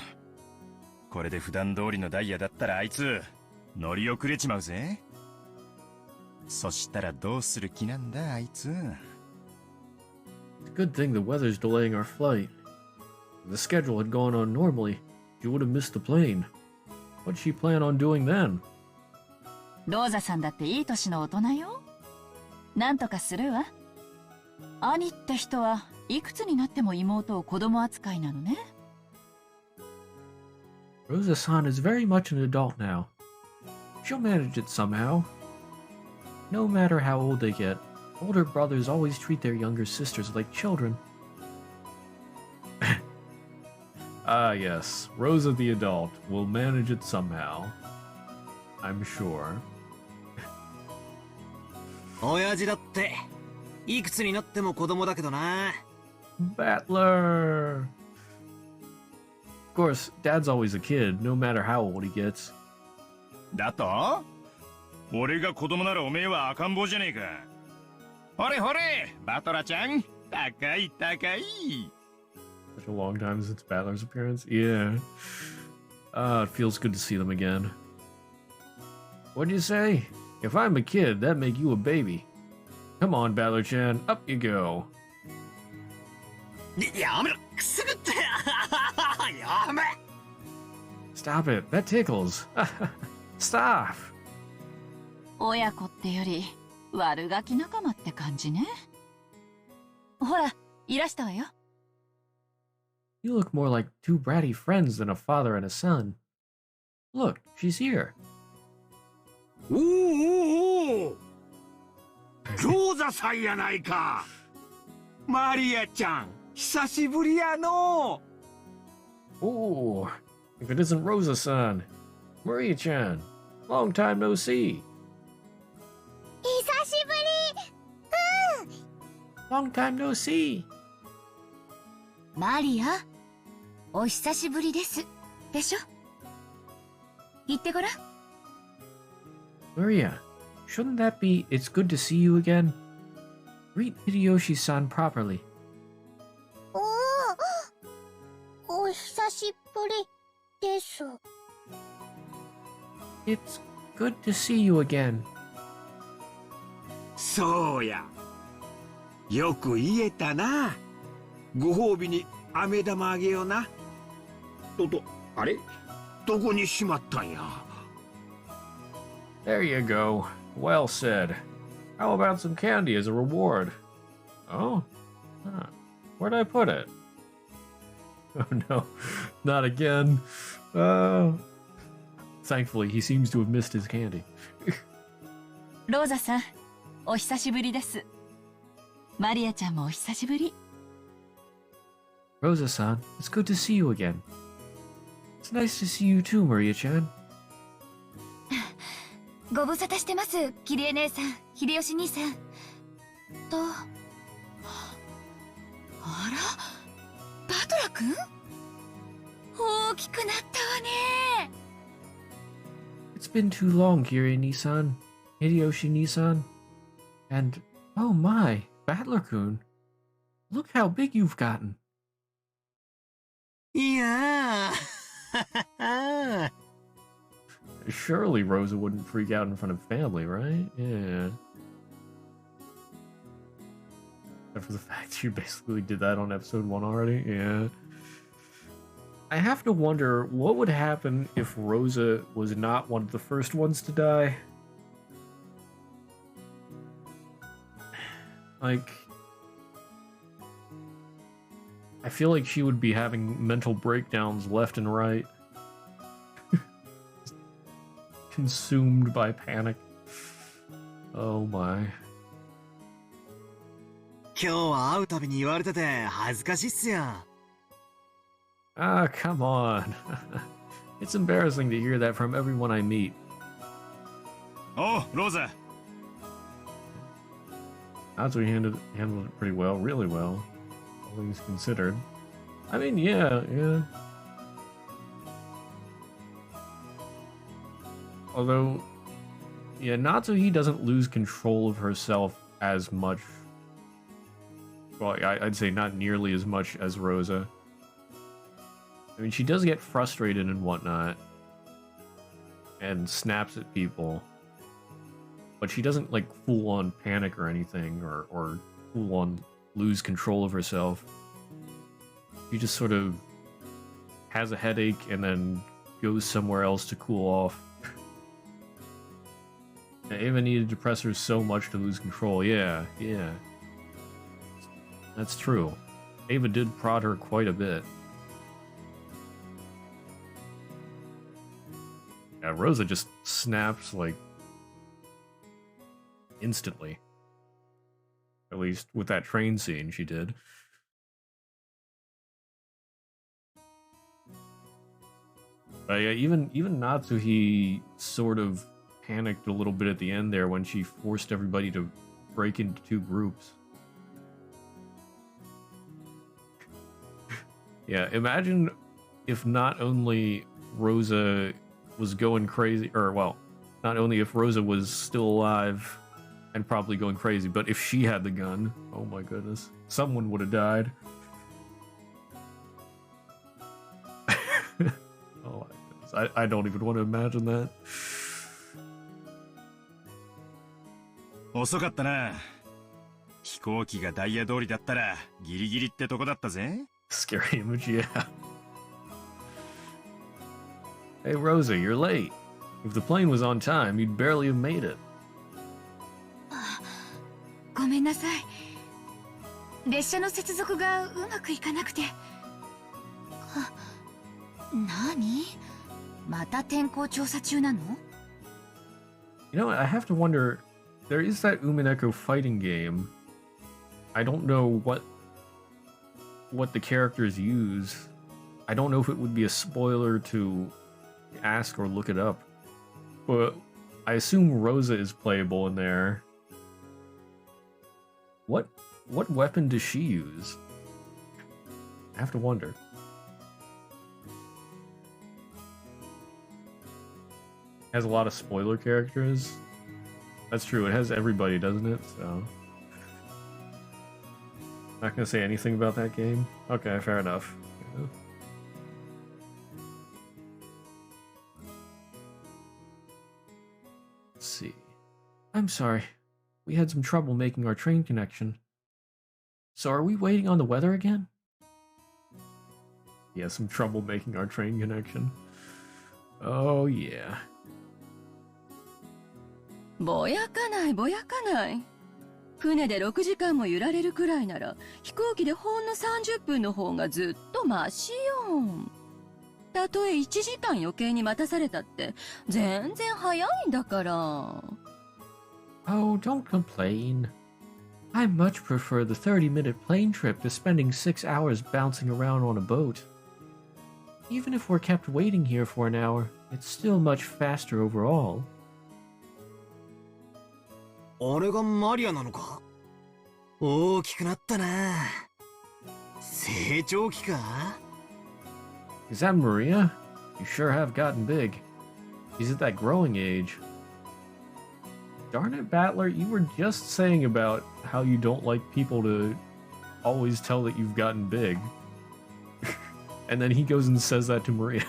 これで普段通りのダイヤだったらあいつ乗り遅れちまうぜ。そしたらどうする気なんだあいつ。 It's a good thing the weather's delaying our flight. If the schedule had gone on normally, she would have missed the plane. What'd she plan on doing then? ローザさんだっていい年の大人よ。なんとかするわ。兄って人はいくつになっても妹を子供扱いなのね。Rosa-san is very much an adult now. She'll manage it somehow. No matter how old they get, older brothers always treat their younger sisters like children. Ah, yes, Rosa the adult will manage it somehow. I'm sure. 親父だっていくつになっても子供だけどな。Battler! Of course, Dad's always a kid, no matter how old he gets. だと俺が子供ならおめえは赤ん坊じゃねえか。ほれほれ、バトラちゃん、高い高い。Such a long time since Battler's appearance. Yeah. It feels good to see them again. What'd you say? If I'm a kid, that'd make you a baby. Come on, Battler-chan, up you go. やめろ、くすぐって。やめ。Stop it, that tickles. Stop. 親子ってより悪ガキ仲間って感じね。ほら、いらしたわよ。You look more like two bratty friends than a father and a son. Look, she's here. おおおお、ローザさんやないか。マリアちゃん、久しぶりやの。Oh, if it isn't Rosa-san. Maria-chan, long time no see. 久しぶり。Long time no see. マリア、お久しぶりです。でしょ？言ってごらん。Maria, shouldn't that be it's good to see you again? Greet Hideyoshi-san properly. お久しぶりです。It's good to see you again. そうや。よく言えたな。ご褒美に飴玉あげような。あれどこにしまったんや。There you go. Well said. How about some candy as a reward? Oh? Where'd I put it? Oh no, not again. Thankfully, he seems to have missed his candy. ローザさん、お久しぶりです。マリアちゃんもお久しぶり。Rosa-san, it's good to see you again. It's nice to see you too, Maria-chan. ご無沙汰してます、キリエ姉さん、秀吉兄さん。あら、バトラ君？大きくなったわね。It's been too long, Kirie-ni-san, Hideyoshi-ni-san. And, oh my, Battler-kun. Look how big you've gotten. いやー。Surely Rosa wouldn't freak out in front of family, right? Yeah. Except for the fact she basically did that on episode 1 already. Yeah. I have to wonder what would happen if Rosa was not one of the first ones to die. Like, I feel like she would be having mental breakdowns left and right. Consumed by panic. Oh my. 今日は会うたびに言われてて恥ずかしいっすよ。Ah, come on. It's embarrassing to hear that from everyone I meet. Oh, Rosa. Natsui handled it pretty well, really well. All things considered. I mean, yeah. Although, yeah, Natsuhi doesn't lose control of herself as much. Well, I'd say not nearly as much as Rosa. I mean, she does get frustrated and whatnot, and snaps at people, but she doesn't like full on panic or anything, or full on lose control of herself. She just sort of has a headache and then goes somewhere else to cool off. Ava needed depressors so much to lose control. Yeah. That's true. Ava did prod her quite a bit. Yeah, Rosa just snaps, like, instantly. At least with that train scene, she did. But yeah, even Natsuhi sort of panicked a little bit at the end there when she forced everybody to break into two groups. Yeah, imagine if not only Rosa was going crazy, or well, not only if Rosa was still alive and probably going crazy, but if she had the gun. Oh my goodness. Someone would have died. Oh my goodness. I don't even want to imagine that. 遅かったな。飛行機がダイヤ通りだったらギリギリってとこだったぜ。Scary image, yeah. Hey Rosa, you're late. If the plane was on time, you'd barely have made it. ごめんなさい。列車の接続がうまくいかなくて。何？また天候調査中なの？ You know what, I have to wonder, there is that Umineko fighting game. I don't know what the characters use. I don't know if it would be a spoiler to ask or look it up. But I assume Rosa is playable in there. What weapon does she use? I have to wonder. Has a lot of spoiler characters. That's true, it has everybody, doesn't it? So not gonna say anything about that game? Okay, fair enough. Yeah. Let's see. I'm sorry. We had some trouble making our train connection. So are we waiting on the weather again? Yeah, some trouble making our train connection. Oh yeah. ぼやかないぼやかない。船で6時間も揺られるくらいなら飛行機でほんの30分の方がずっとマシよ。たとえ1時間余計に待たされたって全然早いんだから。Oh, don't complain. I much prefer the 30-minute plane trip to spending 6 hours bouncing around on a boat. Even if we're kept waiting here for an hour, it's still much faster overall. あれがマリアなのか？大きくなったな。成長期か？ Is that Maria? You sure have gotten big. She's at that growing age. Darn it, Battler, you were just saying about how you don't like people to always tell that you've gotten big. And then he goes and says that to Maria.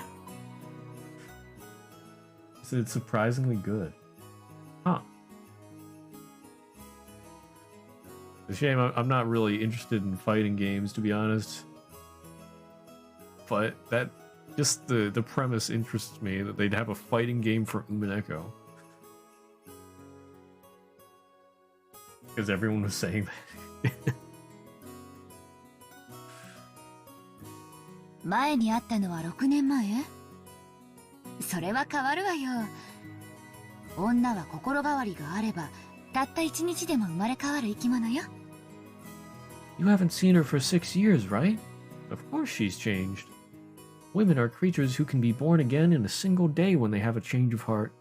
He said it's surprisingly good. Huh. It's a shame I'm not really interested in fighting games, to be honest. But that, just the premise interests me, that they'd have a fighting game for Umineko. Because everyone was saying that. 前に会ったのは6年前？それは変わるわよ。女は心変わりがあれば、たった1日でも生まれ変わる生き物よ。You haven't seen her for 6 years, right? Of course she's changed. Women are creatures who can be born again in a single day when they have a change of heart.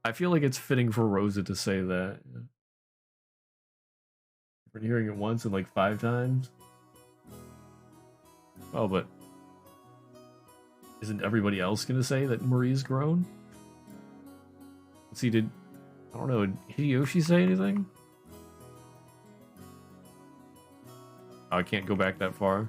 I feel like it's fitting for Rosa to say that. I've been hearing it once and like 5 times. Oh, but isn't everybody else gonna say that Maria's grown? Let's see, did I don't know, did Hideyoshi say anything? Oh, I can't go back that far.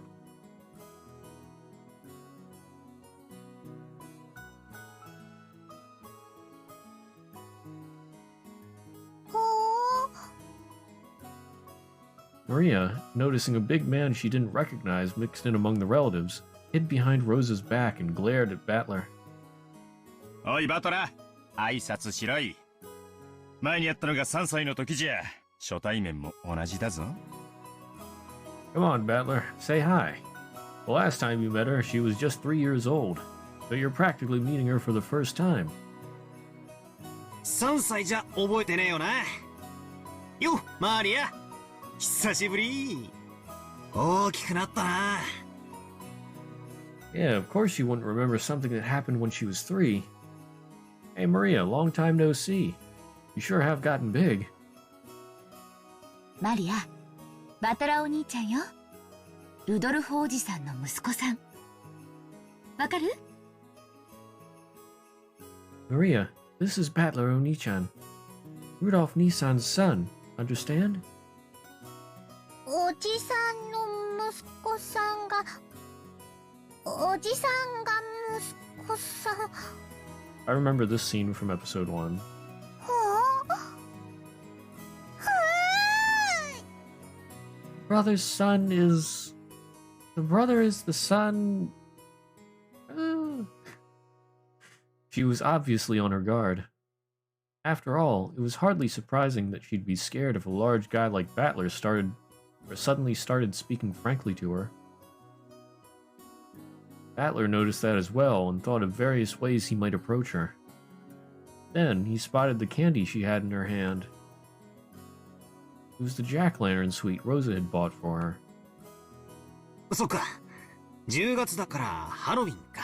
Maria, noticing a big man she didn't recognize mixed in among the relatives, hid behind Rosa's back and glared at Battler. おいバトラ、挨拶しろい。前にやったのが3歳の時じゃ、初対面も同じだぞ。Come on, Battler, say hi. The last time you met her, she was just 3 years old, so you're practically meeting her for the first time. 3歳じゃ覚えてねえよな。よ、マリア。久しぶり。大きくなったな。Yeah, of course you wouldn't remember something that happened when she was 3. Hey Maria, long time no see. You sure have gotten big. マリア、バトラお兄ちゃんよ。ルドルフ王子さんの息子さん。わかる？ Maria, this is Battler Oni-chan. Rudolph Nissan's son, understand? おじさんの息子さんが、おじさんが息子さん。I remember this scene from episode 1. Brother's son is... The brother is the son... She was obviously on her guard. After all, it was hardly surprising that she'd be scared if a large guy like Battler suddenly started speaking frankly to her. Battler noticed that as well and thought of various ways he might approach her. Then he spotted the candy she had in her hand. It was the jack-o'-lantern sweet Rosa had bought for her. そっか。10月だからハロウィンか。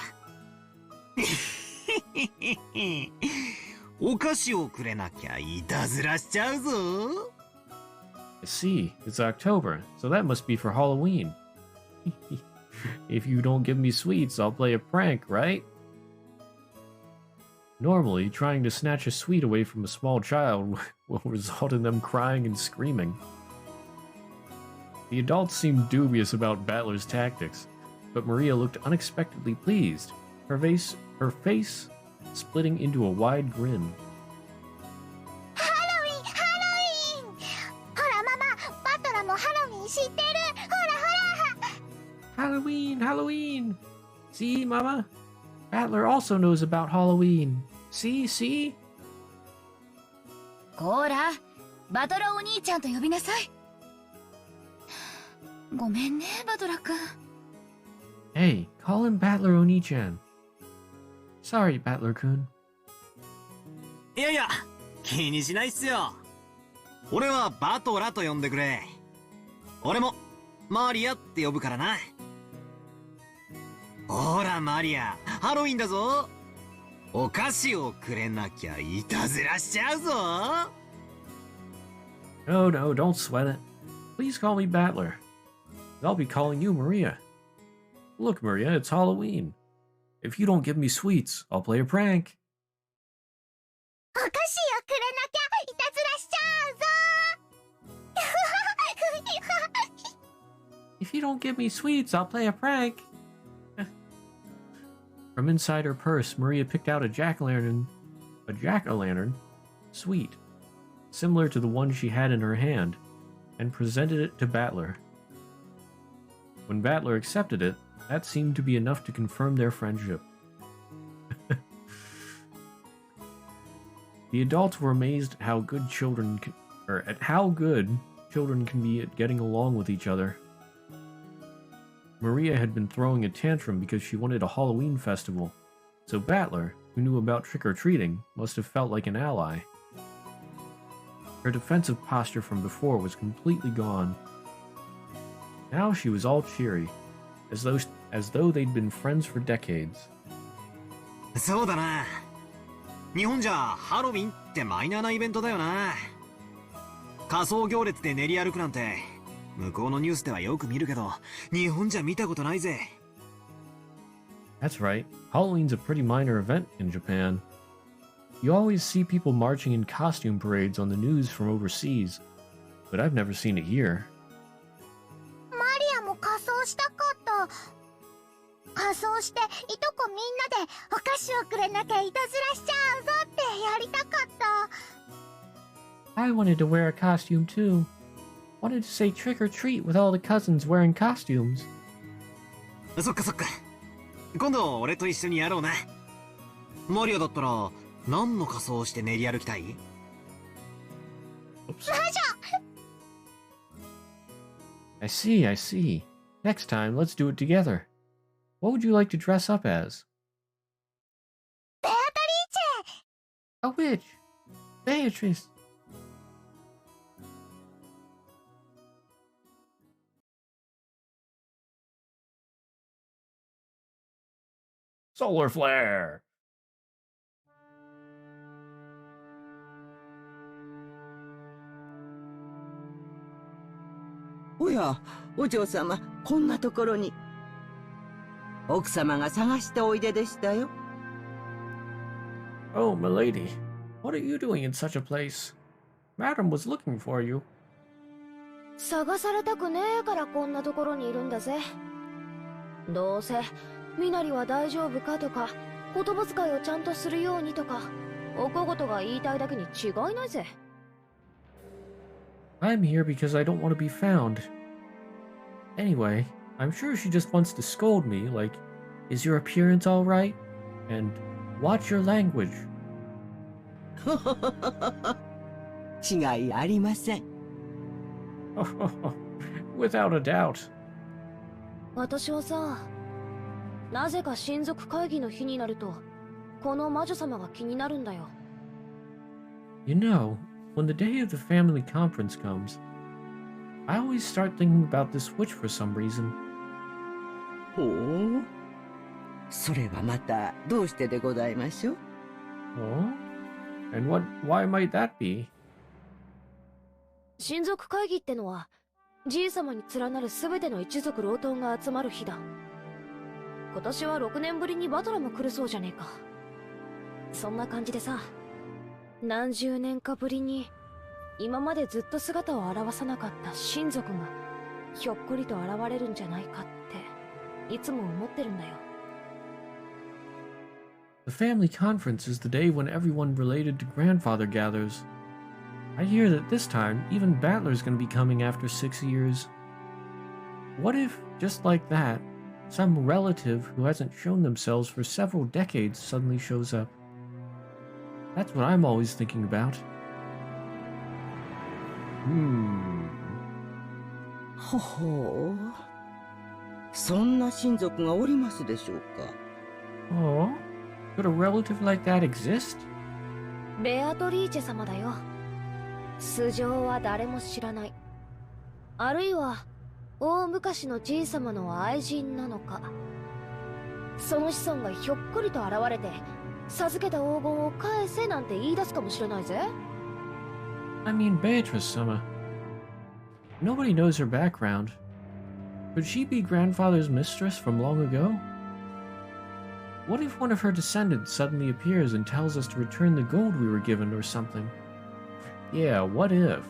お菓子をくれなきゃいたずらしちゃうぞ。I see, it's October, so that must be for Halloween. If you don't give me sweets, I'll play a prank, right? Normally, trying to snatch a sweet away from a small child will result in them crying and screaming. The adults seemed dubious about Battler's tactics, but Maria looked unexpectedly pleased, her face splitting into a wide grin. Halloween! Halloween! ほらママ、バトラもハロウィン知ってる。ほらほら。Halloween! Halloween! See, Mama? Battler also knows about Halloween. See, see? こら、バトラお兄ちゃんと呼びなさい。ごめんね、バトラ君。Hey, call him Battler Oni-chan. Sorry, Battler-kun. いやいや、気にしないっすよ。俺はバトラと呼んでくれ。俺もマリアって呼ぶからな。ほらマリア、ハロウィンだぞ。お菓子をくれなきゃいたずらしちゃうぞ。No, no, don't sweat it. Please call me Battler. I'll be calling you Maria. Look, Maria, it's Halloween. If you don't give me sweets, I'll play a prank. お菓子をくれなきゃいたずらしちゃうぞ。If you don't give me sweets, I'll play a prank. From inside her purse, Maria picked out a jack-o'-lantern sweet, similar to the one she had in her hand, and presented it to Battler. When Battler accepted it, that seemed to be enough to confirm their friendship. The adults were amazed at how good children can be at getting along with each other. Maria had been throwing a tantrum because she wanted a Halloween festival, so Battler, who knew about trick-or-treating, must have felt like an ally. Her defensive posture from before was completely gone. Now she was all cheery, as though they'd been friends for decades. そうだな。日本じゃハロウィンってマイナーなイベントだよな。仮装行列で練り歩くなんて向こうのニュースではよく見るけど、日本じゃ見たことないぜ。That's right. Halloween's a pretty minor event in Japan. You always see people marching in costume parades on the news from overseas, but I've never seen it here. マリアも仮装したかった。仮装していとこみんなでお菓子をくれなきゃいたずらしちゃうぞってやりたかった。I wanted to wear a costume too. wanted to say trick or treat with all the cousins wearing costumes. そっかそっか。今度俺と一緒にやろうな。マリアだったら何の仮装をして練り歩きたい？ I see, I see. Next time, let's do it together. What would you like to dress up as? A witch! Beatrice! Solar flare! おや、お嬢様、こんなところに。奥様が探しておいででしたよ。Oh, milady, what are you doing in such a place? Madam was looking for you. 探されたくねえからこんなところにいるんだぜ。どうせみなりは大丈夫かとか、言葉遣いをちゃんとするようにとか、お小言が言いたいだけに違いないぜ。I'm here because I don't want to be found. Anyway, I'm sure she just wants to scold me, like, is your appearance all right? And watch your language. 違いありません。Without a doubt. 私はさ、なぜか親族会議の日になると、この魔女様が気になるんだよ。You know, when the day of the family conference comes, I always start thinking about this witch for some reason. ほう。それはまたどうしてでございましょう？ Oh? And why might that be? 親族会議ってのは、じい様に連なるすべての一族老頭が集まる日だ。今年は6年ぶりにバトラも来るそうじゃねえか。そんな感じでさ、何十年かぶりに今までずっと姿を現さなかった親族がひょっこりと現れるんじゃないかっていつも思ってるんだよ。 The family conference is the day when everyone related to grandfather gathers. I hear that this time, even Battler's gonna be coming after 6 years. What if, just like that, some relative who hasn't shown themselves for several decades suddenly shows up? That's what I'm always thinking about. ほほう。そんな親族がおりますでしょうか。 Oh? Could a relative like that exist? ベアトリーチェ様だよ。素性は誰も知らない。あるいは大昔のじい様の愛人なのか。その子孫がひょっこりと現れて、授けた黄金を返せなんて言い出すかもしれないぜ。I mean, Beatrice-sama. Nobody knows her background. Could she be grandfather's mistress from long ago? What if one of her descendants suddenly appears and tells us to return the gold we were given or something? Yeah, what if?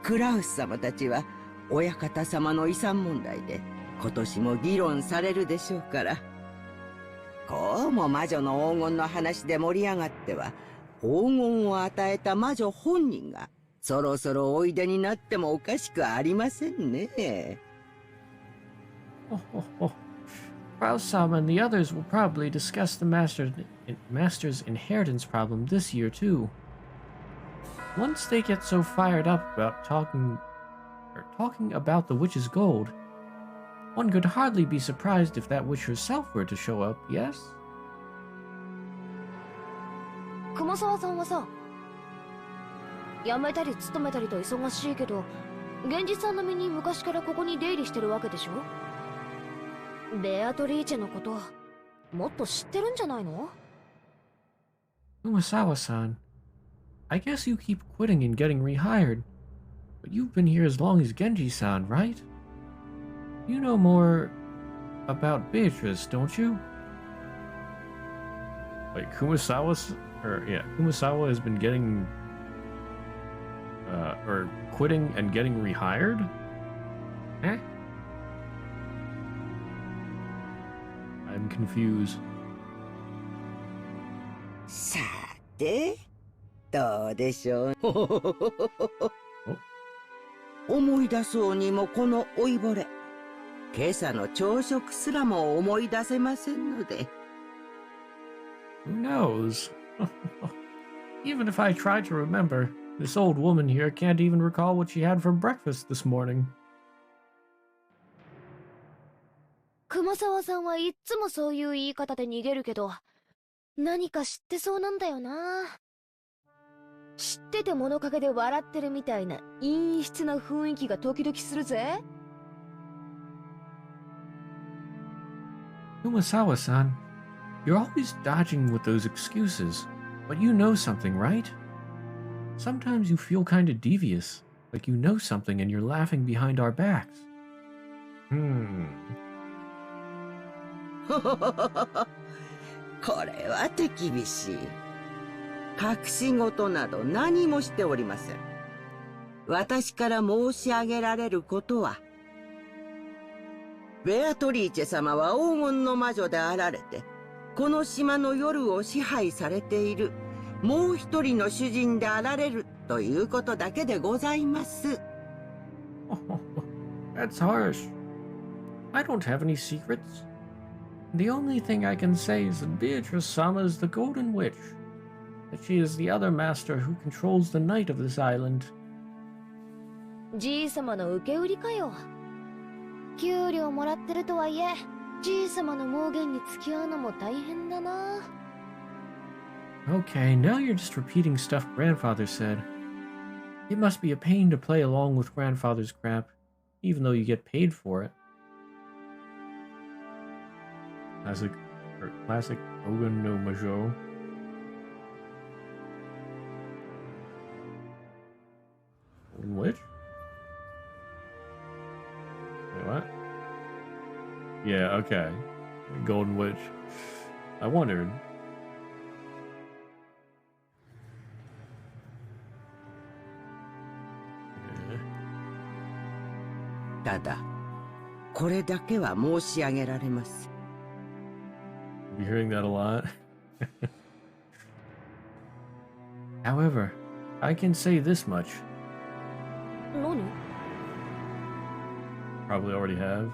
クラウス様たちは親方様の遺産問題で今年も議論されるでしょうから。こうも魔女の黄金の話で盛り上がっては、黄金を与えた魔女本人がそろそろおいでになってもおかしくありませんね。Kraus-sama and the others will probably discuss the master's inheritance problem this year too. Once they get so fired up about talking about the witch's gold, one could hardly be surprised if that witch herself were to show up, yes? 熊沢さんはさ、辞めたり勤めたりと忙しいけど、現実さん並みに昔からここに出入りしてるわけでしょ。ベアトリーチェのこともっと知ってるんじゃないの？ Umasawa-san, I guess you keep quitting and getting rehired, but you've been here as long as Genji-san, right? You know more about Beatrice, don't you? Like Kumasawa has been getting or quitting and getting rehired? Eh? I'm confused. さて、どうでしょう。思い出そうにもこの老いぼれ。今朝の朝食すらも思い出せませんので。Who knows? Even if I try to remember, this old woman here can't even recall what she had for breakfast this morning. 熊沢さんはいっつもそういう言い方で逃げるけど、何か知ってそうなんだよな。知ってて物陰で笑ってるみたいな陰湿な雰囲気が時々するぜ。Kumasawa-san, you're always dodging with those excuses, but you know something, right? Sometimes you feel kind of devious, like you know something and you're laughing behind our backs. これは手厳しい。隠し事など何もしておりません。私から申し上げられることは、ベアトリーチェ様は黄金の魔女であられて、この島の夜を支配されているもう一人の主人であられるということだけでございます。That's harsh. I don't have any secrets. The only thing I can say is that Beatrice-sama is the Golden Witch, that she is the other master who controls the night of this island. じいさまの受け売りかよ。給料もらってるとはいえ、じいさまの妄言に付き合うのも大変だな。Okay, now you're just repeating stuff Grandfather said. It must be a pain to play along with Grandfather's crap, even though you get paid for it. Classic Ogun no Majo. Golden Witch? Wait, what? Yeah, okay. Golden Witch. I wondered. ただ、これだけは申し上げられます。You're hearing that a lot. However, I can say this much. 何? Probably already have.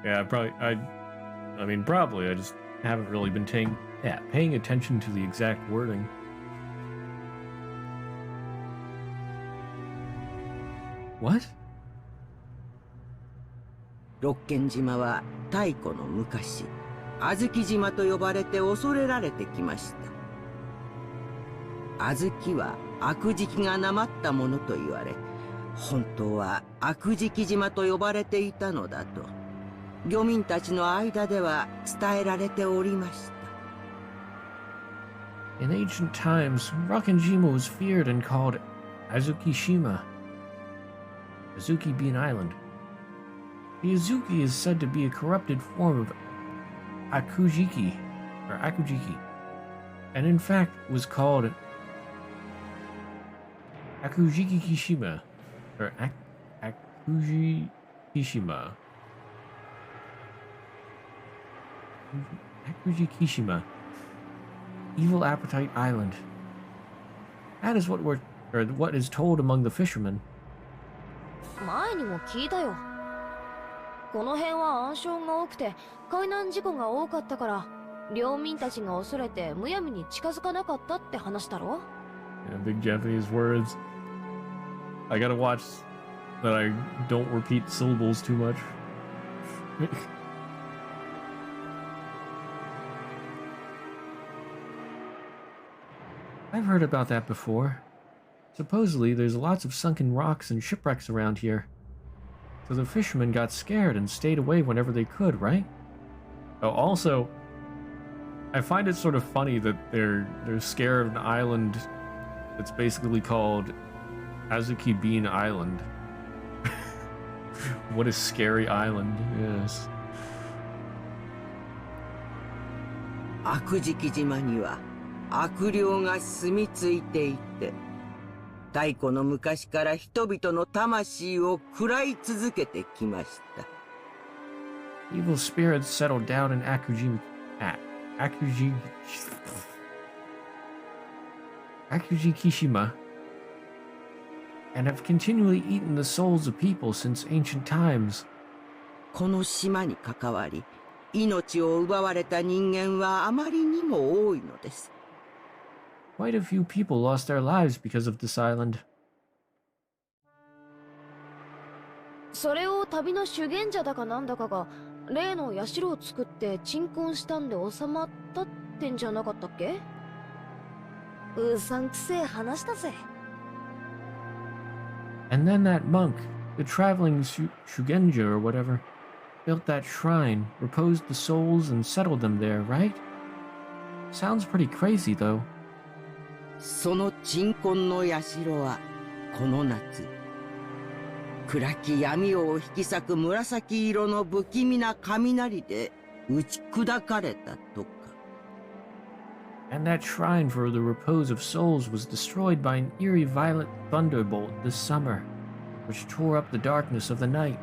Yeah, probably. I mean, probably. I just haven't really been paying attention to the exact wording. What? 六軒島は太古の昔、小豆島と呼ばれて恐れられてきました。小豆は悪時期がなまったものと言われ、本当は悪時期島と呼ばれていたのだと、漁民たちの間では伝えられておりました。In ancient times, Rokkenjima was feared and called Azukishima. Azuki being island. The Azuki is said to be a corrupted form of Akujiki, and in fact was called Akujiki Kishima, or Akuji Kishima. Akuji Kishima, Evil Appetite Island. That is what is told among the fishermen. 前にも聞いたよ。この辺は暗礁が多くて海難事故が多かったから、領民たちが恐れてむやみに近づかなかったって話だろ。Yeah, big Japanese words. I gotta watch that I don't repeat syllables too much. I've heard about that before. Supposedly, there's lots of sunken rocks and shipwrecks around here. So the fishermen got scared and stayed away whenever they could, right? Oh, also, I find it sort of funny that they're scared of an island that's basically called Azuki Bean Island. What a scary island, yes. 悪時期島には悪霊が住み着いていて、太古の昔から人々の魂を喰らい続けてきました。Evil spirits settled down in Akuji Kishima and have continually eaten the souls of people since ancient times. この島に関わり、命を奪われた人間はあまりにも多いのです。Quite a few people lost their lives because of this island. それを旅の修験者だかなんだかが例の社を作って鎮魂したんで収まったってんじゃなかったっけ？うさんくせえ話だぜ。And then that monk, the traveling Shugenja or whatever, built that shrine, reposed the souls and settled them there, right? Sounds pretty crazy though. その鎮魂の社はこの夏、暗き闇を引き裂く紫色の不気味な雷で打ち砕かれたとか。And that shrine for the repose of souls was destroyed by an eerie violet thunderbolt this summer, which tore up the darkness of the night.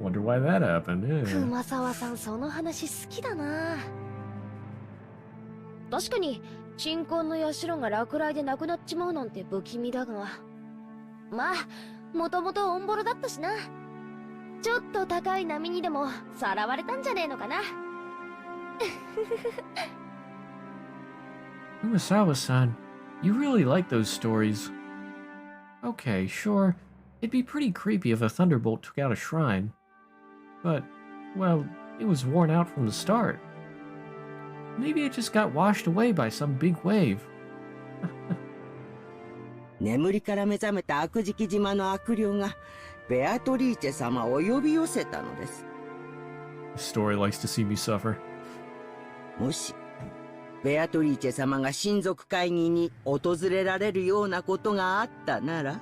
Wonder why that happened, yeah. 熊沢さん、その話好きだな。確かに鎮魂の社が落雷でなくなっちまうなんて不気味だが、まあもともとオンボロだったしな。ちょっと高い波にでもさらわれたんじゃねえのかな。Umasawa-san, you really like those stories. Okay, sure, it'd be pretty creepy if a thunderbolt took out a shrine. But, well, it was worn out from the start. Maybe it just got washed away by some big wave. 眠りから目覚めた悪食島の悪霊がベアトリーチェ様を呼び寄せたのです。The story likes to see me suffer. もしベアトリーチェ様が親族会議に訪れられるようなことがあったなら、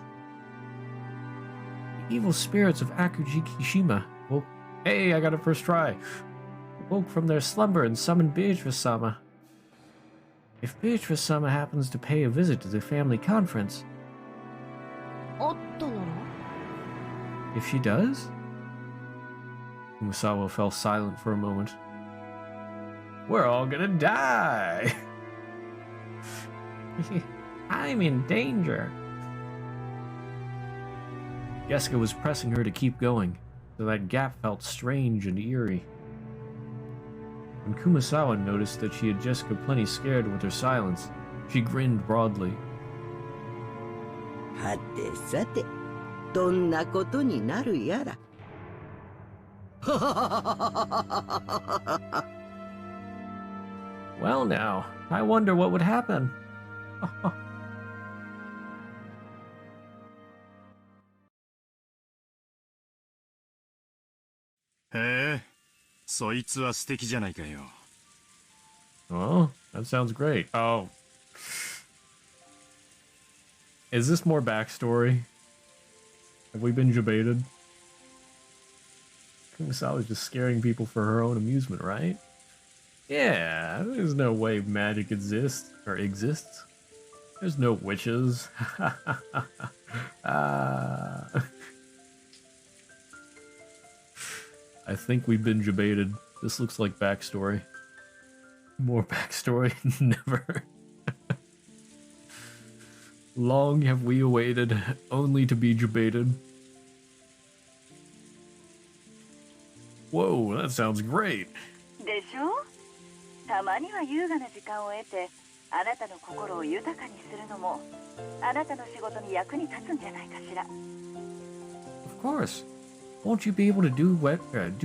The evil spirits of Akuji Kishima woke. Hey, I got it first try. Woke from their slumber and summoned Beatrice-sama. If Beatrice-sama happens to pay a visit to the family conference. あったなら If she does? Umasawa fell silent for a moment. We're all gonna die! I'm in danger. Jessica was pressing her to keep going, so that gap felt strange and eerie. When Kumasawa noticed that she had Jessica plenty scared with her silence, she grinned broadly. はてさて、どんなことになるやら。Well now, I wonder what would happen. へえ、そいつは素敵じゃないかよ。Oh, that sounds great. Oh. Is this more backstory? Have we been debated? Kumasawa's just scaring people for her own amusement, right? Yeah, there's no way magic exists. There's no witches. I think we've been debated. This looks like backstory. More backstory? Never. Long have we awaited, only to be debated. Whoa, that sounds great. でしょ？たまには優雅な時間を得て、あなたの心を豊かにするのも、あなたの仕事に役に立つんじゃないかしら。Of course. Won't you be able to do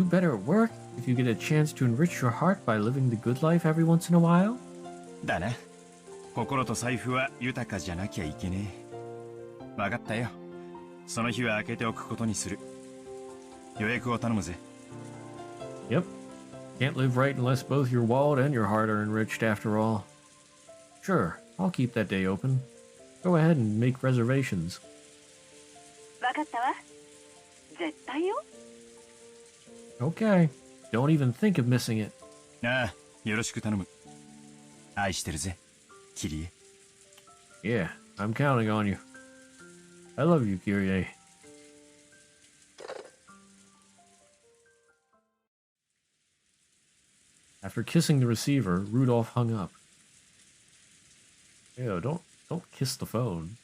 better at work if you get a chance to enrich your heart by living the good life every once in a while? だな。心と財布は豊かじゃなきゃいけねえ。わかったよ。その日は開けておくことにする。予約を頼むぜ。Yep. Can't live right unless both your wallet and your heart are enriched after all. Sure, I'll keep that day open. Go ahead and make reservations. わかったわ。絶対よ。Okay. Don't even think of missing it. ああ、よろしく頼む。愛してるぜ、キリエ。Yeah, I'm counting on you. I love you, Kyrie. After kissing the receiver, Rudolph hung up. Ew, don't kiss the phone.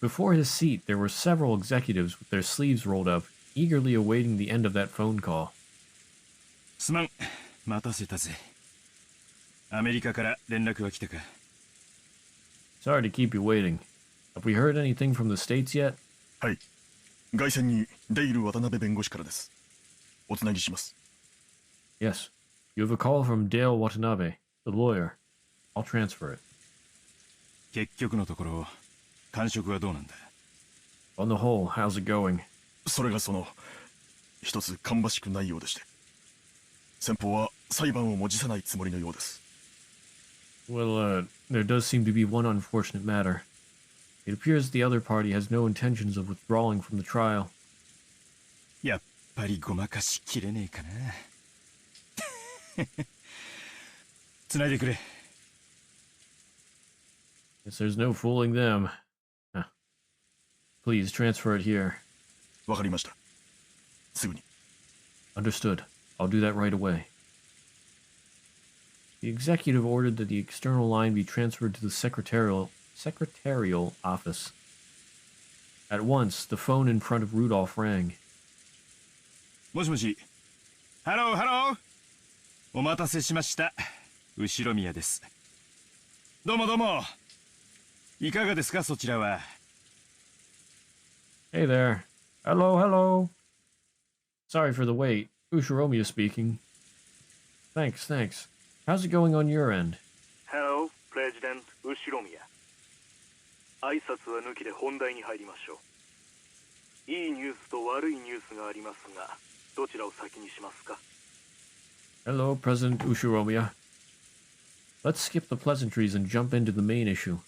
Before his seat, there were several executives with their sleeves rolled up, eagerly awaiting the end of that phone call. すまん、待たせたぜ。アメリカから連絡は来たか？ Sorry to keep you waiting. Have we heard anything from the States yet? はい。外線にデイル渡辺弁護士からです。おつなぎします。Yes. You have a call from Dale Watanabe, the lawyer. I'll transfer it. 結局のところ、感触はどうなんだ？ On the whole, how's it going? それが一つ芳しくないようでして。先方は裁判をも辞さないつもりのようです。Well, there does seem to be one unfortunate matter. It appears the other party has no intentions of withdrawing from the trial. やっぱりごまかしきれねえかな。繋いでくれ。Guess there's no fooling them. Please transfer it here. わかりました。すぐに。Understood. I'll do that right away. The executive ordered that the external line be transferred to the secretarial office. At once, the phone in front of Rudolph rang. もしもし。ハローハロー。お待たせしました。後宮です。どうもどうも。いかがですか、そちらは。Hey there. Hello, hello. Sorry for the wait. Ushiromiya speaking. Thanks. How's it going on your end? Hello, President 後宮。挨拶は抜きで本題に入りましょう。いいニュースと悪いニュースがありますが、どちらを先にしますか？ Hello, President Ushiromiya. Let's skip the pleasantries and jump into the main issue.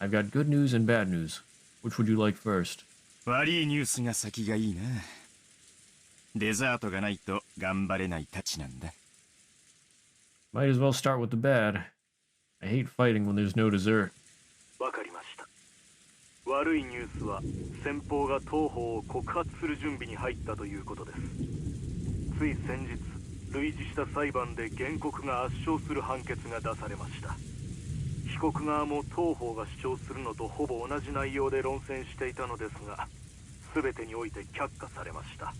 I've got good news and bad news. Which would you like first? 悪いニュースが先がいいな。デザートがないと頑張れないたちなんだ。Might as well start with the bad. I hate fighting when there's no dessert. わかりました。悪いニュースは先方が当方を告発する準備に入ったということです。つい先日、類似した裁判で原告が圧勝する判決が出されました。被告側も当方が主張するのとほぼ同じ内容で論戦していたのですが、全てにおいて却下されました。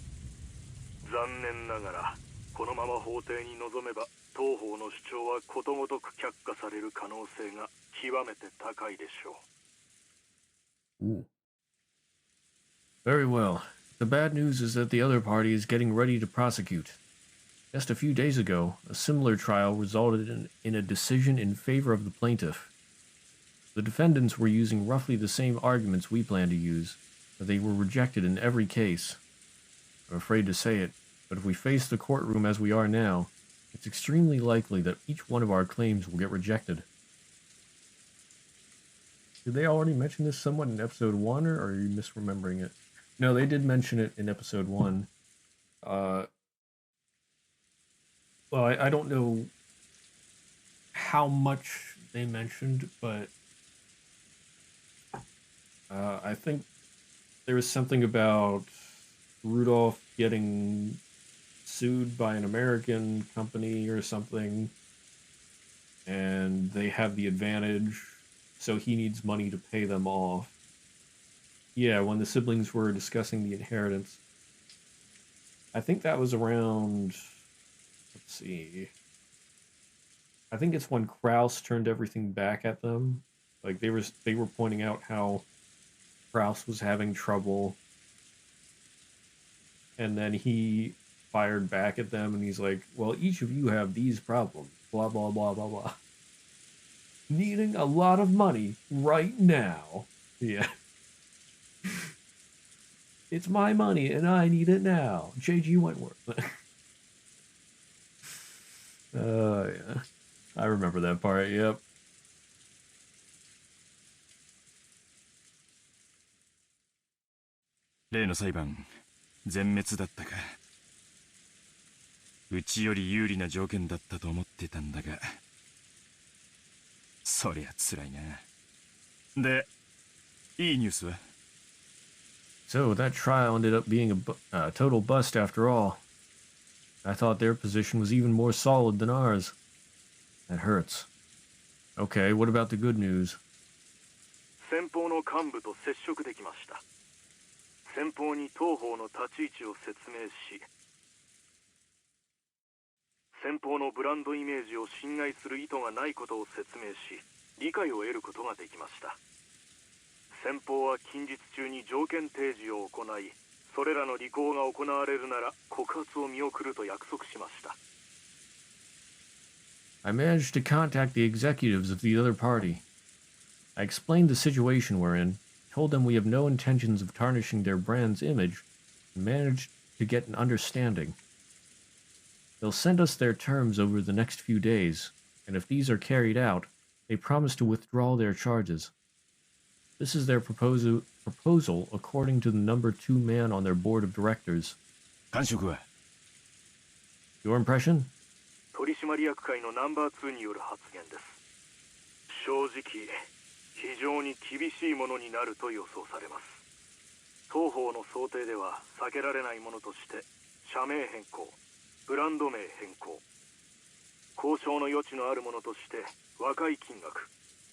残念ながらこのまま法廷に臨めば当方の主張はことごとく却下される可能性が極めて高いでしょう。 Ooh. Very well. The bad news is that the other party is getting ready to prosecute. Just a few days ago, a similar trial resulted in a decision in favor of the plaintiff. The defendants were using roughly the same arguments we plan to use, but they were rejected in every case. I'm afraid to say it, but if we face the courtroom as we are now, it's extremely likely that each one of our claims will get rejected. Did they already mention this somewhat in episode 1, or are you misremembering it? No, they did mention it in episode 1. Well, I don't know how much they mentioned, but I think there was something about Rudolph getting sued by an American company or something, and they have the advantage, so he needs money to pay them off. Yeah, when the siblings were discussing the inheritance. I think that was around... Let's see. I think it's when Kraus turned everything back at them. Like, they were pointing out how Kraus was having trouble, and then he fired back at them, and he's like, well, each of you have these problems, blah, blah, blah, blah, blah. Needing a lot of money right now. Yeah. It's my money, and I need it now. J.G. Wentworth. Oh, yeah. I remember that part, yep. 例の裁判、全滅だったか。うちより有利な条件だったと思ってたんだが、そりゃ辛いな。で、いいニュースは？ So that trial ended up being a total bust after all. I thought their position was even more solid than ours. That hurts. Okay, what about the good news? 先方の幹部と接触できました。先方に東方の立ち位置を説明し、先方のブランドイメージを侵害する意図がないことを説明し、理解を得ることができました。先方は近日中に条件提示を行い、それらの履行が行われるなら告発を見送ると約束しました。I managed to contact the executives of the other party. I explained the situation we're in, told them we have no intentions of tarnishing their brand's image, and managed to get an understanding. They'll send us their terms over the next few days, and if these are carried out, they promise to withdraw their charges. This is their proposal according to the number 2 man on their board of directors. Your impression? 取締役会のナンバー2による発言です。正直、非常に厳しいものになると予想されます。当方の想定では避けられないものとして、社名変更、ブランド名変更、交渉の余地のあるものとして和解金額、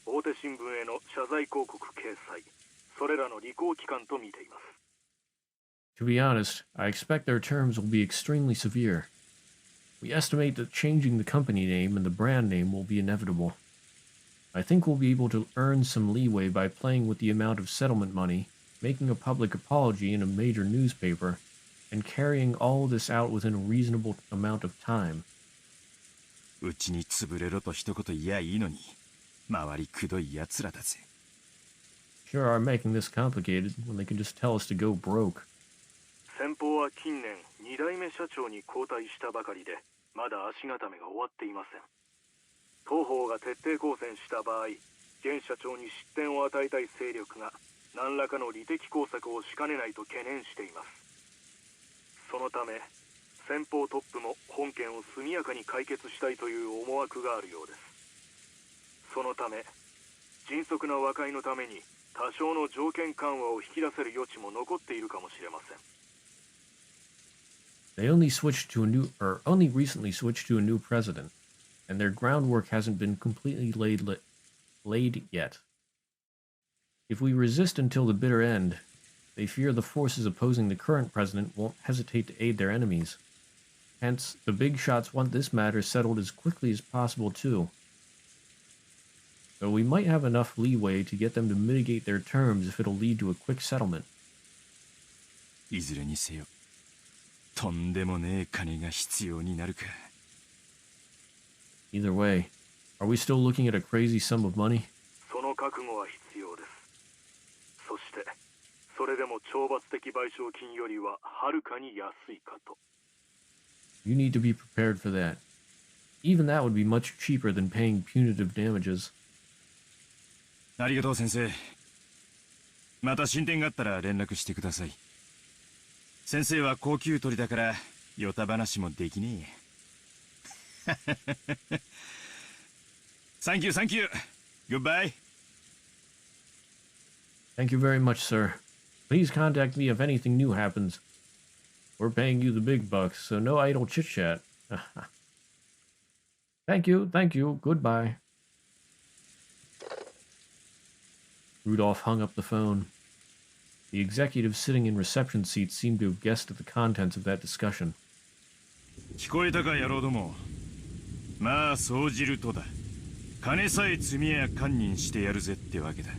大手新聞への謝罪広告掲載、それらの履行期間と見ています。To be honest, I expect their terms will be extremely severe. We estimate that changing the company name and the brand name will be inevitable. I think we'll be able to earn some leeway by playing with the amount of settlement money, making a public apology in a major newspaper, and carrying all this out within a reasonable amount of time. うちに潰れろと一言言やいいのに、周りくどい奴らだぜ。Sure are making this complicated when they can just tell us to go broke. 先方は近年2代目社長に交代したばかりで、まだ足固めが終わっていません。当方が徹底抗戦した場合、現社長に失点を与えたい勢力が何らかの利的工作をしかねないと懸念しています。そのため、先方トップも本件を速やかに解決したいという思惑があるようです。そのため、迅速な和解のために多少の条件緩和を引き出せる余地も残っているかもしれません。They only recently switched to a new president, and their groundwork hasn't been completely laid yet. If we resist until the bitter end, they fear the forces opposing the current president won't hesitate to aid their enemies. Hence, the big shots want this matter settled as quickly as possible too. So we might have enough leeway to get them to mitigate their terms if it'll lead to a quick settlement. いずれにせよ、とんでもねえ金が必要になるか。Either way, are we still looking at a crazy sum of money? その覚悟は必要です。そして、それでも懲罰的賠償金よりははるかに安いかと。You need to be prepared for that. Even that would be much cheaper than paying punitive damages. ありがとう先生。また進展があったら連絡してください。先生は高級鳥だからヨタ話もできねえ。サンキューサンキュー。Goodbye. Thank you very much, sir. Please contact me if anything new happens. We're paying you the big bucks, so no idle chit-chat. Thank you, goodbye. Rudolph hung up the phone. The executives sitting in reception seats seemed to have guessed at the contents of that discussion. 聞こえたか野郎ども。まあそうじるとだ。金さえ積みや堪忍してやるぜってわけだ。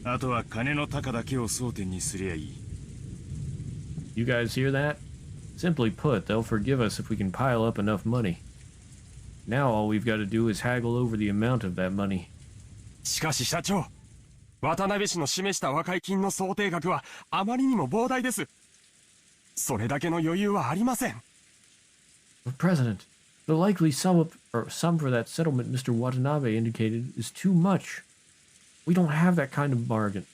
あとは金の高だけを争点にすりゃいい。You guys hear that? Simply put, they'll forgive us if we can pile up enough money. Now all we've got to do is haggle over the amount of that money. しかし社長、渡辺氏の示した和解金の想定額はあまりにも膨大です。それだけの余裕はありません。But President, the likely sum for that settlement Mr. Watanabe indicated is too much. We don't have that kind of margin.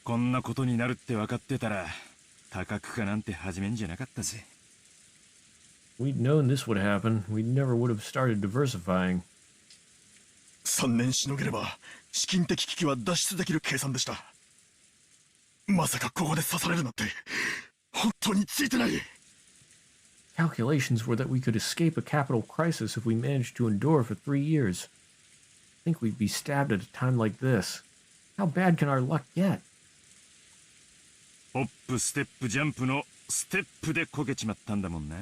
こんなことになるって分かってたら、多角化なんて始めんじゃなかったぜ。We'd known this would happen. We never would have started diversifying. 3年しのげれば資金的危機は脱出できる計算でした。まさかここで刺されるなんて本当についてない。 Calculations were that we could escape a capital crisis if we managed to endure for 3 years. Think we'd be stabbed at a time like this. How bad can our luck get? ホップステップジャンプのステップでこけちまったんだもんな。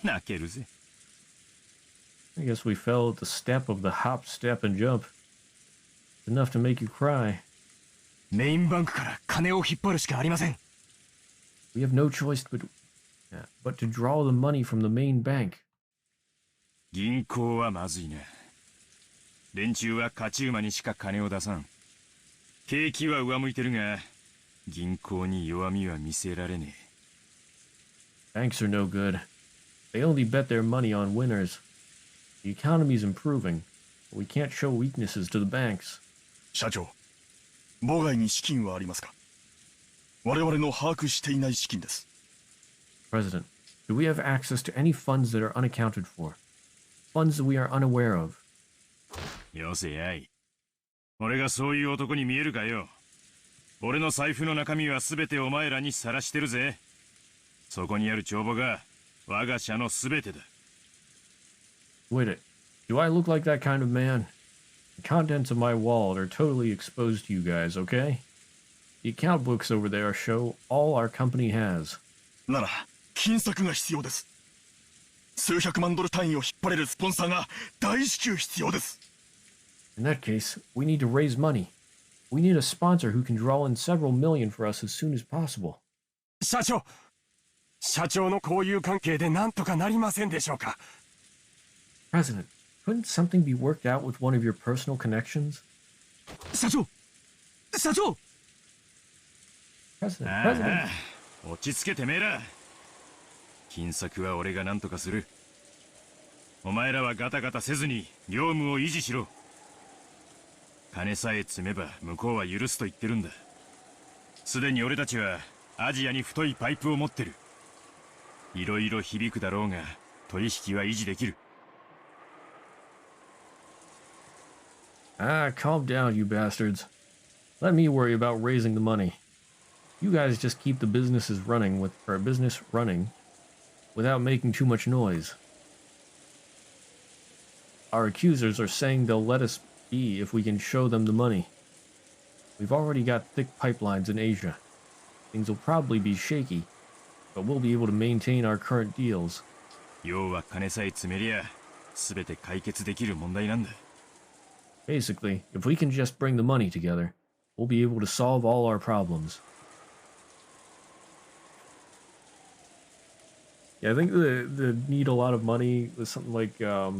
泣けるぜ。I guess we fell at the step of the hop, step, and jump. It's enough to make you cry. メインバンクから金を引っ張るしかありません。We have no choice but to draw the money from the main bank. 銀行はまずいな。連中は勝ち馬にしか金を出さん。景気は上向いてるが、銀行に弱みは見せられねえ。Banks are no good. They only bet their money on winners. The economy is improving, but we can't show weaknesses to the banks. 社長、妨害に資金はありますか？我々の把握していない資金です。President, do we have access to any funds that are unaccounted for? Funds that we are unaware of? よせやい。俺がそういう男に見えるかよ。俺の財布の中身は全てお前らにさらしてるぜ。そこにある帳簿が我が社の全てだ。Wait it. Do I look like that kind of man? The contents of my wallet are totally exposed to you guys, okay? The account books over there show all our company has. なら、金策が必要です。数百万ドル単位を引っ張れるスポンサーが大至急必要です。In that case, we need to raise money. We need a sponsor who can draw in several million for us as soon as possible. 社長の交友関係で何とかなりませんでしょうか？ President, couldn't something be worked out with one of your personal connections? 社長 President. 落ち着けてめえら。金策は俺が何とかする。お前らはガタガタせずに業務を維持しろ。金さえ積めば向こうは許すと言ってるんだ。すでに俺たちはアジアに太いパイプを持ってる。いろいろ響くだろうが取引は維持できる。Calm down, you bastards. Let me worry about raising the money. You guys just keep the business running without making too much noise. Our accusers are saying they'll let us be if we can show them the money. We've already got thick pipelines in Asia. Things will probably be shaky, but we'll be able to maintain our current deals. 要は金さえ積めりゃ全て解決できる問題なんだ。Basically, if we can just bring the money together, we'll be able to solve all our problems. Yeah, I think the need a lot of money was something like, I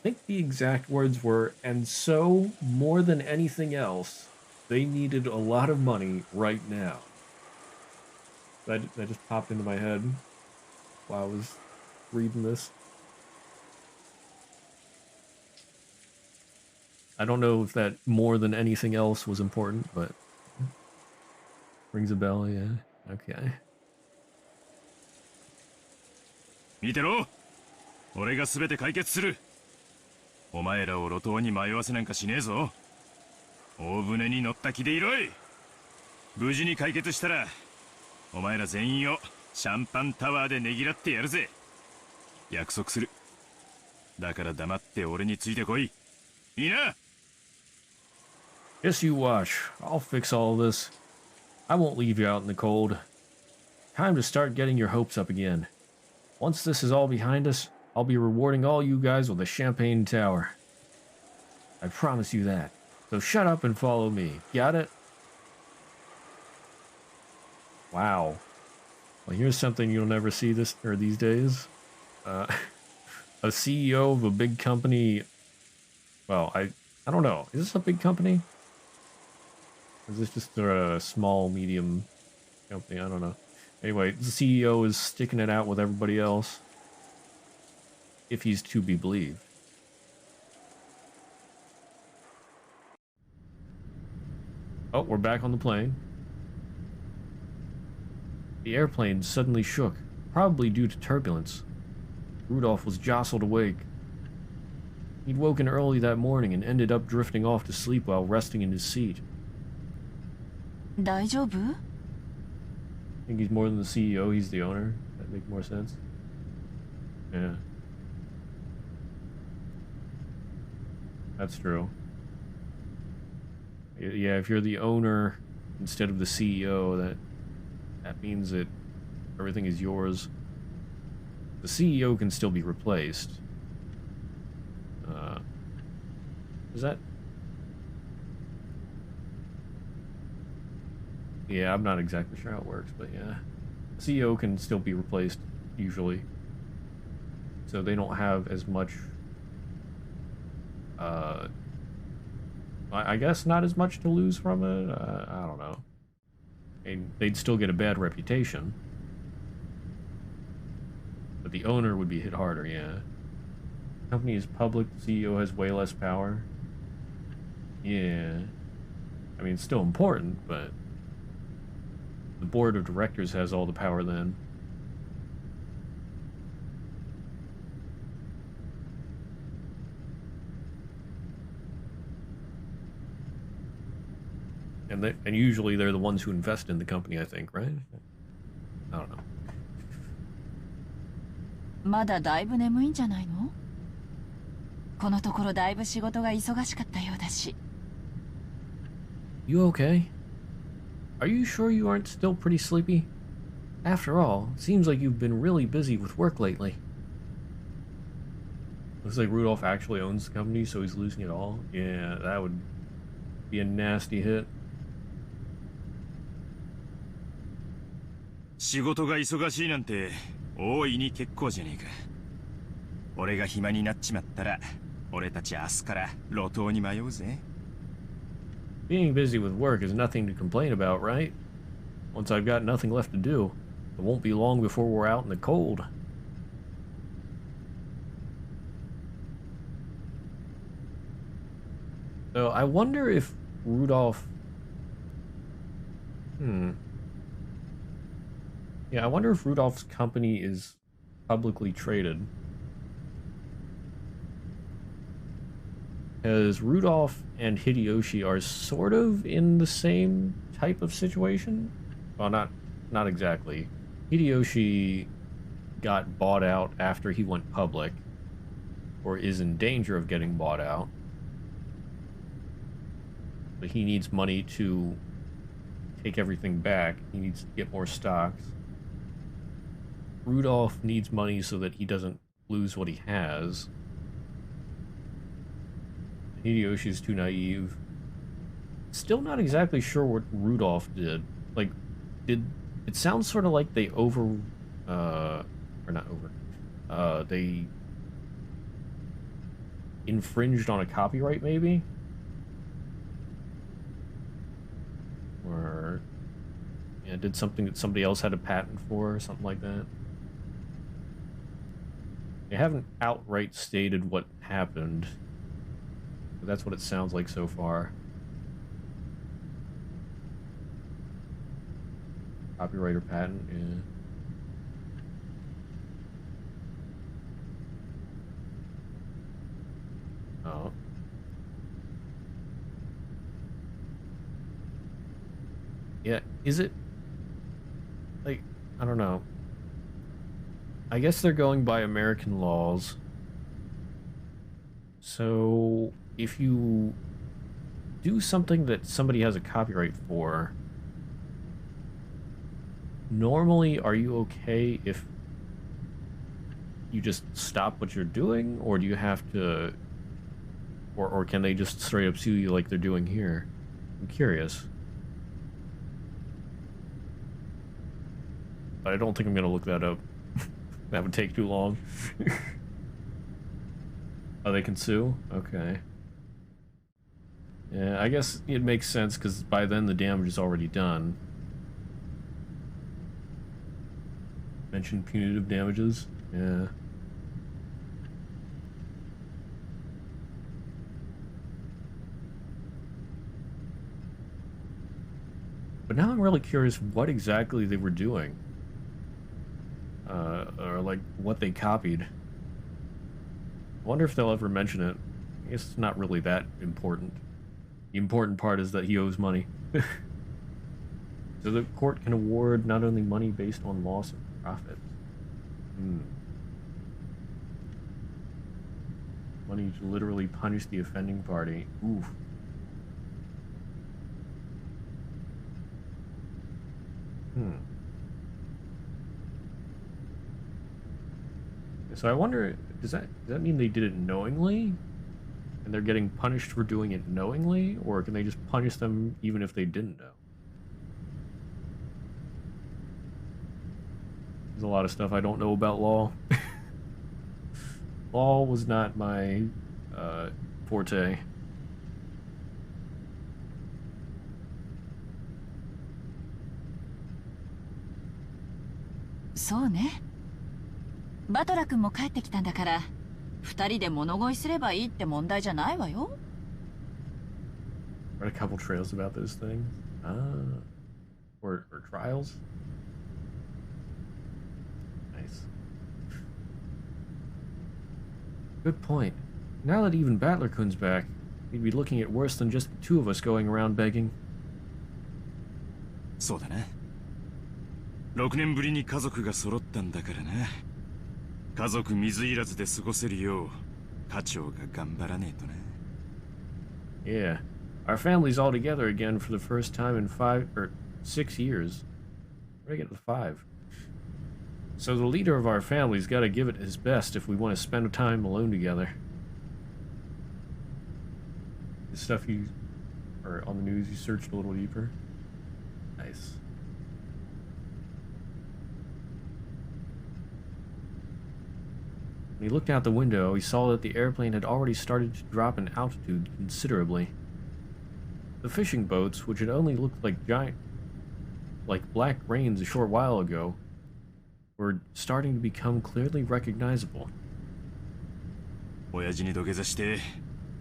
think the exact words were, and so, more than anything else, they needed a lot of money right now. That just popped into my head while I was reading this. I don't know if that more than anything else was important, but rings a bell, yeah. Okay. 見てろ、俺が全て解決する。お前らを路頭に迷わせなんかしねえぞ。大船に乗った気でいろい。無事に解決したらお前ら全員をシャンパンタワーでねぎらってやるぜ。約束する。だから黙って俺についてこい。いいな。 Just you watch. I'll fix all this. I won't leave you out in the cold. Time to start getting your hopes up again. Once this is all behind us, I'll be rewarding all you guys with a champagne tower. I promise you that. So shut up and follow me. Got it? Wow. Well, here's something you'll never see these days. A CEO of a big company. Well, I don't know. Is this a big company? Or is this just a small, medium company? I don't know. Anyway, the CEO is sticking it out with everybody else. If he's to be believed. Oh, we're back on the plane. The airplane suddenly shook, probably due to turbulence. Rudolph was jostled awake. He'd woken early that morning and ended up drifting off to sleep while resting in his seat. 大丈夫? I think he's more than the CEO, he's the owner. That makes more sense. Yeah. That's true. Yeah, if you're the owner instead of the CEO, that means that everything is yours. The CEO can still be replaced. Is that... Yeah, I'm not exactly sure how it works, but yeah. The CEO can still be replaced, usually. So they don't have as much... I guess not as much to lose from it? I don't know. They'd still get a bad reputation. But the owner would be hit harder, yeah. The company is public, the CEO has way less power. Yeah. I mean, it's still important, but... the board of directors has all the power then. And usually they're the ones who invest in the company, I think, right? I don't know. まだだいぶ眠いんじゃないの? このところだいぶ仕事が忙しかったようだし。 You okay? Are you sure you aren't still pretty sleepy? After all, it seems like you've been really busy with work lately. Looks like Rudolph actually owns the company, so he's losing it all. Yeah, that would be a nasty hit. 仕事が忙しいなんて大いに結構じゃねえか。俺が暇になっちまったら俺たち明日から路頭に迷うぜ。 Being busy with work is nothing to complain about, right? Once I've got nothing left to do, it won't be long before we're out in the cold. So I wonder if Rudolph... Yeah, I wonder if Rudolph's company is publicly traded. Because Rudolph and Hideyoshi are sort of in the same type of situation. Well, not exactly. Hideyoshi got bought out after he went public, or is in danger of getting bought out. But he needs money to take everything back. He needs to get more stocks. Rudolph needs money so that he doesn't lose what he has. Hideyoshi's too naive. Still not exactly sure what Rudolph did. Like, it sounds sort of like they they infringed on a copyright, maybe? Or, yeah, did something that somebody else had a patent for, or something like that. They haven't outright stated what happened, but that's what it sounds like so far. Copyright or patent, yeah. Oh. Yeah, is it... like, I don't know. I guess they're going by American laws. So, if you do something that somebody has a copyright for, normally, are you okay if you just stop what you're doing, or do you have to, or can they just straight up sue you like they're doing here? I'm curious. But I don't think I'm gonna look that up. That would take too long. Oh, they can sue? Okay. Yeah, I guess it makes sense, because by then the damage is already done. Mention punitive damages? Yeah. But now I'm really curious what exactly they were doing. Or like what they copied. I wonder if they'll ever mention it. I guess it's not really that important. The important part is that he owes money. So the court can award not only money based on loss of profits. Money to literally punish the offending party. Oof. So I wonder, does that mean they did it knowingly? And they're getting punished for doing it knowingly? Or can they just punish them even if they didn't know? There's a lot of stuff I don't know about law. Law was not my forte.そうね。バトラ君も帰ってきたんだから、二人で物乞いすればいいって問題じゃないわよ。Read a couple trails about those things. Or trials. Nice. Good point. Now that even Battler-kun's back, we'd be looking at worse than just the two of us going around begging. そうだな。6年ぶりに家族が揃ったんだからな。家族水入らずで過ごせるよう課長が頑張らねえとな。Yeah, our family's all together again for the first time in 5 or 6 years. Where did I get the 5? So the leader of our family's got to give it his best if we want to spend time alone together. The stuff or on the news you searched a little deeper. Nice. When he looked out the window, he saw that the airplane had already started to drop in altitude considerably. The fishing boats, which had only looked like black grains a short while ago, were starting to become clearly recognizable. 親父に土下座して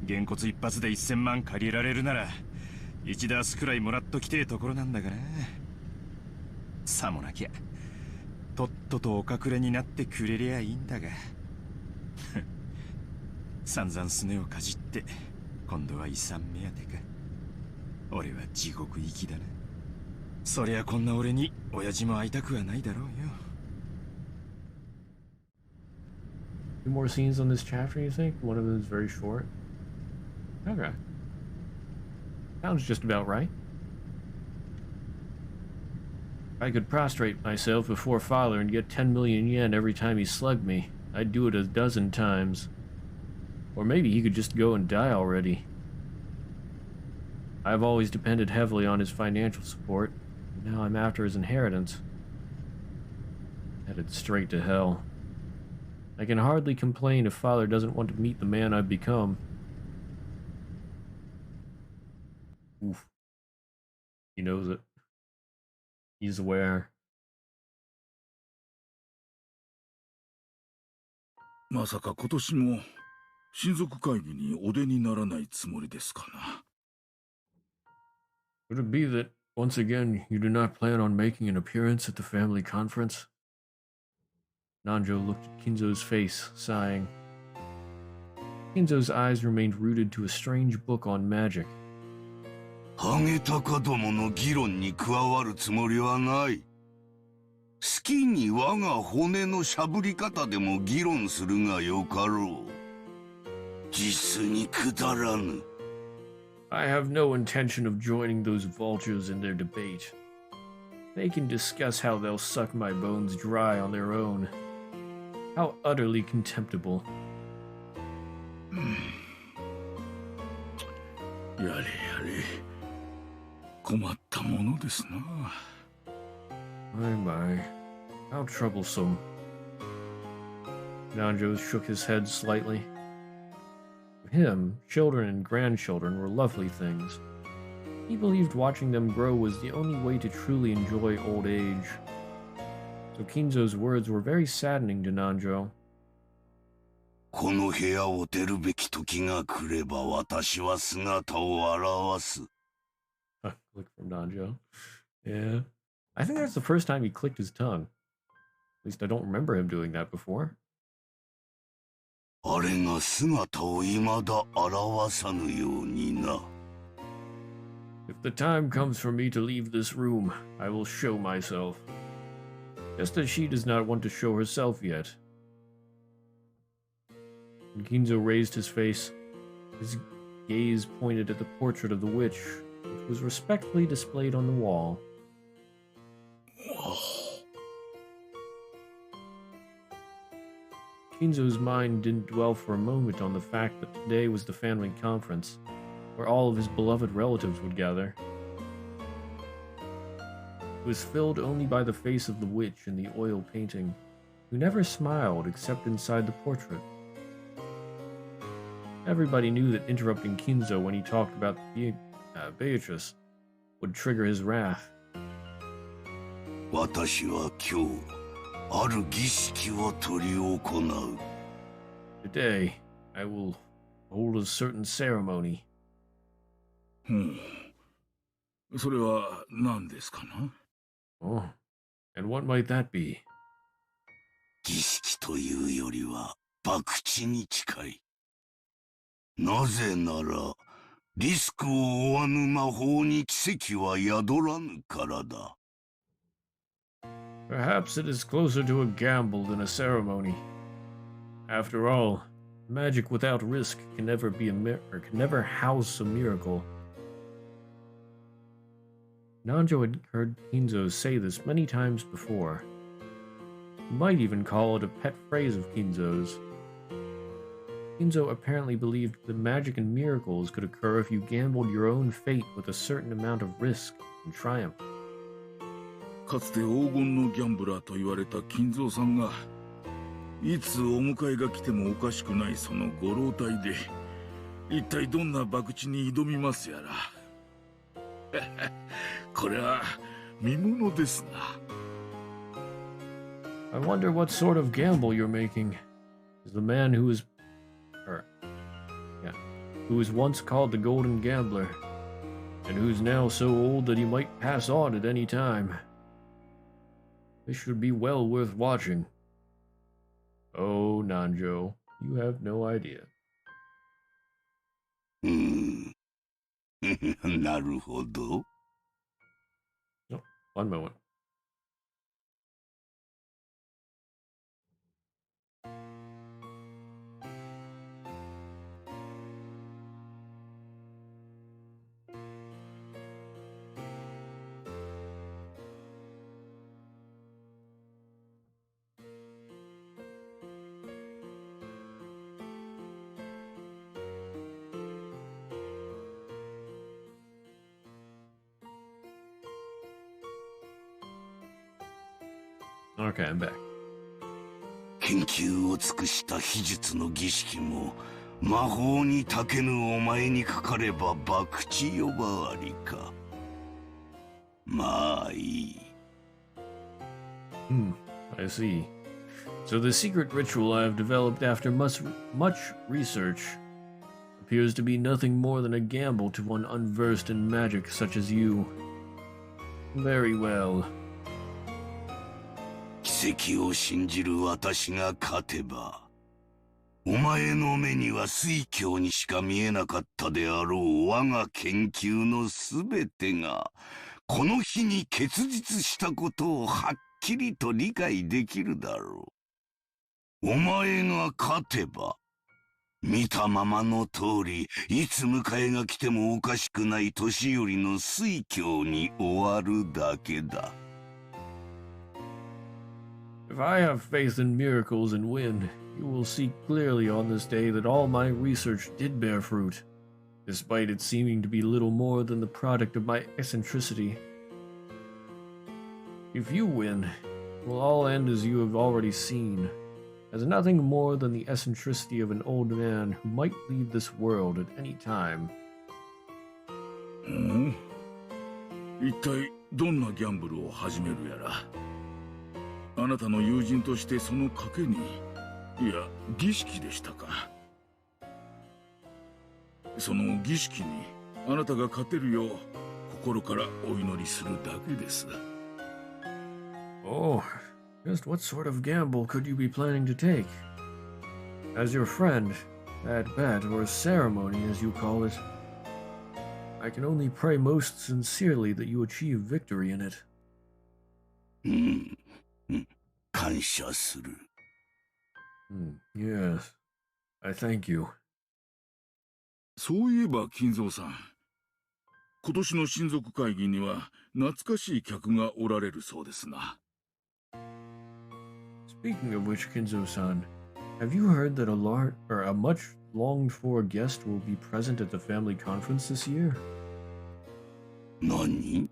げんこつ一発で1000万借りられるなら1ダースくらいもらっときてえところなんだから。さもなきゃとっととお隠れになってくれりゃいいんだが。散々すねをかじって今度は遺産目当てか。俺は地獄行きだな。そりゃこんな俺に親父も会いたくはないだろうよ。Two more scenes on this chapter, you think? One of them is very short. Okay. Sounds just about right. If I could prostrate myself before father and get 10 million yen every time he slugged me, I'd do it a dozen times. Or maybe he could just go and die already. I've always depended heavily on his financial support, and now I'm after his inheritance. Headed straight to hell. I can hardly complain if father doesn't want to meet the man I've become. Oof. He knows it. He's aware. まさか今年も親族会議にお出にならないつもりですかな。Could it be that, once again, you do not plan on making an appearance at the family conference? Nanjo looked at Kinzo's face, sighing. Kinzo's eyes remained rooted to a strange book on magic. ハゲタカどもの議論に加わるつもりはない。好きに我が骨のしゃぶり方でも議論するがよかろう。実にくだらぬ。I have no intention of joining those vultures in their debate. They can discuss how they'll suck my bones dry on their own. How utterly contemptible. やれやれ。困ったものですな。My, my. How troublesome. Nanjo shook his head slightly. To him, children and grandchildren were lovely things. He believed watching them grow was the only way to truly enjoy old age. So Kinzo's words were very saddening to Nanjo. この部屋を出るべき時が来れば私は姿を現す。Look from Nanjo. Yeah. I think that's the first time he clicked his tongue. At least I don't remember him doing that before. あれが姿を未だ現さぬようにな。If the time comes for me to leave this room, I will show myself. Just as she does not want to show herself yet. And Kinzo raised his face. His gaze pointed at the portrait of the witch, which was respectfully displayed on the wall. Kinzo's mind didn't dwell for a moment on the fact that today was the family conference, where all of his beloved relatives would gather. It was filled only by the face of the witch in the oil painting, who never smiled except inside the portrait. Everybody knew that interrupting Kinzo when he talked about Beatrice would trigger his wrath. 私は今日ある儀式を執り行う。 Today, I will hold a certain ceremony. それは何ですかな? Oh, and what might that be? 儀式というよりは博打に近い。なぜなら、リスクを負わぬ魔法に奇跡は宿らぬからだ。 Perhaps it is closer to a gamble than a ceremony. After all, magic without risk can never be can never house a miracle. Nanjo had heard Kinzo say this many times before. He might even call it a pet phrase of Kinzo's. Kinzo apparently believed that magic and miracles could occur if you gambled your own fate with a certain amount of risk and triumph. かつて黄金のギャンブラーと言われた金蔵さんがいつお迎えが来てもおかしくないそのご老体で一体どんな博打に挑みますやらこれは見ものですな I wonder what sort of gamble you're making. Is the man who was once called the Golden Gambler, and who's now so old that he might pass on at any time. This should be well worth watching. Oh, Nanjo, you have no idea. なるほど。Oh, one moment. Okay, I'm back. 研究を尽くした秘術の儀式も魔法に長けぬお前にかかれば博打呼ばわりか。まあいい。I see. So the secret ritual I have developed after much research appears to be nothing more than a gamble to one unversed in magic such as you. Very well. 奇跡を信じる私が勝てば、お前の目には水鏡にしか見えなかったであろう我が研究のすべてが、この日に結実したことをはっきりと理解できるだろう。お前が勝てば、見たままの通り、いつ迎えが来てもおかしくない年寄りの水鏡に終わるだけだ。If I have faith in miracles and win, you will see clearly on this day that all my research did bear fruit, despite it seeming to be little more than the product of my eccentricity. If you win, it will all end as you have already seen, as nothing more than the eccentricity of an old man who might leave this world at any time. 一体どんなギャンブルを始めるやら。あなたの友人としてその賭けに、いや儀式でしたか。その儀式にあなたが勝てるよう心からお祈りするだけです。Oh, just what sort of gamble could you be planning to take? As your friend, that bet or ceremony as you call it. I can only pray most sincerely that you achieve victory in it. 感謝する。Yes, I thank you. そういえば金蔵さん、今年の親族会議には懐かしい客がおられるそうですな。Speaking of which, Kinzo-san, have you heard that a much longed-for guest will be present at the family conference this year? 何?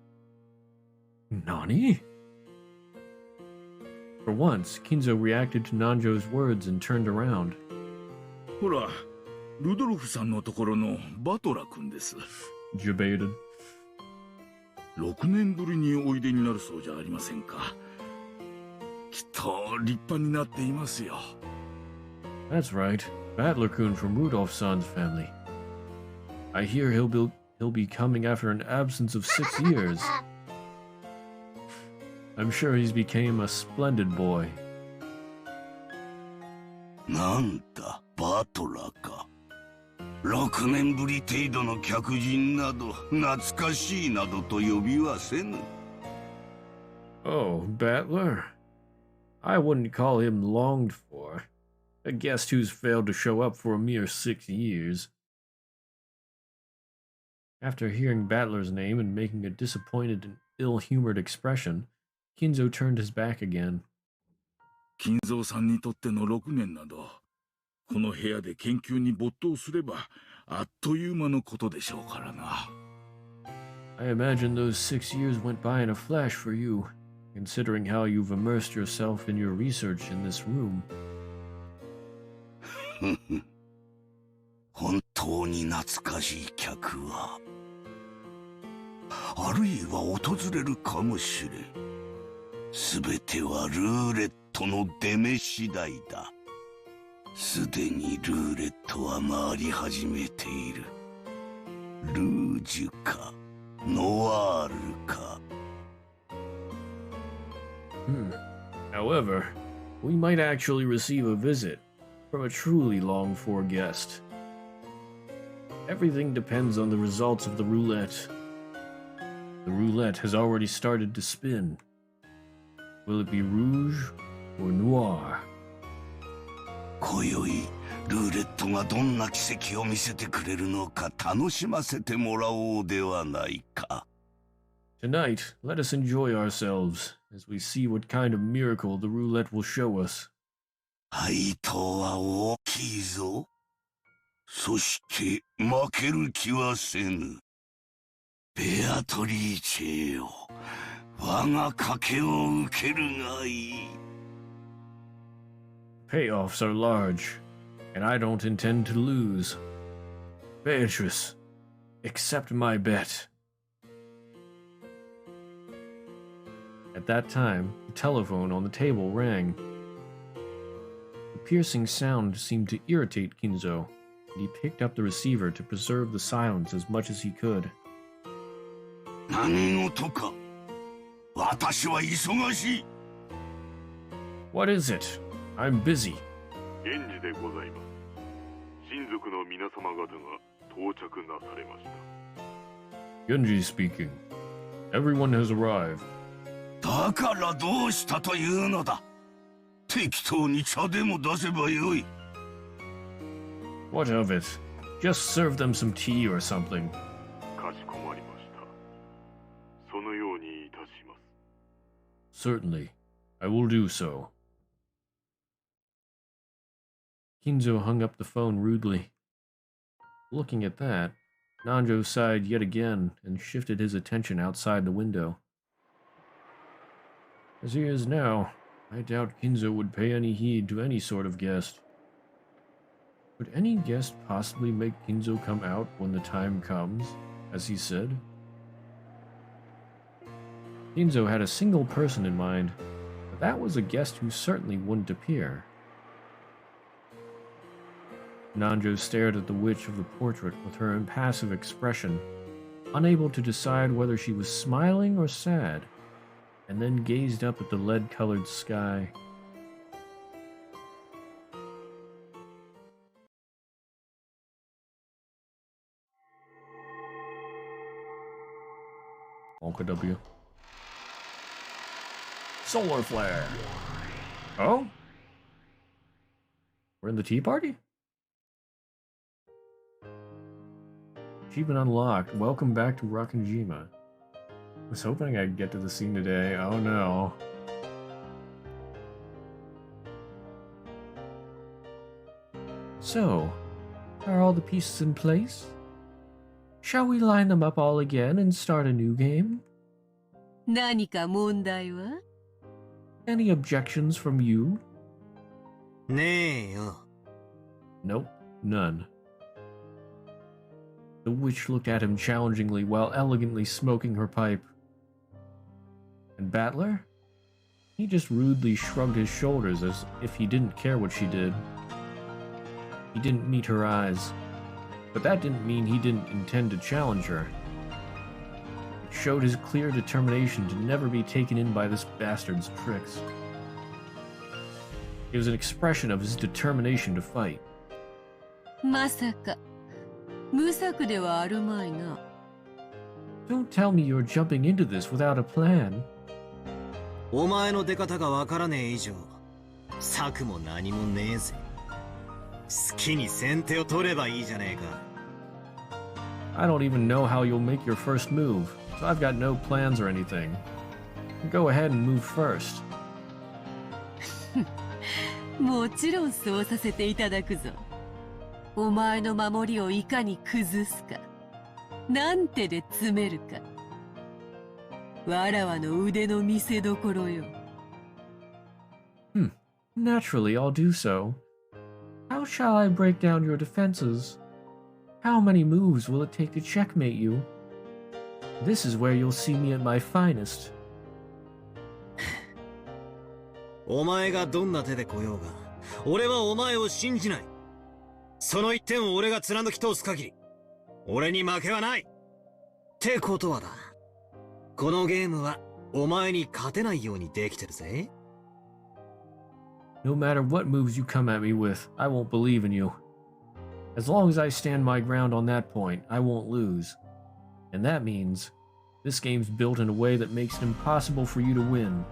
Nani? For once, Kinzo reacted to Nanjo's words and turned around. ほら、ルドルフさんのところのバトラ君です。Debated. 6年ぶりにおいでになるそうじゃありませんか。きっと立派になっていますよ。That's right, Battler-kun from Rudolph-san's family. I hear he'll be coming after an absence of 6 years. I'm sure he's became a splendid boy. なんだ、バトラか。6年ぶり程度の客人など、懐かしいなどと呼びはせぬ。Oh, Battler? I wouldn't call him longed for. A guest who's failed to show up for a mere 6 years. After hearing Battler's name and making a disappointed and ill-humored expression, Kinzo turned his back again. 金蔵さんにとっての6年など、この部屋で研究に没頭すれば、あっという間のことでしょうからな。I imagine those 6 years went by in a flash for you, considering how you've immersed yourself in your research in this room. 本当に懐かしい客は、あるいは訪れるかもしれん。すべてはルーレットの出目次第だ。すでにルーレットは回り始めている。ルージュか、ノワールか。However, we might actually receive a visit from a truly longed-for guest. Everything depends on the results of the roulette. The roulette has already started to spin. Will it be rouge or noir? 今宵、ルーレットがどんな奇跡を見せてくれるのか楽しませてもらおうではないか。Tonight, let us enjoy ourselves as we see what kind of miracle the roulette will show us. 配当は大きいぞ。そして負ける気はせぬ。ベアトリーチェよ、我が賭けを受けるがいい。Payoffs are large, and I don't intend to lose. Beatrice, accept my bet. At that time, the telephone on the table rang. The piercing sound seemed to irritate Kinzo, and he picked up the receiver to preserve the silence as much as he could. 何事か。私は忙しい。What is it? I'm busy. 現時でございます。親族の皆様方が到着なされました。Genji speaking. Everyone has arrived. だからどうしたというのだ。適当に茶でも出せばよい。What of it? Just serve them some tea or something. かしこまりました。そのようにいたします。Certainly. I will do so. Kinzo hung up the phone rudely. Looking at that, Nanjo sighed yet again and shifted his attention outside the window. As he is now, I doubt Kinzo would pay any heed to any sort of guest. Could any guest possibly make Kinzo come out when the time comes, as he said? Kinzo had a single person in mind, but that was a guest who certainly wouldn't appear. Nanjo stared at the witch of the portrait with her impassive expression, unable to decide whether she was smiling or sad, and then gazed up at the lead-colored sky. Wonka W. Solar flare. Oh? We're in the tea party? Achievement unlocked. Welcome back to Rakanjima. I was hoping I'd get to the scene today. Oh no. So, are all the pieces in place? Shall we line them up all again and start a new game? 何か問題は? Any objections from you? ねえよ。 Nope, none. The witch looked at him challengingly while elegantly smoking her pipe. And Battler? He just rudely shrugged his shoulders as if he didn't care what she did. He didn't meet her eyes, but that didn't mean he didn't intend to challenge her. It showed his clear determination to never be taken in by this bastard's tricks. It was an expression of his determination to fight. まさか無策ではあるまいな。 Don't tell me you're jumping into this without a plan. お前の出方がわからねえ以上、策も何もねえぜ。好きに先手を取ればいいじゃねえか。 I don't even know how you'll make your first move, so I've got no plans or anything. Go ahead and move first. もちろんそうさせていただくぞ。お前の守りをいかに崩すか、何手で詰めるか。わらわの腕の見せ所よ。Naturally, I'll do so. How shall I break down your defenses? How many moves will it take to checkmate you? This is where you'll see me at my finest. お前がどんな手で来ようが、俺はお前を信じない。その一点を俺が貫き通す限り、俺に負けはない。ってことはだ、このゲームはお前に勝てないようにできてるぜ。No matter what moves you come at me with, I won't believe in you. As long as I stand my ground on that point, I won't lose. And that means, this game's built in a way that makes it impossible for you to win.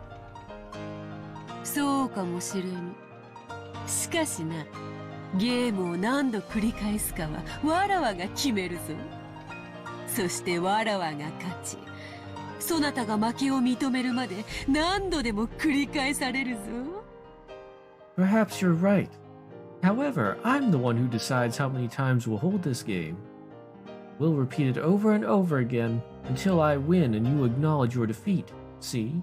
そうかもしれぬ。しかしな、ゲームを何度繰り返すかはわらわが決めるぞ。そしてわらわが勝ち、そなたが負けを認めるまで何度でも繰り返されるぞ。Perhaps you're right. However, I'm the one who decides how many times we'll hold this game. We'll repeat it over and over again until I win and you acknowledge your defeat. See?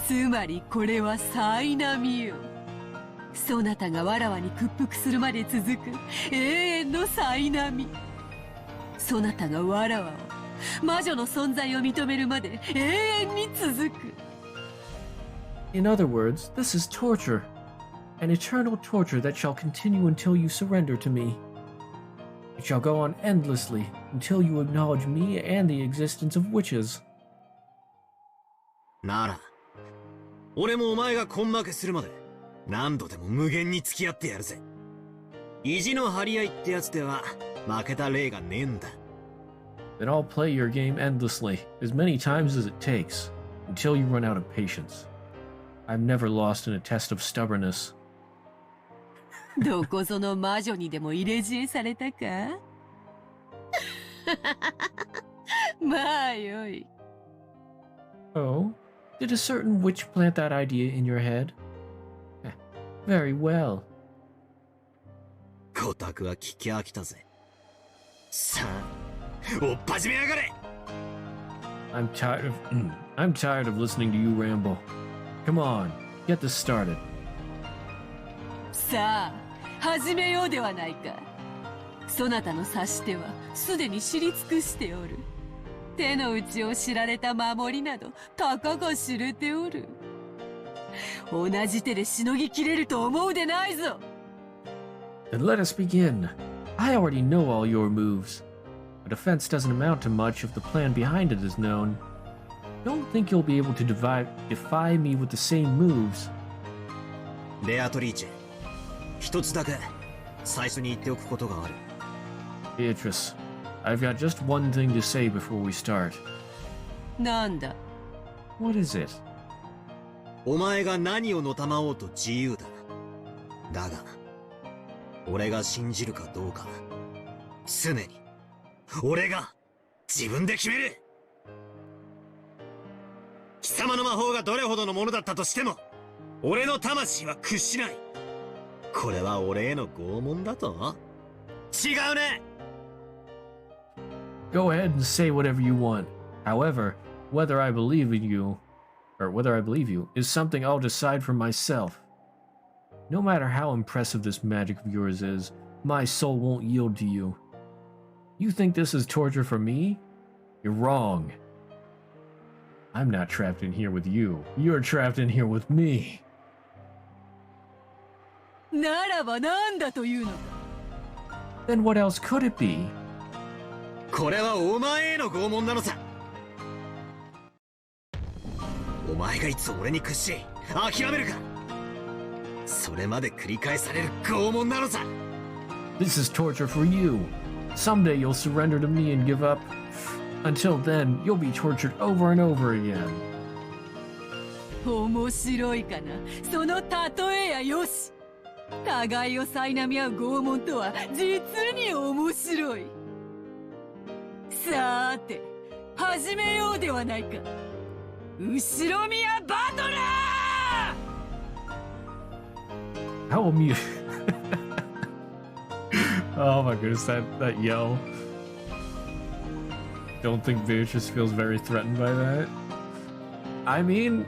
つまりこれはサイナミよ。そなたがわらわに屈服するまで続く永遠のサイナミ。そなたがわらわを魔女の存在を認めるまで永遠に続く。In other words, this is torture. An eternal torture that shall continue until you surrender to me. It shall go on endlessly until you acknowledge me and the existence of witches. なら、俺もお前が根負けするまで何度でも無限に付き合ってやるぜ。意地の張り合いってやつでは負けた例がねえんだ。Then I'll play your game endlessly, as many times as it takes, until you run out of patience. I've never lost in a test of stubbornness. どこぞの魔女にでも入れ知恵されたか？まあよい。Oh? Did a certain witch plant that idea in your head? Very well. コタクは聞き飽きたぜ。さあ、おっ始めやがれ！ I'm tired of listening to you ramble. Come on, get this started. さあ、始めようではないか。そなたの指し手はすでに知り尽くしておる。手の内を知られた守りなどたかが知れておる。同じ手でしのぎきれると思うでないぞ。 Then let us begin. I already know all your moves. A defense doesn't amount to much if the plan behind it is known. Don't think you'll be able to defy me with the same moves. ベアトリーチェ、一つだけ最初に言っておくことがある。Beatrice, I've got just one thing to say before we start. なんだ What is it? お前が何をのたまおうと自由だ。だが、俺が信じるかどうか、常に、俺が自分で決める。貴様の魔法がどれほどのものだったとしても、俺の魂は屈しない。これは俺への拷問だと？違うね。 Go ahead and say whatever you want. However, whether I believe in you, or whether I believe you, is something I'll decide for myself. No matter how impressive this magic of yours is, my soul won't yield to you. You think this is torture for me? You're wrong. I'm not trapped in here with you. You're trapped in here with me. ならばなんだというのか Then what else could it be? これはお前への拷問なのさ。お前がいつ俺に屈し諦めるか。それまで繰り返される拷問なのさ。This is torture for you. Someday you'll surrender to me and give up. Until then, you'll be tortured over and over again. 面白いかなその例えやよし互いを苛み合う拷問とは実に面白いさーて始めようではないか後ろ宮バトラー How amusing. Oh my goodness, that yell. Don't think Beatrice feels very threatened by that. I mean,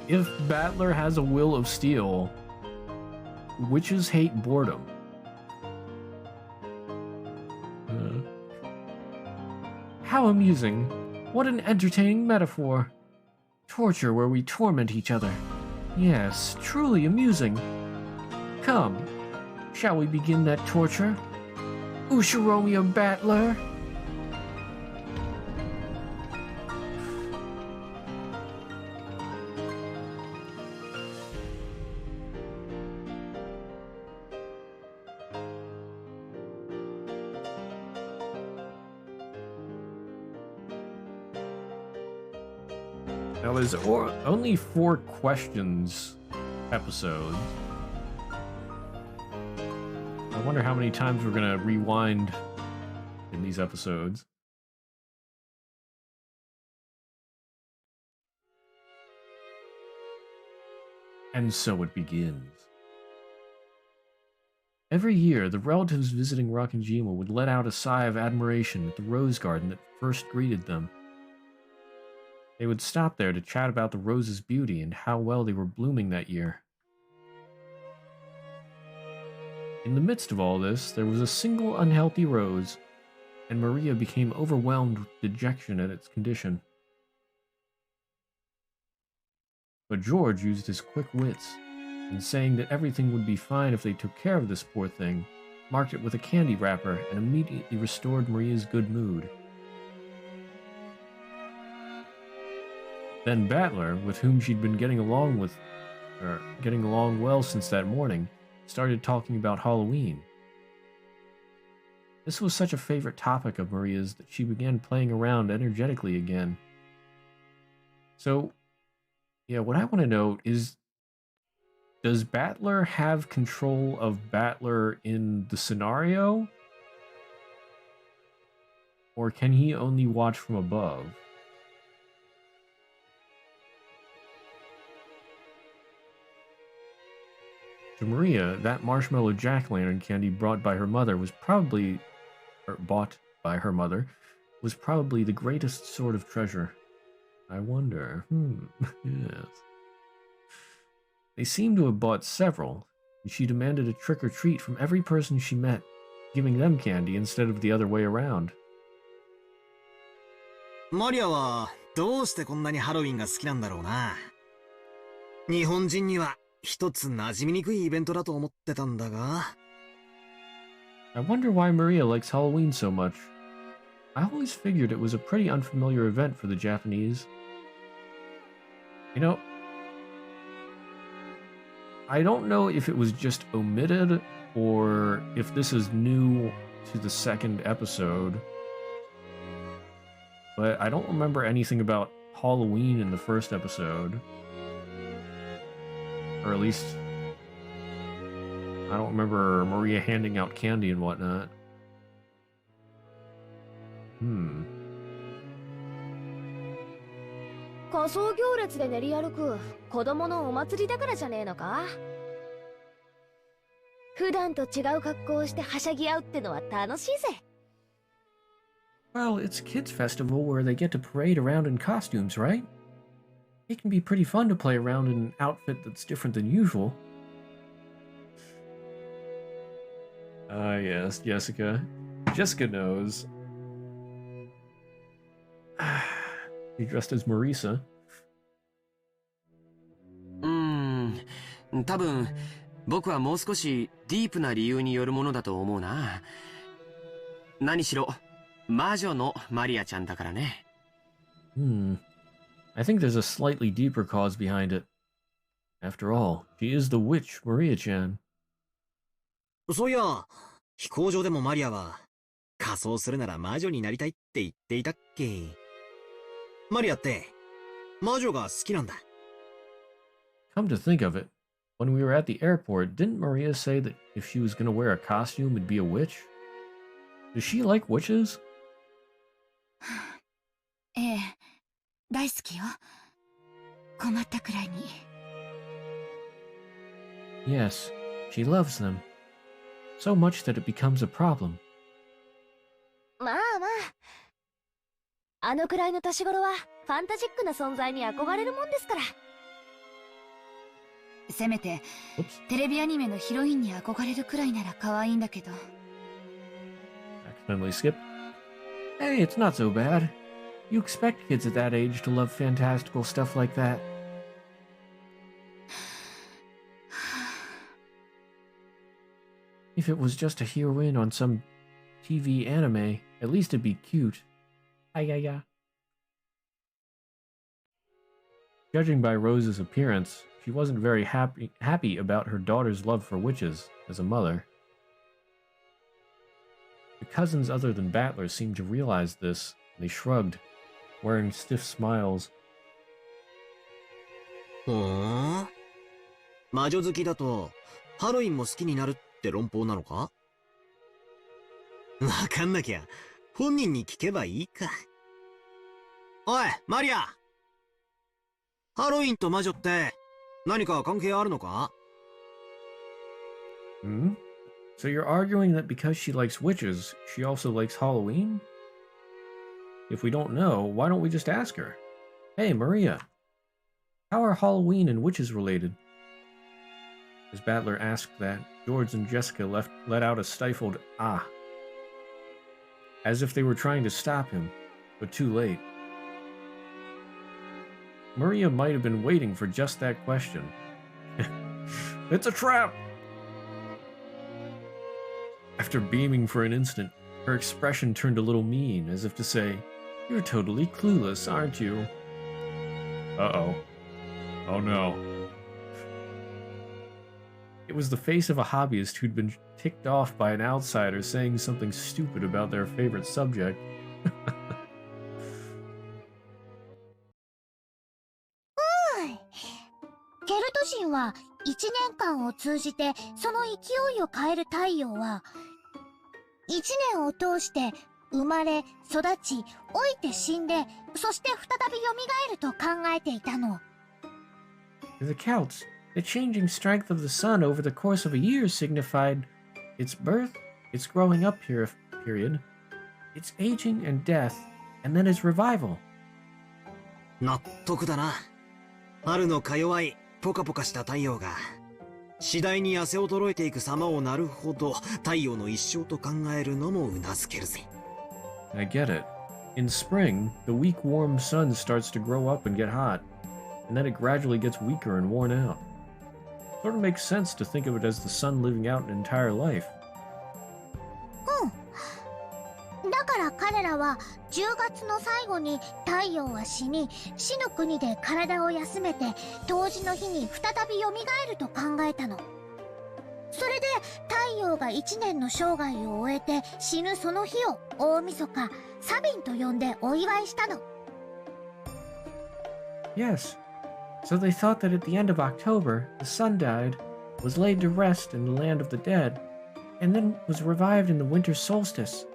if Battler has a will of steel, witches hate boredom. How amusing. What an entertaining metaphor. Torture where we torment each other. Yes, truly amusing. Come, shall we begin that torture? Ushiromia Battler? Now there's only 4 questions episodes. I wonder how many times we're gonna rewind in these episodes. And so it begins. Every year, the relatives visiting Rakanjima would let out a sigh of admiration at the rose garden that first greeted them. They would stop there to chat about the roses' beauty and how well they were blooming that year. In the midst of all this, there was a single unhealthy rose, and Maria became overwhelmed with dejection at its condition. But George used his quick wits, and saying that everything would be fine if they took care of this poor thing, marked it with a candy wrapper and immediately restored Maria's good mood. Then Battler, with whom she'd been getting along well since that morning, started talking about Halloween. This was such a favorite topic of Maria's that she began playing around energetically again. So, yeah, what I want to know is, does Battler have control of Battler in the scenario? Or can he only watch from above? To Maria, that marshmallow jack-o'-lantern candy bought by her mother was probably the greatest sort of treasure. I wonder, yes. They seemed to have bought several, and she demanded a trick or treat from every person she met, giving them candy instead of the other way around. マリアはどうしてこんなにハロウィンが好きなんだろうな。日本人には一つ馴染みにくいイベントだと思ってたんだが。I wonder why Maria likes Halloween so much. I always figured it was a pretty unfamiliar event for the Japanese. You know, I don't know if it was just omitted or if this is new to the second episode, but I don't remember anything about Halloween in the first episode. Or at least, I don't remember Maria handing out candy and whatnot. Hmm. 仮装行列で練り歩く子供のお祭りだからじゃねえのか？普段と違う格好をしてはしゃぎ合うってのは楽しいぜ。Well, it's a kids' festival where they get to parade around in costumes, right? It can be pretty fun to play around in an outfit that's different than usual. Ah, yes, Jessica. Jessica knows. He dressed as Marisa. 多分僕はもう少しディープな理由によるものだと思うな。何しろ魔女のマリアちゃんだからね。I think there's a slightly deeper cause behind it. After all, she is the witch, Maria-chan. そういや、飛行場でもマリアは仮装するなら魔女になりたいって言っていたっけ。マリアって魔女が好きなんだ。Come to think of it, when we were at the airport, didn't Maria say that if she was going to wear a costume, it'd be a witch? Does she like witches? ええ、大好きよ。困ったくらいに。Yes, she loves them. So much that it becomes a problem. まあまあ。あのくらいの年頃はファンタジックな存在に憧れるもんですから。せめてテレビアニメのヒロインに憧れるくらいなら可愛いんだけど。Accidentally skip. Hey, it's not so bad. You expect kids at that age to love fantastical stuff like that. If it was just a heroine on some TV anime, at least it'd be cute. Ay. Judging by Rose's appearance, she wasn't very happy about her daughter's love for witches as a mother. The cousins other than Battler seemed to realize this, and they shrugged, wearing stiff smiles. 魔女好きだとハロウィンも好きになるって論法なのか？わかんなきゃ本人に聞けばいいか。おい、マリア！ハロウィンと魔女って何か関係あるのか？ So you're arguing that because she likes witches, she also likes Halloween? If we don't know, why don't we just ask her? Hey, Maria, how are Halloween and witches related? As Battler asked that, George and Jessica let out a stifled ah, as if they were trying to stop him, but too late. Maria might have been waiting for just that question. It's a trap! After beaming for an instant, her expression turned a little mean, as if to say, "You're totally clueless, aren't you?" Uh-oh. Oh no. It was the face of a hobbyist who'd been ticked off by an outsider saying something stupid about their favorite subject. ケルト人は1年間を通じてその勢いを変える太陽は1年を通して生まれ育ち老いて死んでそして再び蘇ると考えていたの。 The Celts, the changing strength of the sun over the course of a year signified its birth, its growing up period, its aging and death, and then its revival. 納得だな。春のか弱いポカポカした太陽が次第に痩せ衰えていく様をなるほど太陽の一生と考えるのもうなずけるぜ。 I get it. In spring, the weak warm sun starts to grow up and get hot, and then it gradually gets weaker and worn out. Sort of makes sense to think of it as the sun living out an entire life. だから彼らは10月の最後に太陽は死に死の国で体を休めて冬至の日に再び蘇ると考えたの。それで太陽が1年の生涯を終えて死ぬその日を大晦日サビンと呼んでお祝いしたの。 Yes. So they thought that at the end of October, the sun died, was laid to rest in the land of the dead, and then was revived in the winter solstice.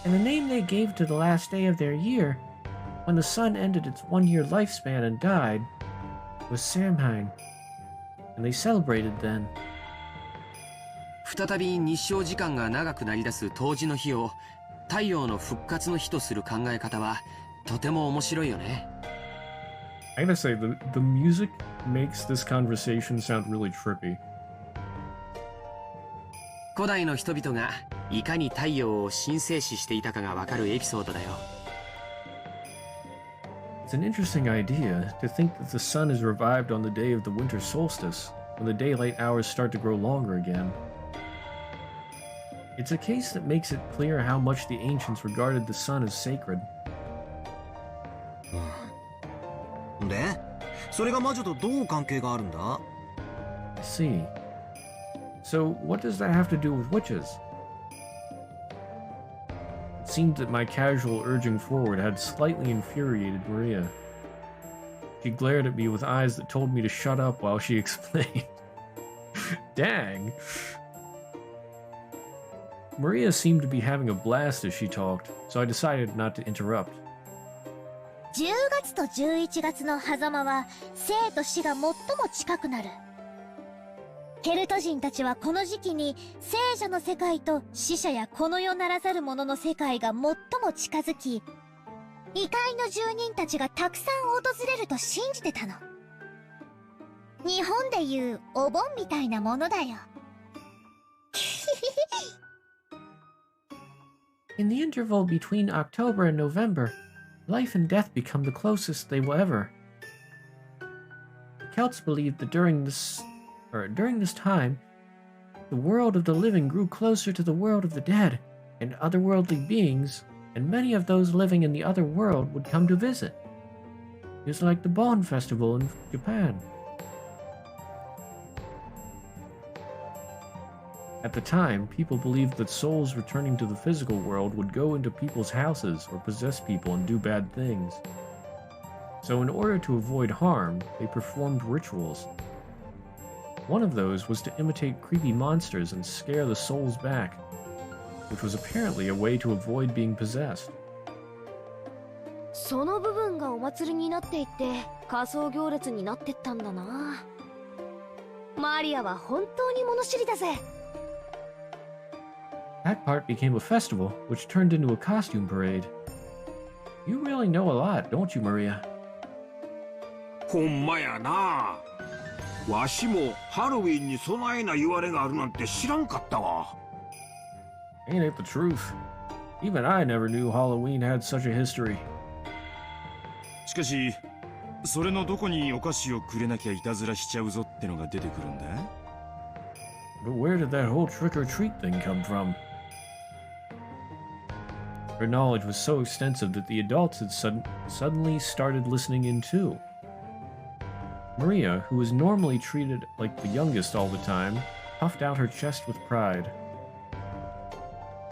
And the name they gave to the last day of their year, when the sun ended its 1-year lifespan and died, was Samhain. And they celebrated then. 再び日照時間が長くなりだす冬至の日を太陽の復活の日とする考え方はとても面白いよね。I gotta say, the music makes this conversation sound really trippy. 古代の人々がいかに太陽を神聖視していたかがわかるエピソードだよ。It's an interesting idea to think that the sun is revived on the day of the winter solstice, when the daylight hours start to grow longer again. It's a case that makes it clear how much the ancients regarded the sun as sacred. で、それが魔女とどう関係があるんだ? I see. So, what does that have to do with witches? It seemed that my casual urging forward had slightly infuriated Maria. She glared at me with eyes that told me to shut up while she explained. Dang! Maria seemed to be having a blast as she talked, so I decided not to interrupt. 10月と11月の狭間は生と死が最も近くなる。ケルト人たちはこの時期に聖者の世界と死者やこの世ならざる者の世界が最も近づき、異界の住人たちがたくさん訪れると信じてたの。日本でいうお盆みたいなものだよ。In the interval between October and November, life and death become the closest they will ever. The Celts believed that during this time, the world of the living grew closer to the world of the dead, and otherworldly beings, and many of those living in the other world would come to visit. It was like the Bon Festival in Japan. At the time, people believed that souls returning to the physical world would go into people's houses or possess people and do bad things. So in order to avoid harm, they performed rituals. One of those was to imitate creepy monsters and scare the souls back, which was apparently a way to avoid being possessed. その部分がお祭りになっていって仮装行列になってったんだな。マリアは本当に物知りだぜ。That part became a festival, which turned into a costume parade. You really know a lot, don't you, Maria? ほんまやな。わしもハロウィンに備えな言われがあるなんて知らんかったわ。Ain't it the truth? Even I never knew Halloween had such a history. しかし、それのどこにお菓子をくれなきゃいたずらしちゃうぞってのが出てくるんだ? But where did that whole trick-or-treat thing come from? Her knowledge was so extensive that the adults had suddenly started listening in too. Maria, who was normally treated like the youngest all the time, puffed out her chest with pride.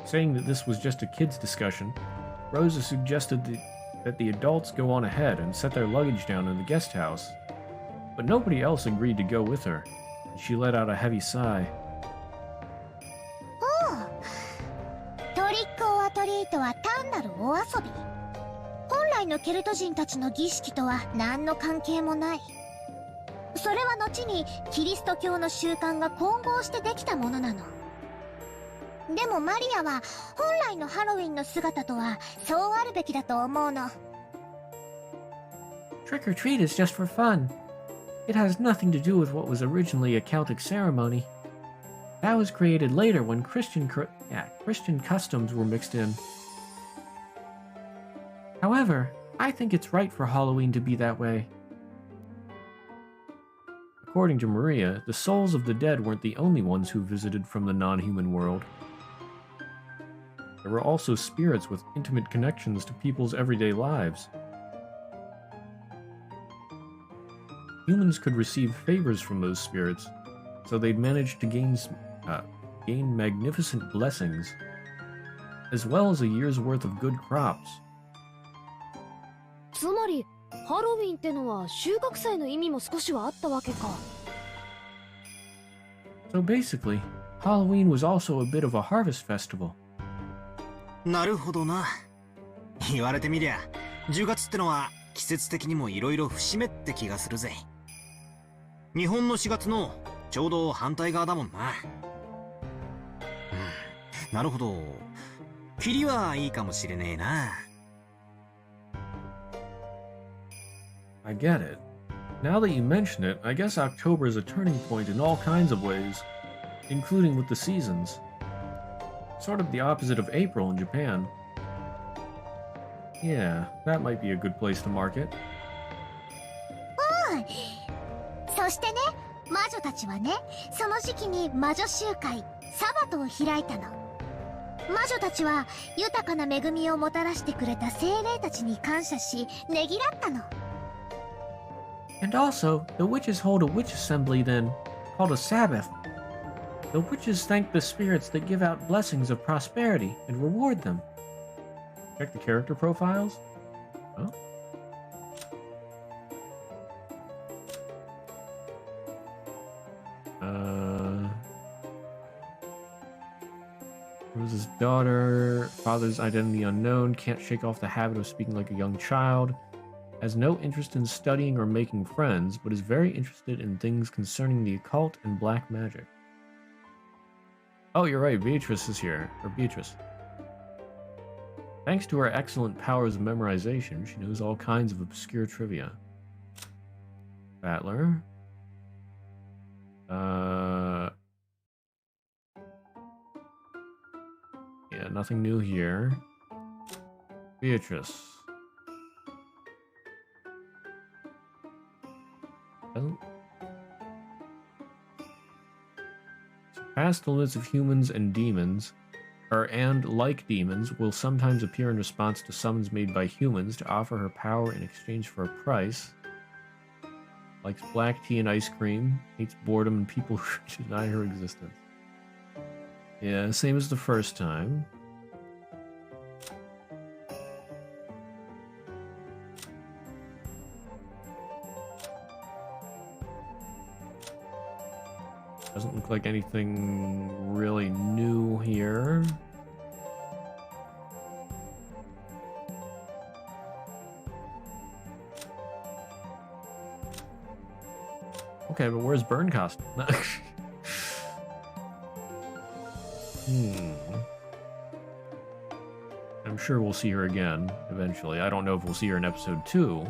Saying that this was just a kids' discussion, Rosa suggested that the adults go on ahead and set their luggage down in the guest house. But nobody else agreed to go with her, and she let out a heavy sigh. トリックオアトリートは単なるお遊び。本来のケルト人たちの儀式とは何の関係もない。それは後にキリスト教の習慣が混合してできたものなの。でもマリアは本来のハロウィンの姿とはそうあるべきだと思うの。Trick or treat is just for fun. It has nothing to do with what was originally a Celtic ceremony. That was created later when Christian customs were mixed in. However, I think it's right for Halloween to be that way. According to Maria, the souls of the dead weren't the only ones who visited from the non-human world. There were also spirits with intimate connections to people's everyday lives. Humans could receive favors from those spirits, so they'd managed to gain magnificent blessings, as well as a year's worth of good crops. つまりハロウィンってのは収穫祭の意味も少しはあったわけか。 So basically, Halloween was also a bit of a harvest festival. なるほどな。言われてみりゃ、10月ってのは季節的にもいろいろ節目って気がするぜ。日本の4月のちょうど反対側だもんな。なるほど。キリはいいかもしれねえな。I get it. Now that you mention it, I guess October is a turning point in all kinds of ways, including with the seasons. Sort of the opposite of April in Japan. Yeah, that might be a good place to mark it. そしてね、魔女たちはね、その時期に魔女集会、サバトを開いたの。魔女たちは豊かな恵みをもたらしてくれた精霊たちに感謝し、ねぎらったの。And also, the witches hold a witch assembly then, called a Sabbath. The witches thank the spirits that give out blessings of prosperity and reward them. Check the character profiles. Oh. Rose's daughter, father's identity unknown, can't shake off the habit of speaking like a young child, has no interest in studying or making friends, but is very interested in things concerning the occult and black magic. Oh, you're right, Beatrice is here. Or Beatrice. Thanks to her excellent powers of memorization, she knows all kinds of obscure trivia. Battler. Yeah, nothing new here. Beatrice. Doesn't surpass the limits of humans and demons, and like demons, will sometimes appear in response to summons made by humans to offer her power in exchange for a price. Likes black tea and ice cream, hates boredom and people who deny her existence. Yeah, same as the first time. Doesn't look like anything really new here. Okay, but where's Burn Costume? I'm sure we'll see her again eventually. I don't know if we'll see her in episode 2.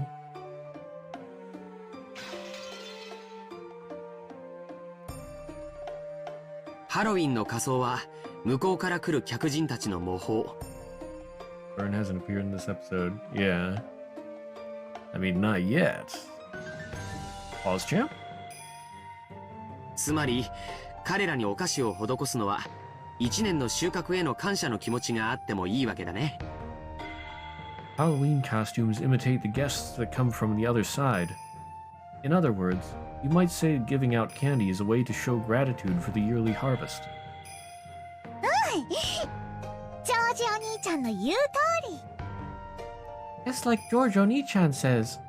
Halloween の仮装は向こうから来る客人たちの模倣。Burn hasn't appeared in this episode. Yeah. I mean, not yet. Pause champ? つまり彼らにお菓子を施すのは1年の収穫への感謝の気持ちがあってもいいわけだね。Halloween costumes imitate the guests that come from the other side. In other words, you might say giving out candy is a way to show gratitude for the yearly harvest. ジョージお兄ちゃんの言う通り。Just like George Oni-chan says.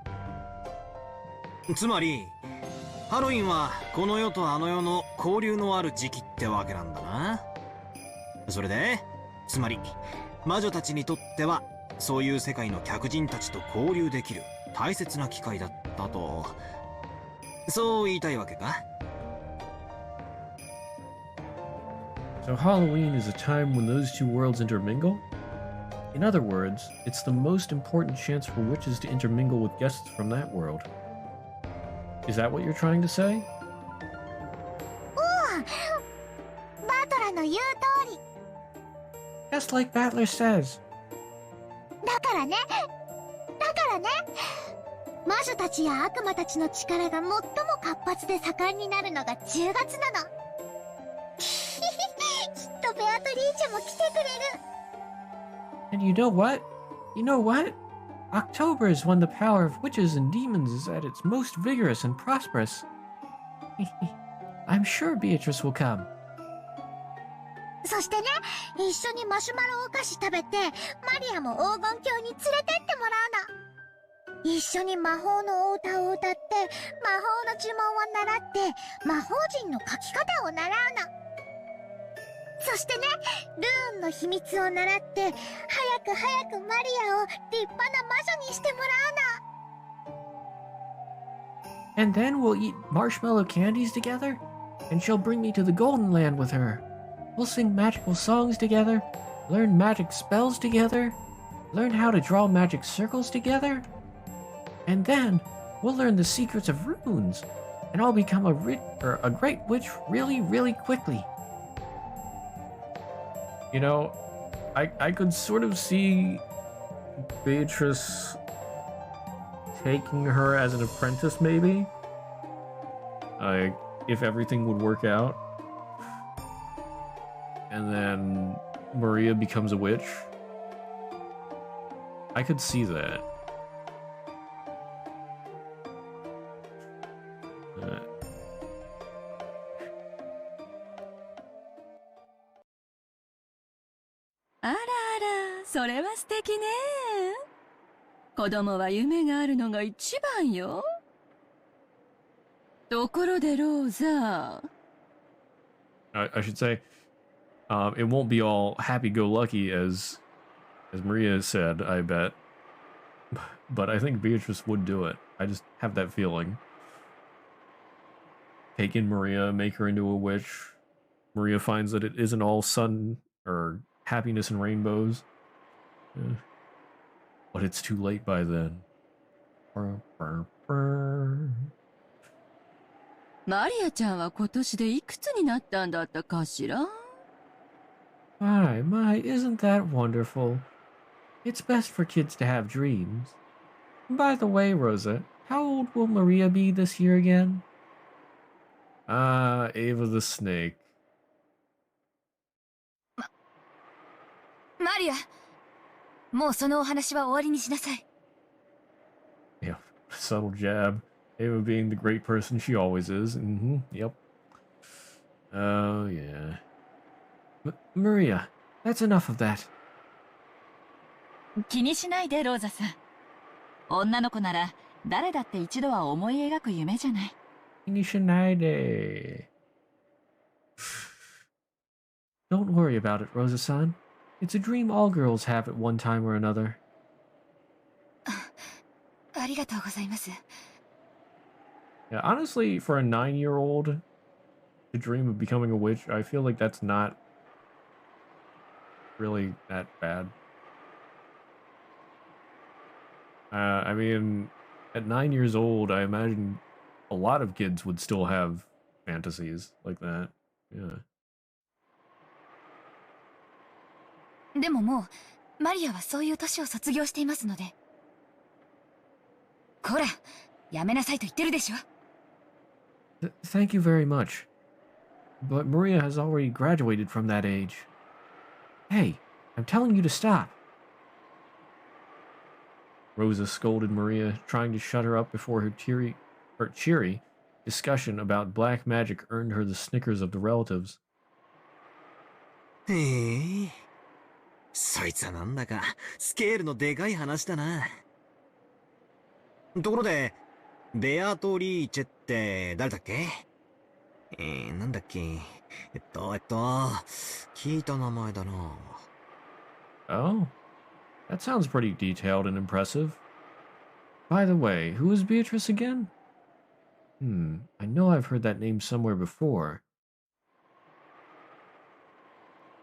つまりハロウィンはこの世とあの世の交流のある時期ってわけなんだな。それでつまり魔女たちにとってはそういう世界の客人たちと交流できる大切な機会だったと、そう言いたいわけか。 So Halloween is a time when those two worlds intermingle? In other words, it's the most important chance for witches to intermingle with guests from that world. Is that what you're trying to say? バトラの言う通り。 Just like Battler says. だからね。魔女たちや悪魔たちの力が最も活発で盛んになるのが10月なの。きっとベアトリーチェも来てくれる。 And you know what? October is when the power of witches and demons is at its most vigorous and prosperous. I'm sure Beatrice will come. そしてね、一緒にマシュマロお菓子食べて、マリアも黄金鏡に連れてってもらうの。一緒に魔法のお歌を歌って、魔法の呪文を習って、魔法陣の書き方を習うの。そしてね、ルーンの秘密を習って、早く早くマリアを立派な魔女にしてもらうの。 And then we'll eat marshmallow candies together, and she'll bring me to the Golden Land with her. We'll sing magical songs together, learn magic spells together, learn how to draw magic circles together, and then we'll learn the secrets of runes, and I'll become a great witch really, really quickly. You know, I could sort of see Beatrice taking her as an apprentice, maybe. If everything would work out. And then Maria becomes a witch. I could see that.あらあら、それは素敵ね。子供は夢があるのが一番よ。ところでローザ。I should say, it won't be all happy-go-lucky as Maria said, I bet. But I think Beatrice would do it. I just have that feeling. Take in Maria, make her into a witch. Maria finds that it isn't all sun or happiness and rainbows. But it's too late by then. マリアちゃんは今年でいくつになったんだったかしら? My, isn't that wonderful? It's best for kids to have dreams. By the way, Rosa, how old will Maria be this year again? Ava the Snake. マリア、もうそのお話は終わりにしなさい。Yeah, subtle jab. Ava being the great person she always is. Yep. Oh, yeah. Maria, that's enough of that. 気にしないで、ローザさん。女の子なら誰だって一度は思い描く夢じゃない。気にしないで。Don't worry about it, Rosa-san. It's a dream all girls have at one time or another. ありがとうございます。Yeah, honestly, for a 9-year-old to dream of becoming a witch, I feel like that's not really that bad. I mean, at 9 years old, I imagine a lot of kids would still have fantasies like that. Yeah. でももう、マリアはそういう年を卒業していますので。こら、やめなさいと言ってるでしょ。Thank you very much. But Maria has already graduated from that age. Hey, I'm telling you to stop. Rosa scolded Maria, trying to shut her up before her cheery discussion about black magic earned her the snickers of the relatives. へえ、そいつはなんだかスケールのでかい話だな。ところで、ベアトリーチェって誰だっけ？なんだっけ？聞いた名前だな。Oh, that sounds pretty detailed and impressive. By the way, who is Beatrice again? I know I've heard that name somewhere before.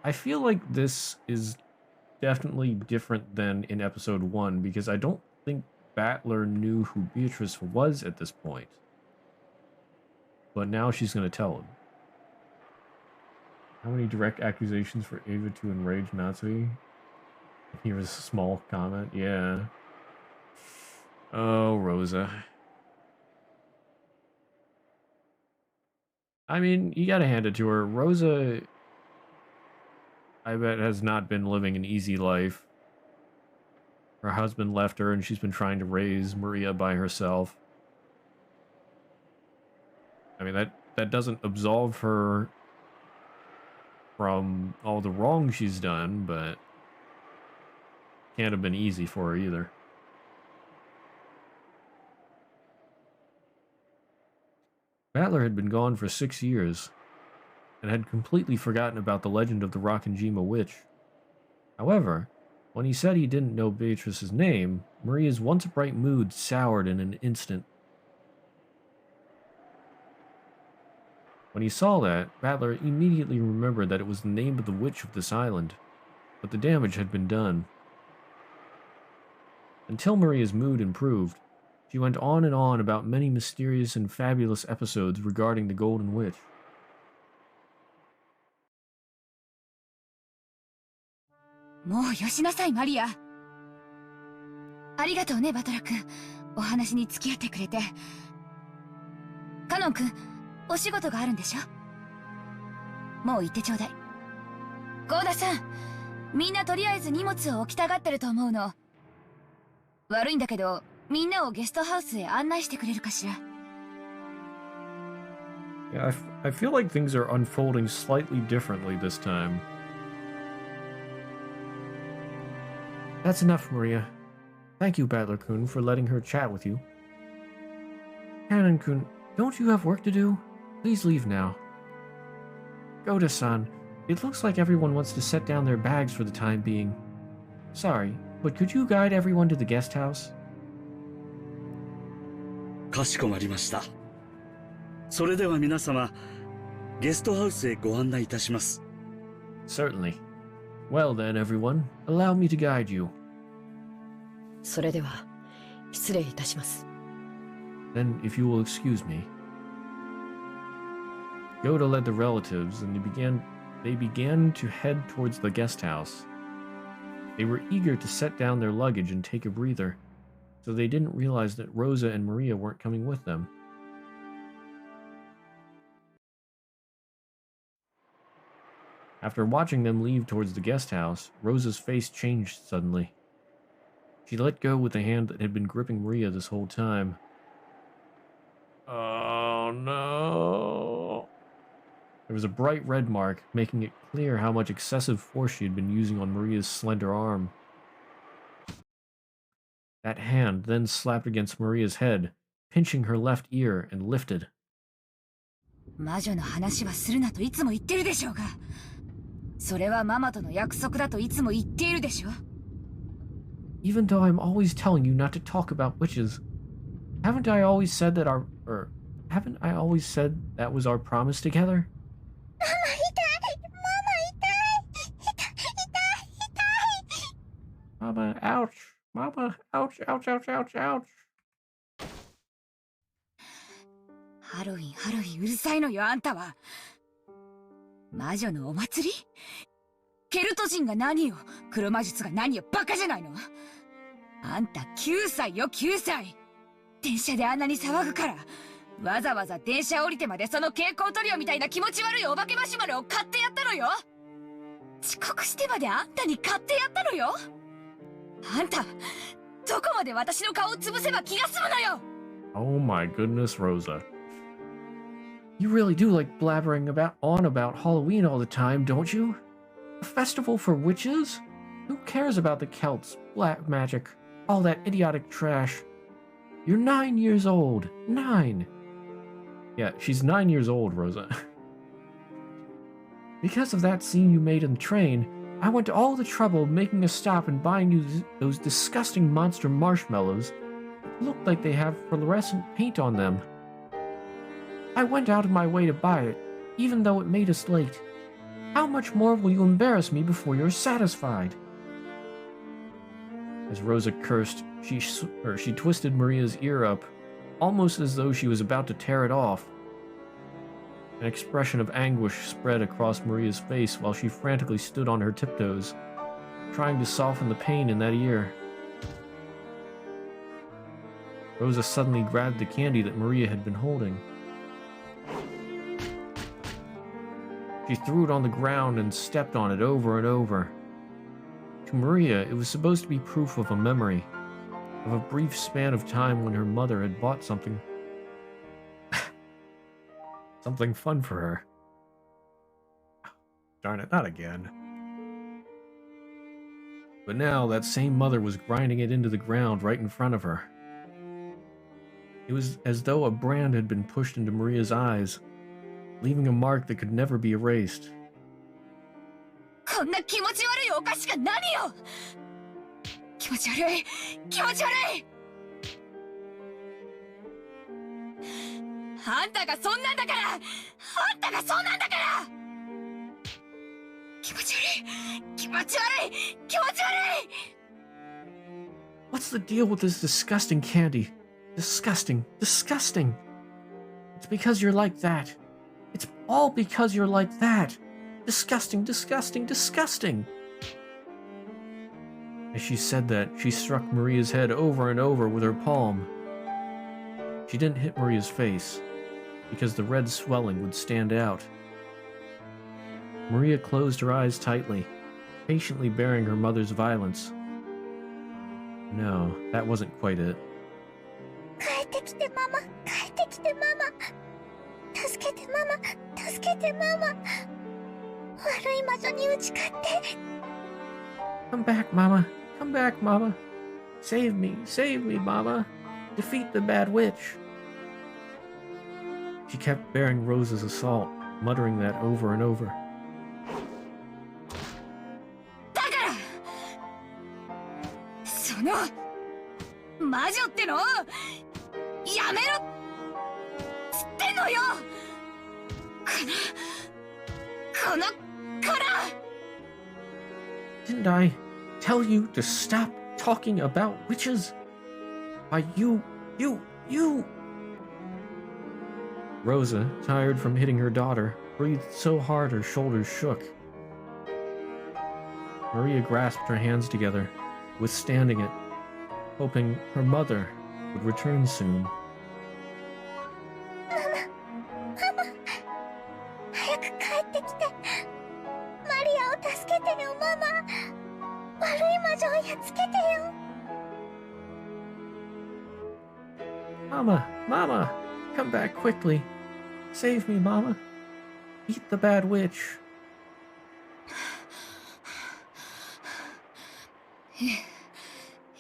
I feel like this is definitely different than in episode 1 because I don't think Battler knew who Beatrice was at this point. But now she's going to tell him. How many direct accusations for Ava to enrage Natsui? Here was a small comment. Yeah. Oh, Rosa. I mean, you gotta hand it to her. Rosa, I bet, has not been living an easy life. Her husband left her and she's been trying to raise Maria by herself. I mean, that doesn't absolve her from all the wrong she's done, but can't have been easy for her either. Battler had been gone for 6 years and had completely forgotten about the legend of the Rockinjima witch. However, when he said he didn't know Beatrice's name, Maria's once bright mood soured in an instant. When he saw that, Battler immediately remembered that it was the name of the witch of this island, but the damage had been done. Until Maria's mood improved, she went on and on about many mysterious and fabulous episodes regarding the Golden Witch.もうよしなさい、マリア。ありがとうね、バトラ君。お話に付き合ってくれて。カノン君、お仕事があるんでしょ？もう行ってちょうだい。ゴーダさん、みんなとりあえず荷物を置きたがってると思うの。悪いんだけど、みんなをゲストハウスへ案内してくれるかしら。Yeah, I feel like things are unfolding slightly differently this time. That's enough, Maria. Thank you, Battler-kun, for letting her chat with you. Cannon-kun, don't you have work to do? Please leave now. Goda-san, it looks like everyone wants to set down their bags for the time being. Sorry, but could you guide everyone to the guest house? かしこまりました。それでは皆様、ゲストハウスへご案内いたします。Certainly. Well then, everyone, allow me to guide you. それでは失礼いたします。Then, if you will excuse me. Goda led the relatives, and they began to head towards the guest house. They were eager to set down their luggage and take a breather, so they didn't realize that Rosa and Maria weren't coming with them. After watching them leave towards the guest house, Rosa's face changed suddenly. She let go with the hand that had been gripping Maria this whole time. Oh no. There was a bright red mark, making it clear how much excessive force she had been using on Maria's slender arm. That hand then slapped against Maria's head, pinching her left ear, and lifted. 魔女の話はするなといつも言ってるでしょうが。それはママとの約束だといつも言っているでしょ。Even though I'm always telling you not to talk about witches, haven't I always said that was our promise together? Mama, ouch. Mama, ouch, ouch, ouch, ouch, ouch. ハロウィン、ハロウィン、うるさいのよ、あんたは。魔女のお祭り？ケルト人が何よ、黒魔術が何よ、バカじゃないの。あんた9歳よ、9歳。電車であんなに騒ぐから、わざわざ電車降りてまでその蛍光塗料みたいな気持ち悪いお化けマシュマロを買ってやったのよ。遅刻してまであんたに買ってやったのよ。あんた、どこまで私の顔を潰せば気が済むのよ。 Oh my goodness, Rosa. You really do like blabbering about Halloween all the time, don't you? A festival for witches? Who cares about the Celts, black magic, all that idiotic trash? You're 9 years old. 9. Yeah, she's 9 years old, Rosa. Because of that scene you made in the train, I went to all the trouble of making a stop and buying you those disgusting monster marshmallows that looked like they have fluorescent paint on them. I went out of my way to buy it, even though it made us late. How much more will you embarrass me before you're satisfied? As Rosa cursed, she twisted Maria's ear up, almost as though she was about to tear it off. An expression of anguish spread across Maria's face while she frantically stood on her tiptoes, trying to soften the pain in that ear. Rosa suddenly grabbed the candy that Maria had been holding. She threw it on the ground and stepped on it over and over. To Maria, it was supposed to be proof of a memory, of a brief span of time when her mother had bought something something fun for her. Darn it, not again. But now that same mother was grinding it into the ground right in front of her. It was as though a brand had been pushed into Maria's eyes, leaving a mark that could never be erased. こんな気持ち悪いお菓子が何よ。気持ち悪い、気持ち悪い。あんたがそんなんだから、あんたがそんなんだから。気持ち悪い、気持ち悪い、気持ち悪い。What's the deal with this disgusting candy? Disgusting, disgusting. It's because you're like that. It's all because you're like that. Disgusting, disgusting, disgusting. As she said that, she struck Maria's head over and over with her palm. She didn't hit Maria's face, because the red swelling would stand out. Maria closed her eyes tightly, patiently bearing her mother's violence. No, that wasn't quite it. 帰ってきてママ、帰ってきてママ。助けてママ、助けてママ。悪い魔女に打ち勝って。Come back, Mama. Come back, Mama. Save me, Mama. Defeat the bad witch. She kept bearing Rosa's assault, muttering that over and over. だから、その魔女ってのをやめろつってんのよ。この Didn't I tell you to stop talking about witches? Why, you... Rosa, tired from hitting her daughter, breathed so hard her shoulders shook. Maria grasped her hands together, withstanding it, hoping her mother would return soon. ママ、早く帰ってきて。マリアを助けてよ、ママ。悪い魔女をやっつけてよ。Mama, Mama, come back quickly. Save me, Mama. Beat the bad witch.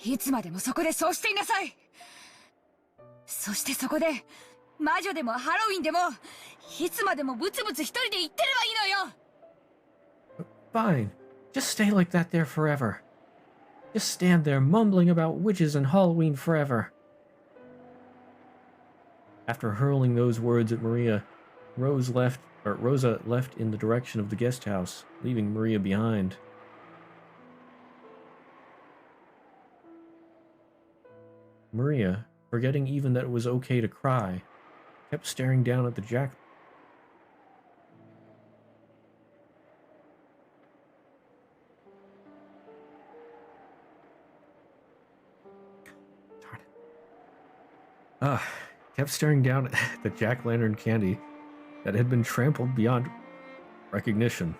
いつまでもそこでそうしていなさい。そしてそこで魔女でもハロウィンでもいつまでもブツブツ一人で言ってればいいのよ。 Fine. Just stay like that there forever. Just stand there mumbling about witches and Halloween forever. After hurling those words at Maria, Rosa left in the direction of the guest house, leaving Maria behind. Maria, forgetting even that it was okay to cry, kept staring down at the jack. Kept staring down at the jack-o'-lantern candy that had been trampled beyond recognition.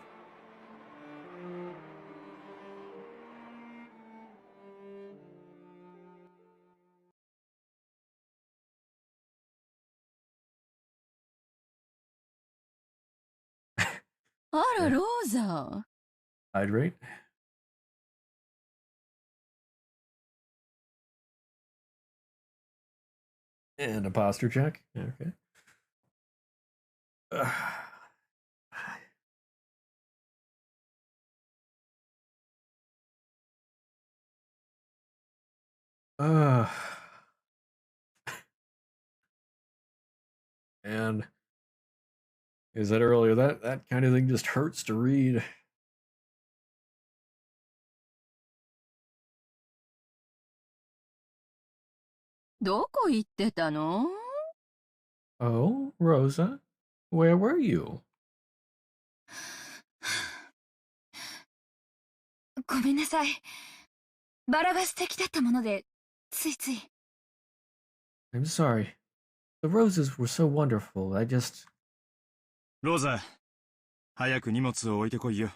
Ara, Rosa. Hydrate. And a posture check. Okay. And as I said earlier, that kind of thing just hurts to read. Oh, Rosa, where were you? ごめんなさい。バラが素敵だったもので、ついつい。I'm sorry. The roses were so wonderful. I just... ローザ、早く荷物を置いてこいよ。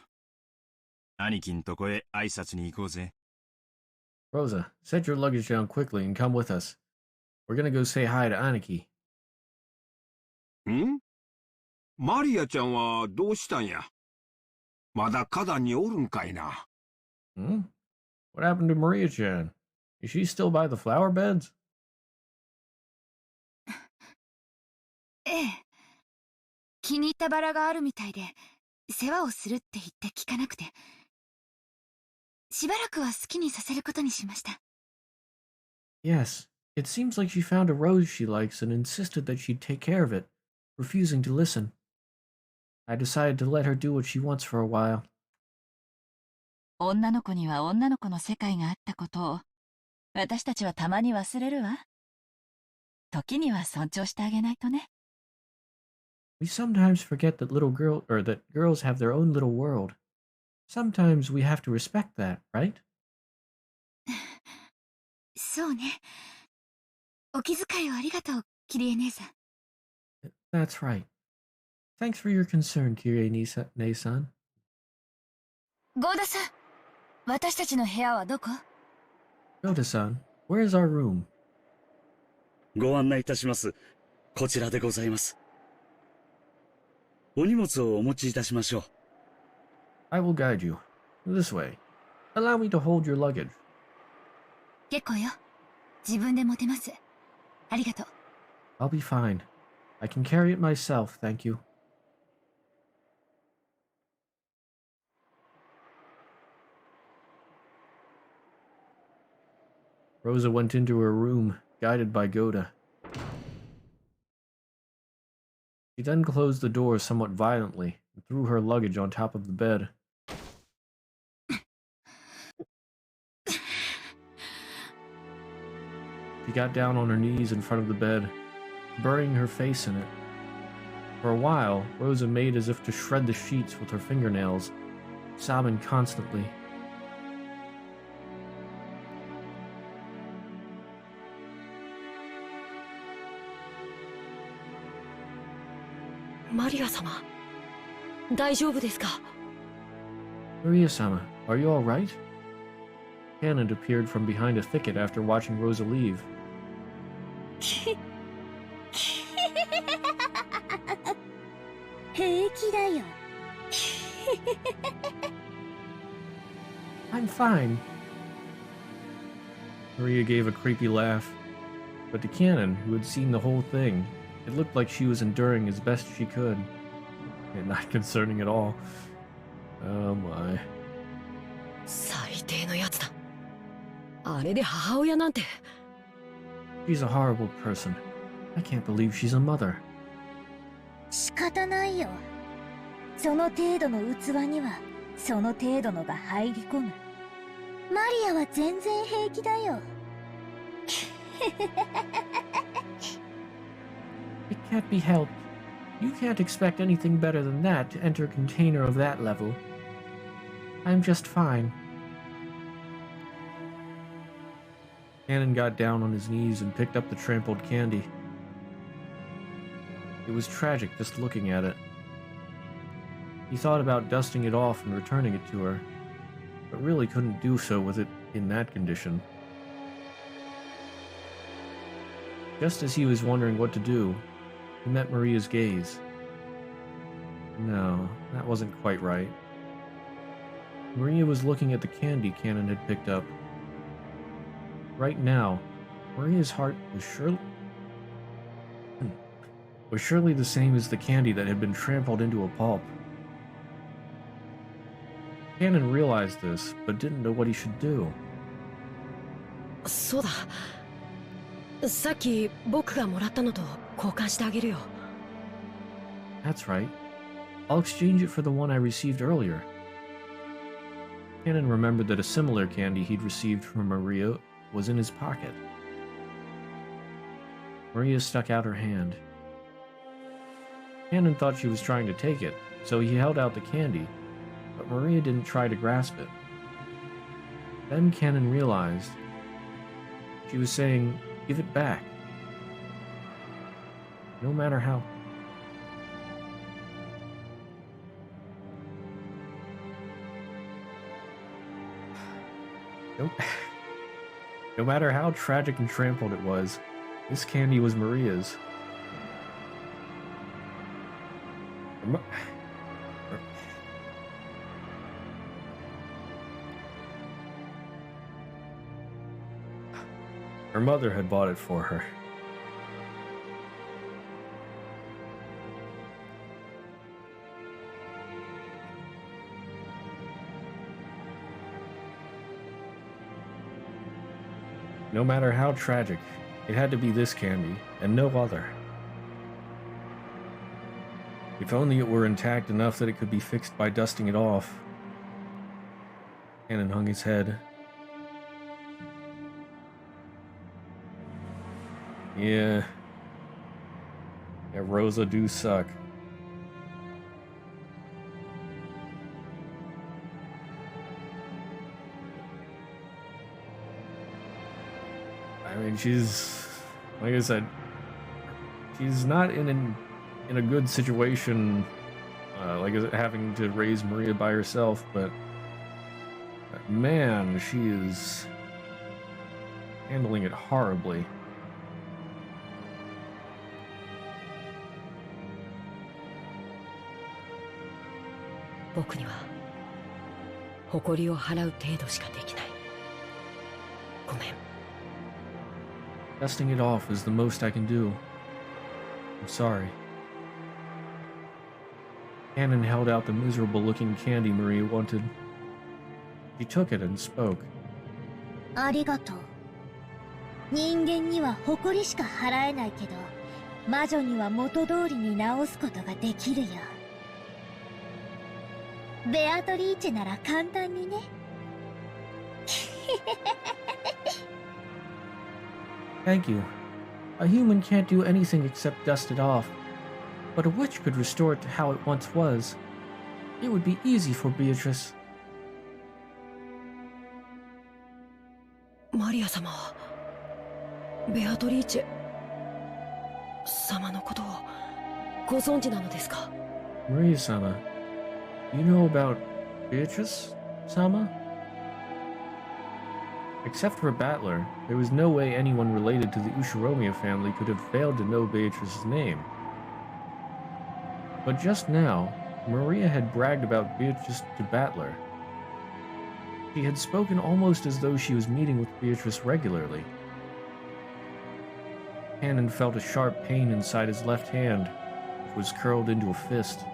兄貴んとこへ挨拶に行こうぜ。Rosa, set your luggage down quickly and come with us. We're gonna go say hi to Aniki. んマリアちゃんはどうしたんや？まだ花壇におるんかいな。Hmm? What happened to Maria-chan? Is she still by the flower beds? ええ。気に入ったバラがあるみたいで、世話をするって言って聞かなくて。しばらくは好きにさせることにしました。Yes, it seems like she found a rose she likes and insisted that she'd take care of it, refusing to listen. I decided to let her do what she wants for a while. 女の子には女の子の世界があったことを、私たちはたまに忘れるわ。時には尊重してあげないとね。We sometimes forget that that girls have their own little world. Sometimes we have to respect that, right? そうね。お気遣いをありがとう、キリエ姉さん。That's right. Thanks for your concern, Kirie-san. ゴーダさん、私たちの部屋はどこ？ Goda-san, where is our room? ご案内いたします。こちらでございます。お荷物をお持ちいたしましょう。I will guide you. This way. Allow me to hold your luggage. 結構よ。自分で持てます。ありがとう。I'll be fine. I can carry it myself, thank you. Rosa went into her room, guided by Goda. She then closed the door somewhat violently and threw her luggage on top of the bed. She got down on her knees in front of the bed, burying her face in it. For a while, Rosa made as if to shred the sheets with her fingernails, sobbing constantly. Maria-sama, 大丈夫ですか? Maria-sama, are you all right? Cannon appeared from behind a thicket after watching Rosa leave. I'm fine. Maria gave a creepy laugh, but to Cannon, who had seen the whole thing, it looked like she was enduring as best she could. And not concerning at all. Oh my. 最低のやつだ。あれで母親なんて。She's a horrible person. I can't believe she's a mother. 仕方ないよ。その程度の器には、その程度のが入り込む。マリアは全然平気だよ。It can't be helped. You can't expect anything better than that to enter a container of that level. I'm just fine. Cannon got down on his knees and picked up the trampled candy. It was tragic just looking at it. He thought about dusting it off and returning it to her, but really couldn't do so with it in that condition. Just as he was wondering what to do, he met Maria's gaze. No, that wasn't quite right. Maria was looking at the candy Cannon had picked up. Right now, Maria's heart was surely the same as the candy that had been trampled into a pulp. Cannon realized this, but didn't know what he should do. そうだ。さっき僕がもらったのと交換してあげるよ。That's right. I'll exchange it for the one I received earlier. Cannon remembered that a similar candy he'd received from Maria was in his pocket. Maria stuck out her hand. Cannon thought she was trying to take it, so he held out the candy, but Maria didn't try to grasp it. Then Cannon realized she was saying, "Give it back." No matter how. Nope. No matter how tragic and trampled it was, this candy was Maria's. Her mother had bought it for her. No matter how tragic, it had to be this candy, and no other. If only it were intact enough that it could be fixed by dusting it off. Cannon hung his head. Yeah, Rosa do suck. I mean, she's, like I said, she's not in a good situation, like having to raise Maria by herself, but man, she is handling it horribly. Dusting it off is the most I can do. I'm sorry. Cannon held out the miserable-looking candy Maria wanted. She took it and spoke. ありがとう。人間には誇りしか払えないけど、魔女には元通りに直すことができるよ。ベアトリーチェなら簡単にね。Thank you. A human can't do anything except dust it off. But a witch could restore it to how it once was. It would be easy for Beatrice. マリア様はベアトリーチェ様のことをご存知なのですか？ Maria-sama, you know about Beatrice-sama? Except for Battler, there was no way anyone related to the Ushiromiya family could have failed to know Beatrice's name. But just now, Maria had bragged about Beatrice to Battler. She had spoken almost as though she was meeting with Beatrice regularly. Cannon felt a sharp pain inside his left hand, which was curled into a fist.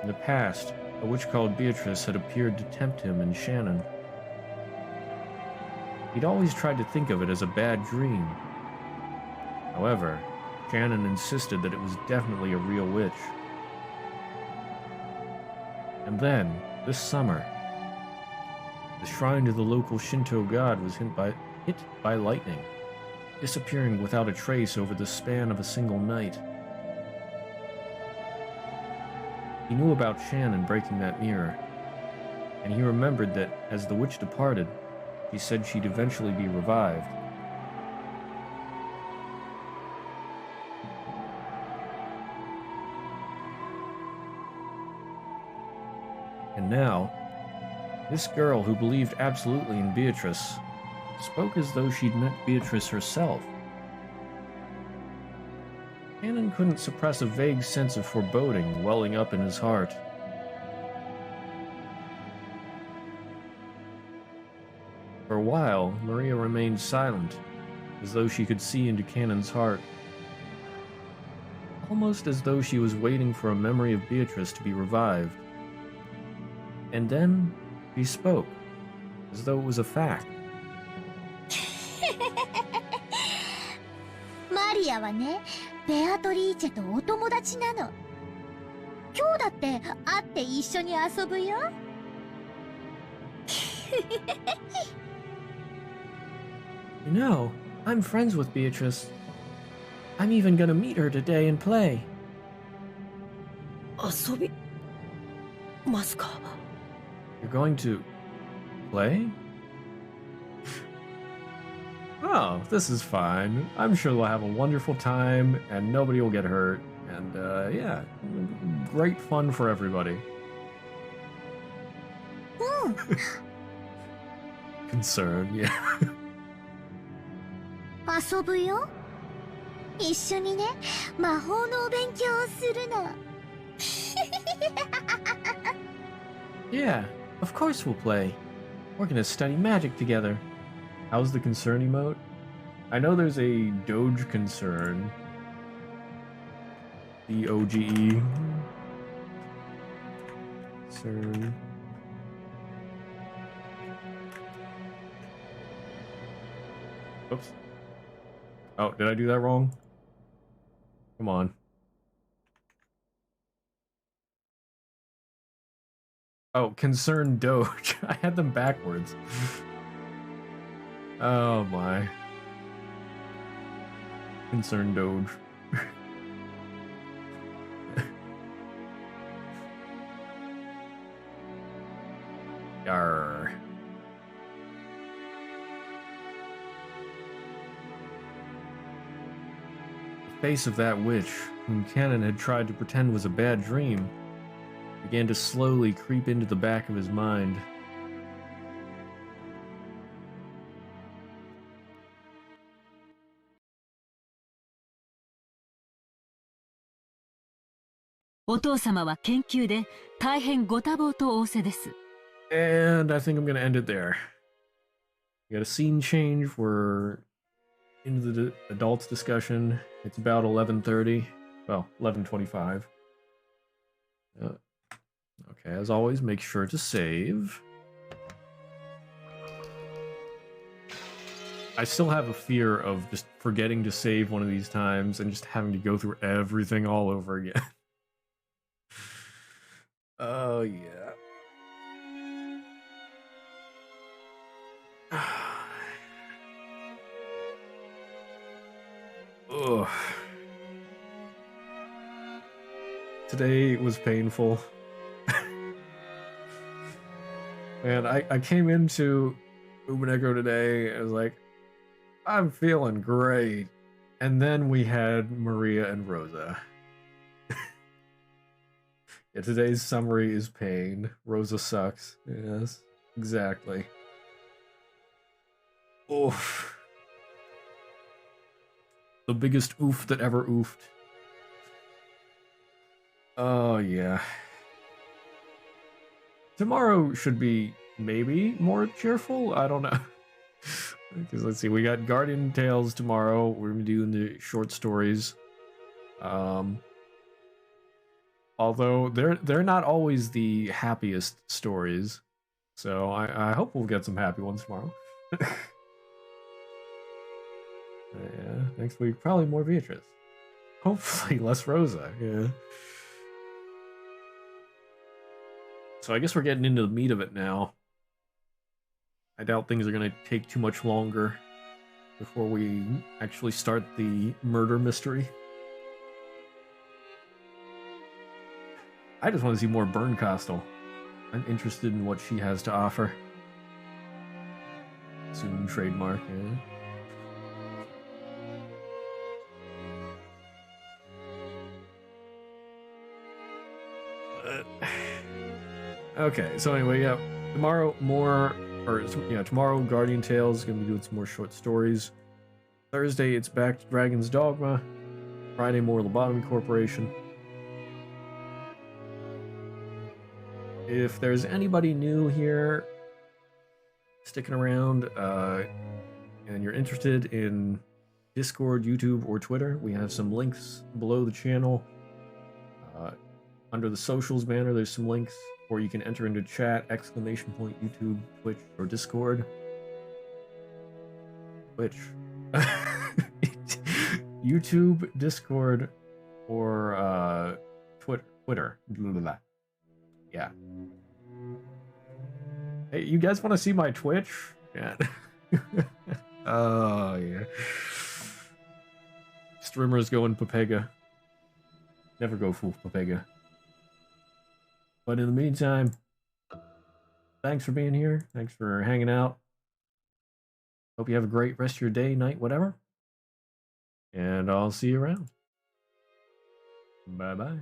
In the past, a witch called Beatrice had appeared to tempt him and Shannon. He'd always tried to think of it as a bad dream. However, Shannon insisted that it was definitely a real witch. And then, this summer, the shrine to the local Shinto god was hit by lightning, disappearing without a trace over the span of a single night. He knew about Shannon breaking that mirror, and he remembered that as the witch departed, he said she'd eventually be revived. And now, this girl who believed absolutely in Beatrice spoke as though she'd met Beatrice herself. Cannon couldn't suppress a vague sense of foreboding welling up in his heart. For a while, Maria remained silent, as though she could see into Cannon's heart. Almost as though she was waiting for a memory of Beatrice to be revived. And then, she spoke, as though it was a fact. マリアはね、ベアトリーチェとお友達なの。今日だって会って一緒に遊ぶよ。You know, I'm friends with Beatrice. I'm even gonna meet her today and play. 遊びますか？ You're going to play? Oh, this is fine. I'm sure they'll have a wonderful time and nobody will get hurt. And yeah, great fun for everybody. Concern, yeah. 遊ぶよ。一緒にね、魔法のお勉強をするの。Yeah, of course we'll play. We're gonna study magic together. How's the concern emote? I know there's a Doge concern. DOGE. Concern. Oops. Oh, did I do that wrong? Come on. Oh, concern Doge. I had them backwards. Oh my. Concern Doge. Yarr. The face of that witch, whom Canon had tried to pretend was a bad dream, began to slowly creep into the back of his mind. And I think I'm gonna end it there. We got a scene change. We're into the adults discussion. It's about 11:30. Well, 11:25. Okay, as always, make sure to save. I still have a fear of just forgetting to save one of these times and just having to go through everything all over again. Oh, yeah. Ugh. Today was painful. And I came into Umineko today, I was like, I'm feeling great. And then we had Maria and Rosa. Yeah, today's summary is pain. Rosa sucks. Yes, exactly. Oof. The biggest oof that ever oofed. Oh, yeah. Tomorrow should be maybe more cheerful? I don't know. Because let's see, we got Guardian Tales tomorrow. We're gonna be doing the short stories. Although they're not always the happiest stories. So I hope we'll get some happy ones tomorrow. Yeah, next week probably more Beatrice. Hopefully less Rosa, yeah. So I guess we're getting into the meat of it now. I doubt things are going to take too much longer before we actually start the murder mystery. I just want to see more Bernkastel. I'm interested in what she has to offer. Soon trademark, yeah. Okay, so anyway, yeah, tomorrow tomorrow Guardian Tales is gonna be doing some more short stories. Thursday it's back to Dragon's Dogma. Friday more Lobotomy Corporation. If there's anybody new here sticking around, and you're interested in Discord, YouTube, or Twitter, we have some links below the channel. Under the socials banner, there's some links, or you can enter into chat, ! YouTube, Twitch, or Discord. Twitch. YouTube, Discord, or Twitter. Blah, blah, blah. Yeah. Hey, you guys want to see my Twitch? Yeah. Oh, yeah. Streamers going Papega. Never go full Papega. But in the meantime, thanks for being here. Thanks for hanging out. Hope you have a great rest of your day, night, whatever. And I'll see you around. Bye-bye.